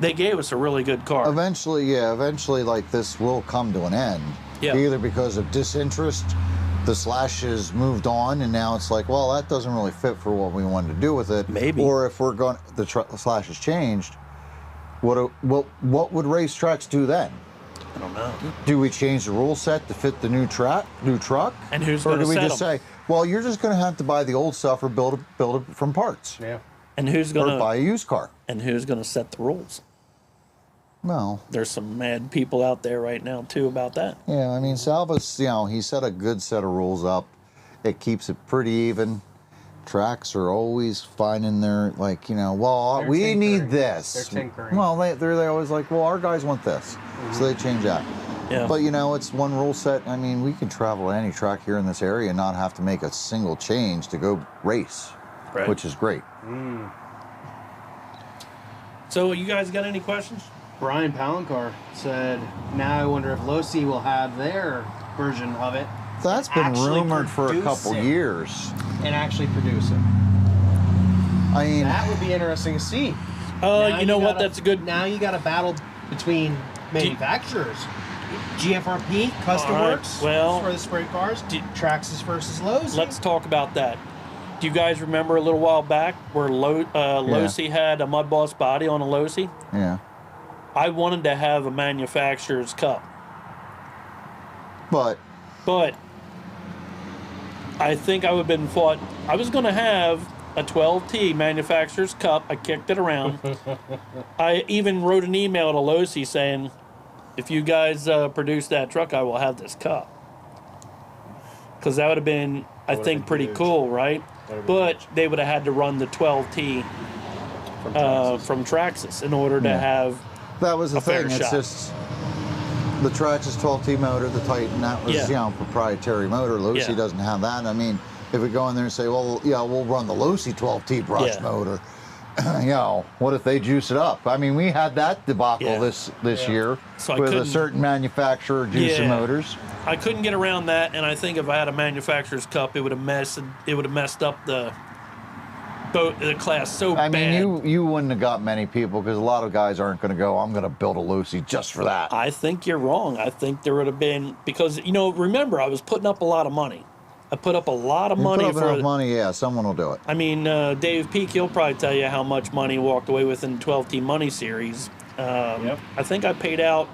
they gave us a really good car. Eventually, like this will come to an end. Yeah. Either because of disinterest, the Slash has moved on, and now it's like, well, that doesn't really fit for what we wanted to do with it. Maybe. Or if we're going, the Slash has changed. What would racetracks do then? I don't know. Do we change the rule set to fit the new truck? And who's Or going do to we set just them? say, well, you're just going to have to buy the old stuff or build it from parts, Yeah. And who's or going buy to a used car? set the rules? Well, There's some mad people out there right now too about that. yeah, I mean, Salva's, he set a good set of rules up. It keeps it pretty even. Tracks are always finding their, well, They're we tinkering. need this. They're tinkering. Well, they're always like, well, our guys want this. So they change that. Yeah. But, it's one rule set. I mean, we can travel to any track here in this area and not have to make a single change to go race, Right. which is great. So you guys got any questions? Brian Palancar said, now I wonder if Losi will have their version of it That's been actually rumored for a produce couple it. years. and actually produce it. I mean, That would be interesting to see. Now You know what? gotta- That's a good. Now you got a battle between manufacturers. GFRP, Custom All right, Works well, for the spray cars. Traxxas versus Lowe's. Let's talk about that. Do you guys remember a little while back where Losi had a Mudboss body on a Losi? yeah. I wanted to have a manufacturer's cup, But but I think I would have been fought. I was going to have a 12T manufacturer's cup. I kicked it around. I even wrote an email to Losi saying, if you guys produce that truck, I will have this cup. Because that would have been, I would've think, been pretty huge. cool, right? That'd be But they would have had to run the 12T from Traxxas in order to Yeah. have That was the a fair thing. It's shot. just the Traxxas 12T motor, the Titan. That was proprietary motor. Losi Yeah. doesn't have that. I mean, if we go in there and say, well, yeah, we'll run the Losi 12T brush motor. What if they juice it up? I mean, we had that debacle this year So I with a couldn't- certain manufacturer juicing motors. I couldn't get around that, and I think if I had a manufacturer's cup, it would have messed up the class so I bad. mean, you wouldn't have got many people because a lot of guys aren't going to go, I'm going to build a Losi just for that. I think you're wrong. I think there would have been, because remember, I was putting up a lot of money. I put up a lot of money Put up for enough money, yeah, someone will do it. I mean, Dave Peak, he'll probably tell you how much money he walked away with in the 12T Money series. I think I paid out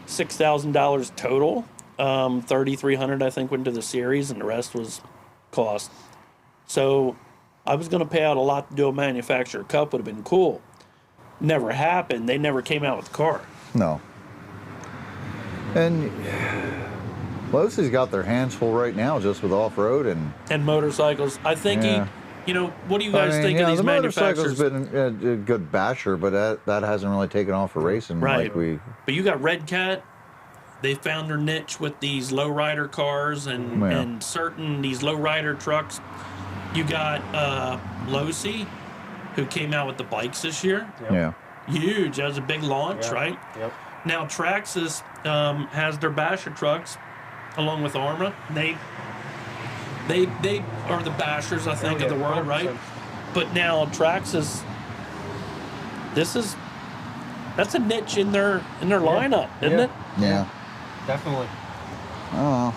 $6,000 total. $3,300 I think went to the series, and the rest was cost. So I was going to pay out a lot to do a manufacturer cup. Would have been cool. Never happened. They never came out with the car. No. And Losi's got their hands full right now just with off-road and motorcycles. I think what do you guys think of these the manufacturers? motorcycle's been a good basher, but that hasn't really taken off for racing Right. like But you got Red Cat. They found their niche with these lowrider cars and these lowrider trucks. You got Losi, who came out with the bikes this year. Yeah. Huge. That was a big launch, right? Yep. Now Traxxas has their basher trucks, along with Arma. They are the bashers, I think, of the world, 100%. right? But now Traxxas, that's a niche in their lineup, isn't it? Yeah. Definitely. Oh.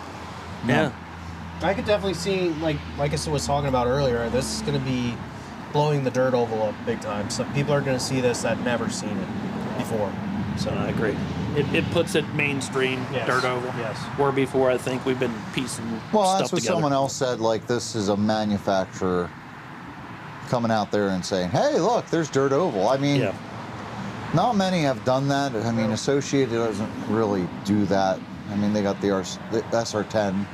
Yeah. I could definitely see, like I was talking about earlier, this is going to be blowing the dirt oval up big time. So people are going to see this that never seen it before. So I agree. It puts it mainstream, Yes. dirt oval. Yes. Where before I think we've been piecing Well, stuff that's what together. someone else said. Like, this is a manufacturer coming out there and saying, hey, look, there's dirt oval. I mean, Yeah. not many have done that. I mean, Associated doesn't really do that. I mean, they got the SR10.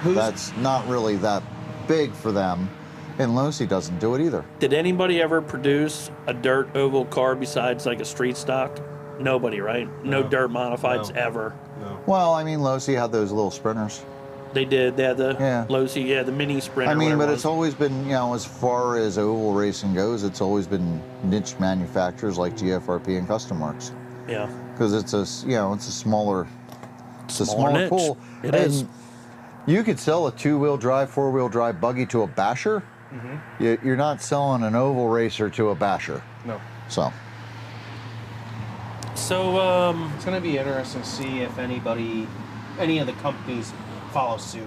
That's not really that big for them. And Losi doesn't do it either. Did anybody ever produce a dirt oval car besides like a street stock? Nobody, right? No dirt modifieds No. ever. No. Well, I mean, Losi had those little sprinters. They did. They had the Yeah. Losi, the mini Sprinter. I mean, whatever but it it's was. always been, as far as oval racing goes, it's always been niche manufacturers like GFRP and Custom Works. Yeah. Because it's a smaller, it's a Smaller smaller niche. pool. It is. You could sell a 2-wheel drive, 4-wheel drive buggy to a basher. You're not selling an oval racer to a basher. No. So, So, It's going to be interesting to see if any of the companies follow suit.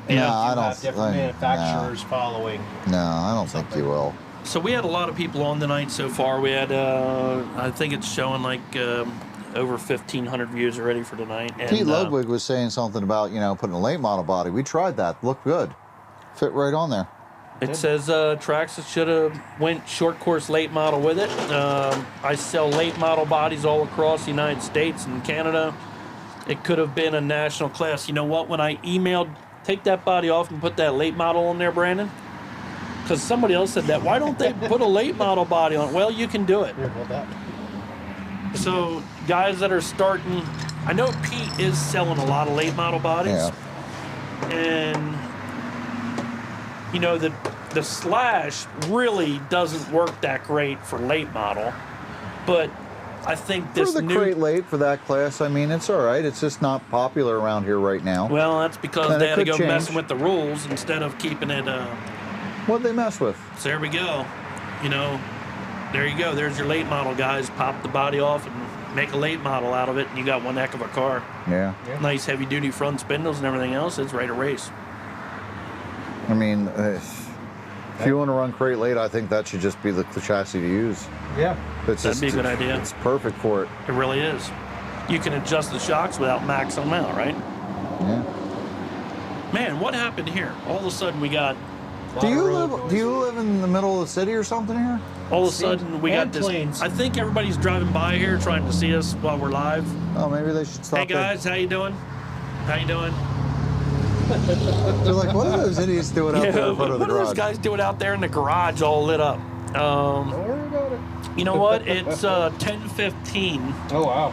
no, You I have don't different think. manufacturers following. No, I don't think you will. so we had a lot of people on tonight so far. We had, I think it's showing like over 1,500 views already for tonight. And, Pete Ludwig was saying something about putting a late model body. We tried that. Looked good. Fit right on there. It says Traxxas should have went short course late model with it. I sell late model bodies all across the United States and Canada. It could have been a national class. You know what? When I emailed, take that body off and put that late model on there, Brandon. Because somebody else said that. Why don't they put a late model body on? Well, you can do it. So guys that are starting, I know Pete is selling a lot of late model bodies. Yeah. And the Slash really doesn't work that great for late model, but I think this For the new crate late for that class, I mean, it's all right. It's just not popular around here right now. well, that's because And they it had to could go change. messing with the rules instead of keeping it. What'd they mess with? So there we go. There you go. There's your late model, guys. Pop the body off and make a late model out of it, and you got one heck of a car. Yeah. Nice heavy duty front spindles and everything else. It's ready to race. I mean, if you want to run crate late, I think that should just be the chassis to use. Yeah. It's That'd be a good idea. It's perfect for it. It really is. You can adjust the shocks without maxing them out, right? Yeah. Man, what happened here? All of a sudden we got. Do you live in the middle of the city or something here? All of a sudden we got and this. planes. I think everybody's driving by here trying to see us while we're live. Oh, maybe they should stop. Hey guys, how you doing? How you doing? They're like, what are those idiots doing out there in front of the what are those garage? guys doing out there in the garage all lit up? Don't worry about it. You know what? It's 10:15. Oh wow.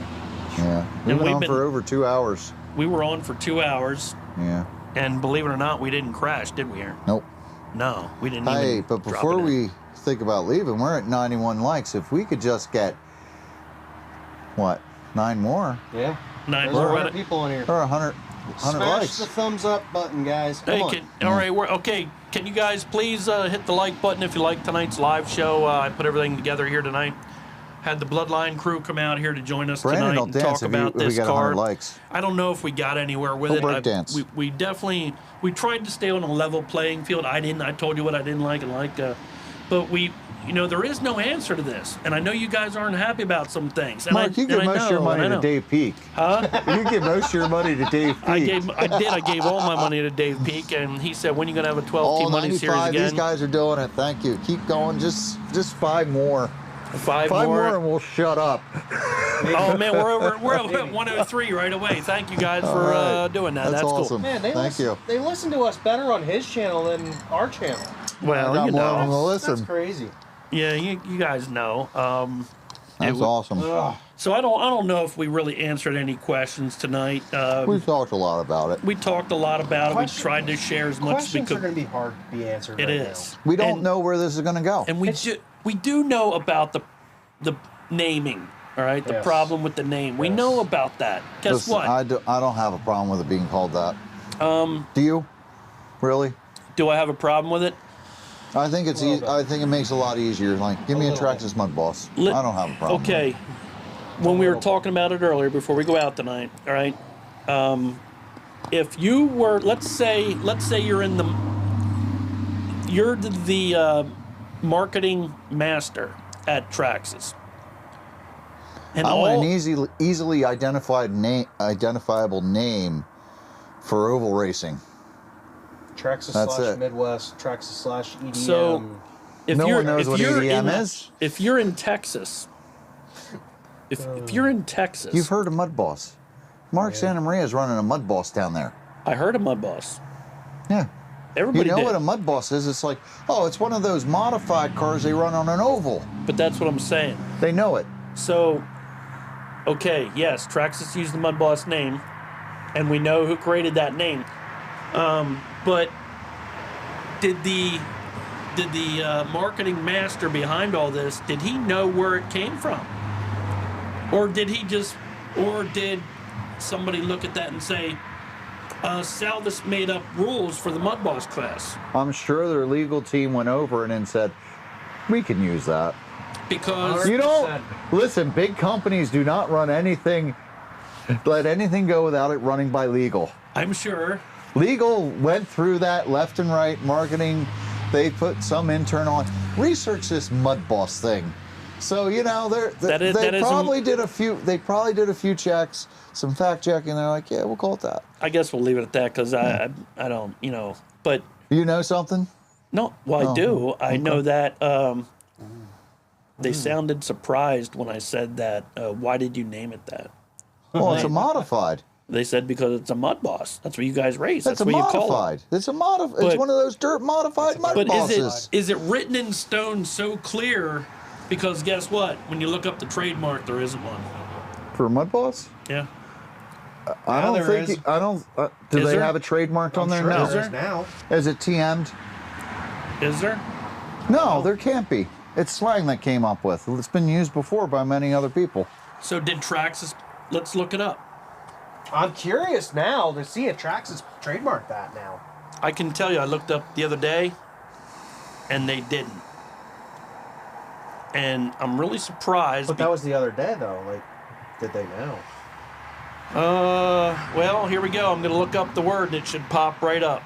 Yeah. We've And been we've on been- for over 2 hours. We were on for 2 hours, Yeah. and believe it or not, we didn't crash, did we, Aaron? Nope. No, we didn't. Hey, even but drop before it in. we think about leaving, we're at 91 likes. If we could just get, what, 9 more? Yeah. 9 There's more. 100 people in here. Or 100 Smash likes. the thumbs up button, guys. Come Hey, on. all right, we're okay. Can you guys please hit the like button if you like tonight's live show? I put everything together here tonight. Had the Bloodline crew come out here to join us Brandon tonight will and dance talk if, about if we this get 100 card. likes. I don't know if we got anywhere with He'll it. break dance. We definitely tried to stay on a level playing field. I didn't. I told you what I didn't like and like. But there is no answer to this, and I know you guys aren't happy about some things. And Mark, you give most of your money to Dave Peak. Huh? You give most of your money to Dave Peak. I gave all my money to Dave Peak, and he said, "When are you gonna have a 12 All team money series 95, again?" these guys are doing it. Thank you. Keep going. Just 5 more. Five 5 more. more and we'll shut up. Oh man, we're at 103 right away. Thank you guys for All right. doing that. That's That's awesome. cool. Man, they Thank listen, you. They listen to us better on his channel than our channel. Well, I got you more of them know, to That's listen. crazy. yeah, you guys know. That's it- awesome. Ugh. So I don't know if we really answered any questions tonight. We've talked a lot about it. We talked a lot about it. We Questions- tried to share as much as we Questions are could. going to be hard to be answered. It right is. We don't And- know where this is going to go. And we do know about the naming. All right, the Yes. problem with the name. We Yes. know about that. Guess Listen, what? I don't have a problem with it being called that. Do you? Really? Do I have a problem with it? I think it's. Little bit. I think it makes it a lot easier. Like, give me a little bit. Traxxas Mudboss. Li- I don't have a problem. with it. Okay. When we were talking about it earlier, before we go out tonight, all right. If you were, let's say you're the marketing master at Traxxas, and I want all an easily identifiable name for oval racing. Traxxas That's slash it. Midwest, Traxxas slash EDM. So, if No you're one knows if what you're EDM in, is. if you're in Texas, if you're in Texas, You've heard of Mudboss. Mark Santa Maria is running a Mudboss down there. I heard of Mudboss. Yeah. Everybody You know did, what a Mudboss is? It's like, oh, it's one of those modified cars they run on an oval. but that's what I'm saying. They know it. So, okay, yes, Traxxas used the Mudboss name, and we know who created that name. But did the marketing master behind all this, did he know where it came from? Or did somebody look at that and say, Salvis made up rules for the Mudboss class? I'm sure their legal team went over it and said, we can use that. Because You don't 100%. listen. Big companies do not run anything. Let anything go without it running by legal. I'm sure. Legal went through that left and right. Marketing, they put some internal research this Mudboss thing. So they That is probably did a few. They probably did a few checks, some fact checking. They're like, yeah, we'll call it that. I guess we'll leave it at that because I don't, but You know something? no, well, I Oh, do. I know that they sounded surprised when I said that. Why did you name it that? Well, it's a modified. They said because it's a Mudboss. That's what you guys race. That's That's a what you call it. modified. It's a modified. But- It's one of those dirt modified mud But bosses. is it written in stone so clear? Because guess what? When you look up the trademark, there isn't one. For mud boss? Yeah. I don't there think. is. I don't. Do Is they there? have it trademarked on I'm there? sure No. Is there is there? now. Is it TM'd? Is there? No, there can't be. It's slang that came up with. It's been used before by many other people. So did Traxxas? Let's look it up. I'm curious now to see if Traxxas trademarked that now. I can tell you, I looked up the other day, and they didn't. And I'm really surprised. But that was the other day, though. Like, did they know? Well, here we go. I'm going to look up the word, and it should pop right up.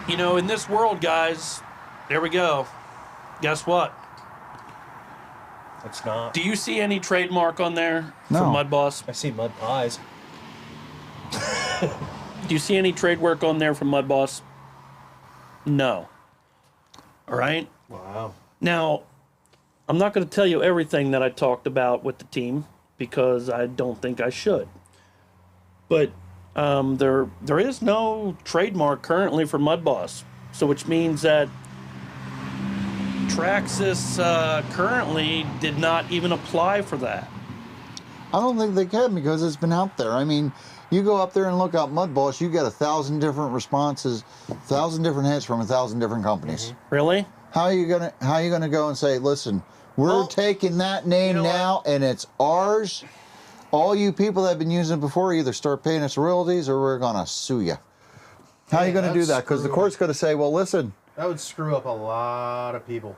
In this world, guys, there we go. Guess what? It's not. Do you see any trademark on there No. from Mudboss? I see mud pies. Do you see any trade work on there from Mudboss? No. All right. Wow. Now, I'm not going to tell you everything that I talked about with the team because I don't think I should. But there is no trademark currently for Mudboss, so which means that Traxxas currently did not even apply for that. I don't think they can because it's been out there. I mean, you go up there and look up Mudboss, you get 1,000 different responses, 1,000 different hits from 1,000 different companies. Really? How are you gonna go and say, listen, we're taking that name now and it's ours? All you people that have been using it before either start paying us royalties or we're gonna sue you. How are you gonna do that? Because the court's gonna say, well, listen. That would screw up a lot of people.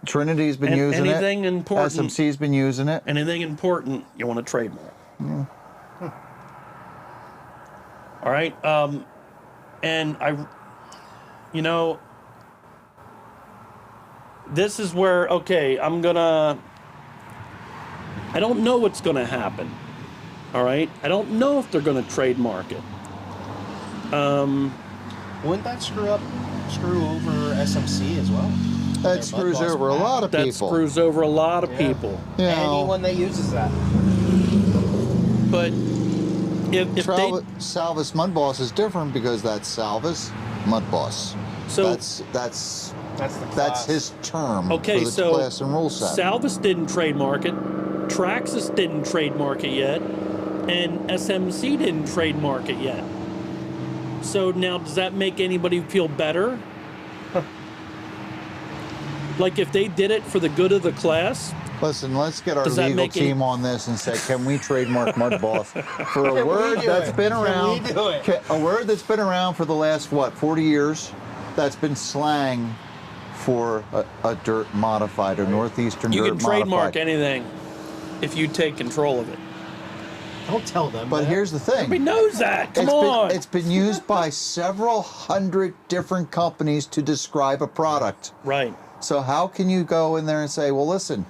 Trinity's been using anything it. Important, SMC's been using it. Anything important, you want to trademark. Yeah. All right. And this is where, okay, I don't know what's going to happen. All right. I don't know if they're going to trademark it. Wouldn't that screw over SMC as well? That screws over a lot of people. That screws over a lot of people. You know, anyone that uses that. But if Salvis Mudboss is different because that's Salvis Mudboss. So that's the class. his term. Okay, for the so class and rule set. Salvis didn't trademark it, Traxxas didn't trademark it yet, and SMC didn't trademark it yet. So now, does that make anybody feel better? Like if they did it for the good of the class? Listen, let's get our legal team on this and say, can we trademark Mudboss for a word that's been around? A word that's been around for the last, 40 years? That's been slang for a dirt modified, a northeastern dirt modified. You can trademark anything if you take control of it. Don't tell them. But here's the thing. Everybody knows that. Come on. It's been used by several hundred different companies to describe a product. Right. So how can you go in there and say, well, listen,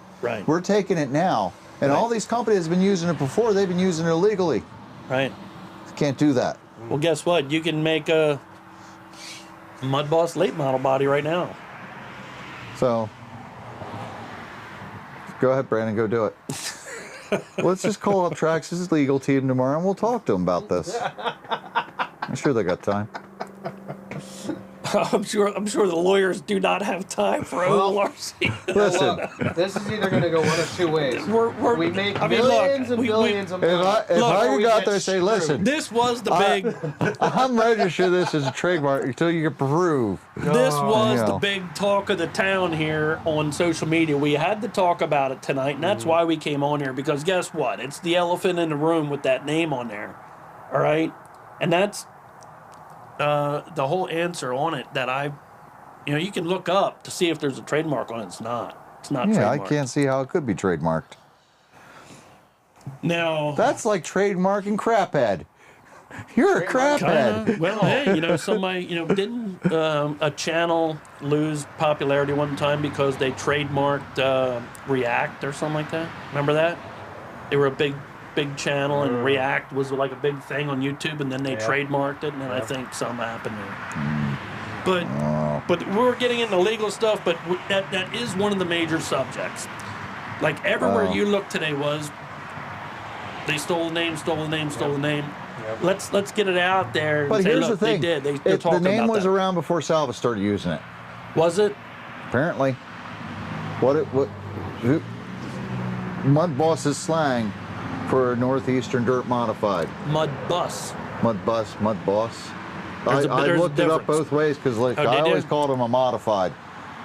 we're taking it now, and all these companies have been using it before, they've been using it illegally. Right. You can't do that. Well, guess what? You can make a Mudboss late model body right now. So, go ahead, Brandon, go do it. Let's just call up Traxxas' legal team tomorrow and we'll talk to them about this. I'm sure they got time. I'm sure the lawyers do not have time for OLRC. Listen, this is either going to go one of two ways. We make millions and billions of money. If I got there and say, listen, this was the big. I'm registered this as a trademark until you can prove. This was the big talk of the town here on social media. We had to talk about it tonight, and that's why we came on here. Because guess what? It's the elephant in the room with that name on there. All right, and that's. The whole answer on it that you can look up to see if there's a trademark on it. It's not. It's not trademarked. I can't see how it could be trademarked. Now that's like trademarking craphead. You're a craphead. Well, hey, somebody, didn't a channel lose popularity one time because they trademarked React or something like that? Remember that? They were a big channel, and React was like a big thing on YouTube, and then they trademarked it, and then I think something happened there. But we're getting into legal stuff, but that is one of the major subjects. Like everywhere you look today was they stole the name. Yep. Let's get it out there and say, here's look, the thing. They did. They're talking about that. The name was around before Salvis started using it. Was it? Apparently. Mudboss is slang for Northeastern Dirt Modified. Mudboss. Mudboss. I looked it up both ways because I always called him a modified.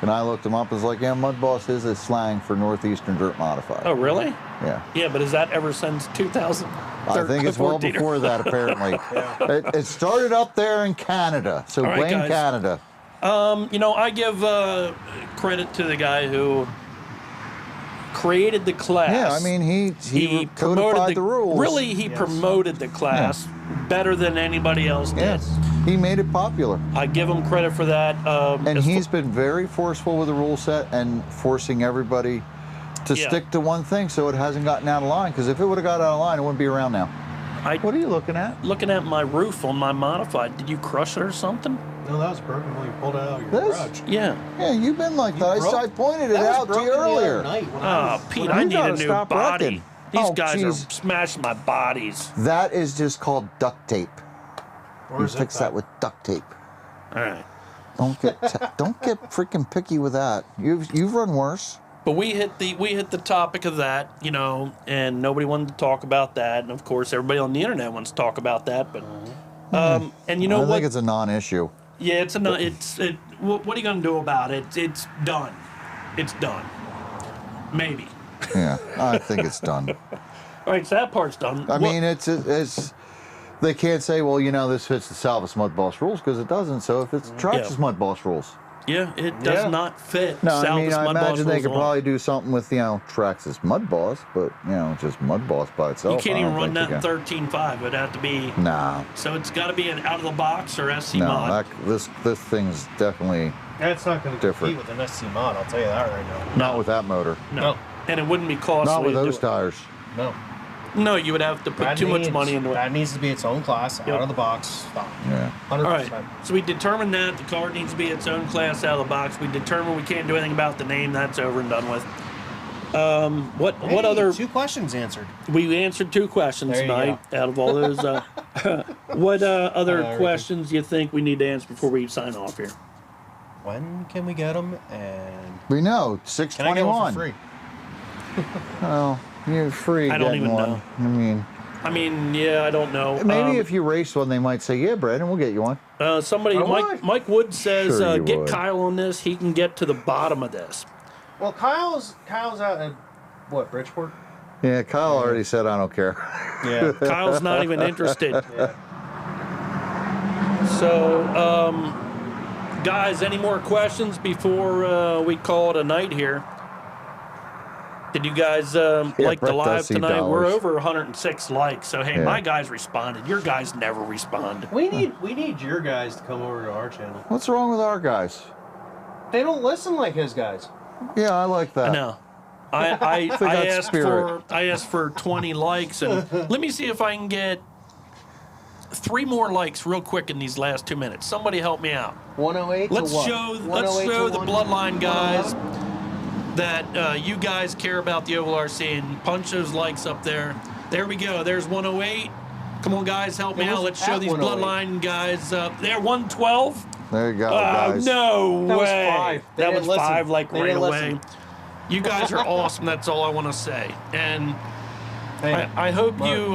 And I looked him up and was like, yeah, Mudboss is a slang for Northeastern Dirt Modified. Oh, really? Yeah. Yeah, but is that ever since 2000? I think it's well before that, apparently. It started up there in Canada, so blame Canada. I give credit to the guy who created the class. Yeah, I mean, he codified the rules. Really, he promoted the class better than anybody else did. Yes, he made it popular. I give him credit for that. And he's been very forceful with the rule set and forcing everybody to stick to one thing so it hasn't gotten out of line. Because if it would have got out of line, it wouldn't be around now. What are you looking at? Looking at my roof on my modified. Did you crush it or something? No, that was broken when you pulled it out of your garage. Yeah. Yeah, you've been like that. I pointed it out to you earlier. Pete, I need a new body. These guys are smashing my bodies. That is just called duct tape. Or You zip fix tie. that with duct tape. All right. Don't get freaking picky with that. You've run worse. But we hit the topic of that, you know, and nobody wanted to talk about that, and of course everybody on the internet wants to talk about that. But and you know I what? think it's a non-issue. Yeah, what are you gonna do about it? It's done. It's done. Maybe. Yeah, I think it's done. All right, so that part's done. I mean, it's. They can't say, well, you know, this fits the Salvus Mudboss rules because it doesn't. So if it's Traxxas Mudboss rules. yeah, it does not fit. No, I mean, Salvus I Mudboss imagine they rules could alone. probably do something with, you know, Traxxas Mudboss, but, you know, just Mudboss by itself. You can't I even don't run that think in they can. 13.5. It'd have to be. Nah, So it's got to be an out of the box or SC no, mod. this thing's definitely That's not going to Different. compete with an SC mod. I'll tell you that right now. not with that motor. No. And it wouldn't be costly. Not with to do those it. tires. No. No, you would have to put That too much needs- money into it. That needs to be its own class, out of the box. Stop. Yeah. 100%. All right. So we determined that the car needs to be its own class out of the box. We determined we can't do anything about the name. That's over and done with. What Hey, other? 2 questions answered. We answered 2 questions There you tonight out of all those. What other everything. questions do you think we need to answer before we sign off here? When can we get them? And We know, can I get one 621. for free? Oh, you're free I don't getting even one. know. I mean, Yeah, I don't know. maybe if you race one, they might say, yeah, Brandon, we'll get you one. Somebody, I Mike, would. Mike Wood says, Sure you get would. Kyle on this. He can get to the bottom of this. Well, Kyle's out at what, Bridgeport? Yeah, Kyle already said, I don't care. Yeah. Kyle's not even interested. Yeah. So, guys, any more questions before we call it a night here? Did you guys like the Brett live does see tonight? We're dollars. over 106 likes. So, hey, Yeah. my guys responded. Your guys never respond. We need your guys to come over to our channel. What's wrong with our guys? They don't listen like his guys. Yeah, I like that. No. I that's asked spirit. I asked for 20 likes, and let me see if I can get 3 more likes real quick in these last 2 minutes. Somebody help me out. 108 Let's to what? show 108 to the 1? Bloodline guys that you guys care about the Oval RC and punch those likes up there. There we go. There's 108. Come on, guys, help me It out. was Let's show at these 108. Bloodline guys. There, 112. There you go, Oh, guys. no That was way. 5. They That didn't was listen. 5, like, They right didn't away. listen. You guys are awesome. That's all I want to say. And Hey, I hope Mark. you.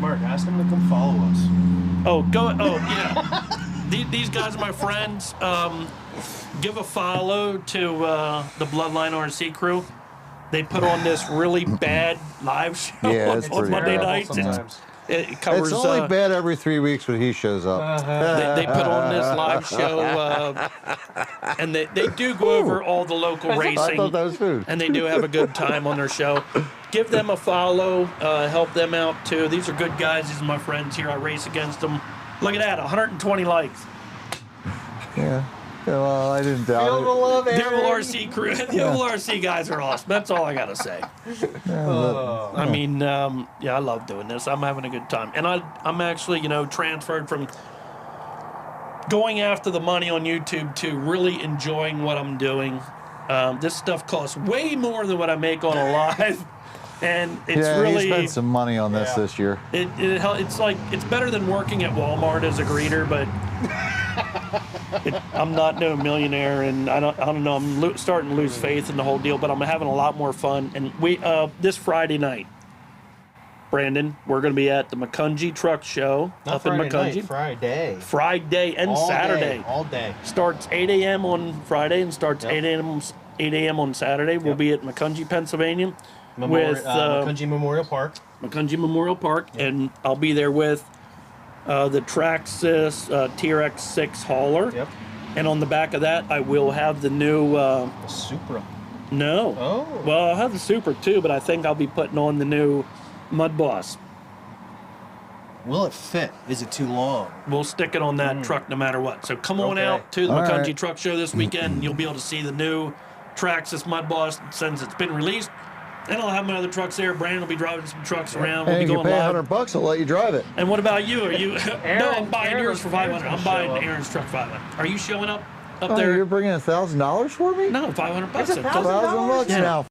Mark, ask them to come follow us. Oh, go. Oh, yeah. These guys are my friends. Give a follow to the Bloodline RC crew. They put on this really bad live show Yeah, it's on pretty Monday bad. nights. Sometimes. It covers. It's only bad every 3 weeks when he shows up. They put on this live show, and they do go over all the local I racing. thought that was food. And they do have a good time on their show. Give them a follow. Help them out too. These are good guys. These are my friends here. I race against them. Look at that, 120 likes. Yeah. Yeah, well, I didn't doubt Feel the it. love, The Aaron. Oval RC crew, the Oval RC guys are awesome. That's all I gotta say. Oh. I mean, yeah, I love doing this. I'm having a good time, and I'm actually, transferred from going after the money on YouTube to really enjoying what I'm doing. This stuff costs way more than what I make on a live, and it's Yeah, really he spent some money on this Yeah. this year. it's like it's better than working at Walmart as a greeter, but I'm not no millionaire, and I don't know. I'm starting to lose faith in the whole deal, but I'm having a lot more fun. And we this Friday night, Brandon, we're going to be at the McCungy Truck Show Not up in Friday McCungy. night, Friday. Friday and All Saturday. Day, all day. Starts 8 a.m. on Friday and starts Yep. 8 a.m. on Saturday. We'll Yep. be at McCungy, Pennsylvania, Memorial, with McCungy Memorial Park. McCungy Memorial Park, and I'll be there with the Traxxas TRX6 hauler. Yep. And on the back of that, I will have the new. The Supra. No. Oh. Well, I'll have the Super too, but I think I'll be putting on the new Mudboss. Will it fit? Is it too long? We'll stick it on that truck no matter what. So come on Okay. out to the All McCungy right. Truck Show this weekend. And you'll be able to see the new Traxxas Mudboss since it's been released. And I'll have my other trucks there. Brandon will be driving some trucks around. We'll Hey, be you going pay live. $100, I'll let you drive it. And what about you? Are you? No, Aaron- I'm buying Aaron yours was- for 500. Aaron's I'm gonna buying show up. Aaron's truck 500. Are you showing up Oh, there? you're bringing $1,000 for me? No, $500. It's I told- $1,000 Yeah. now.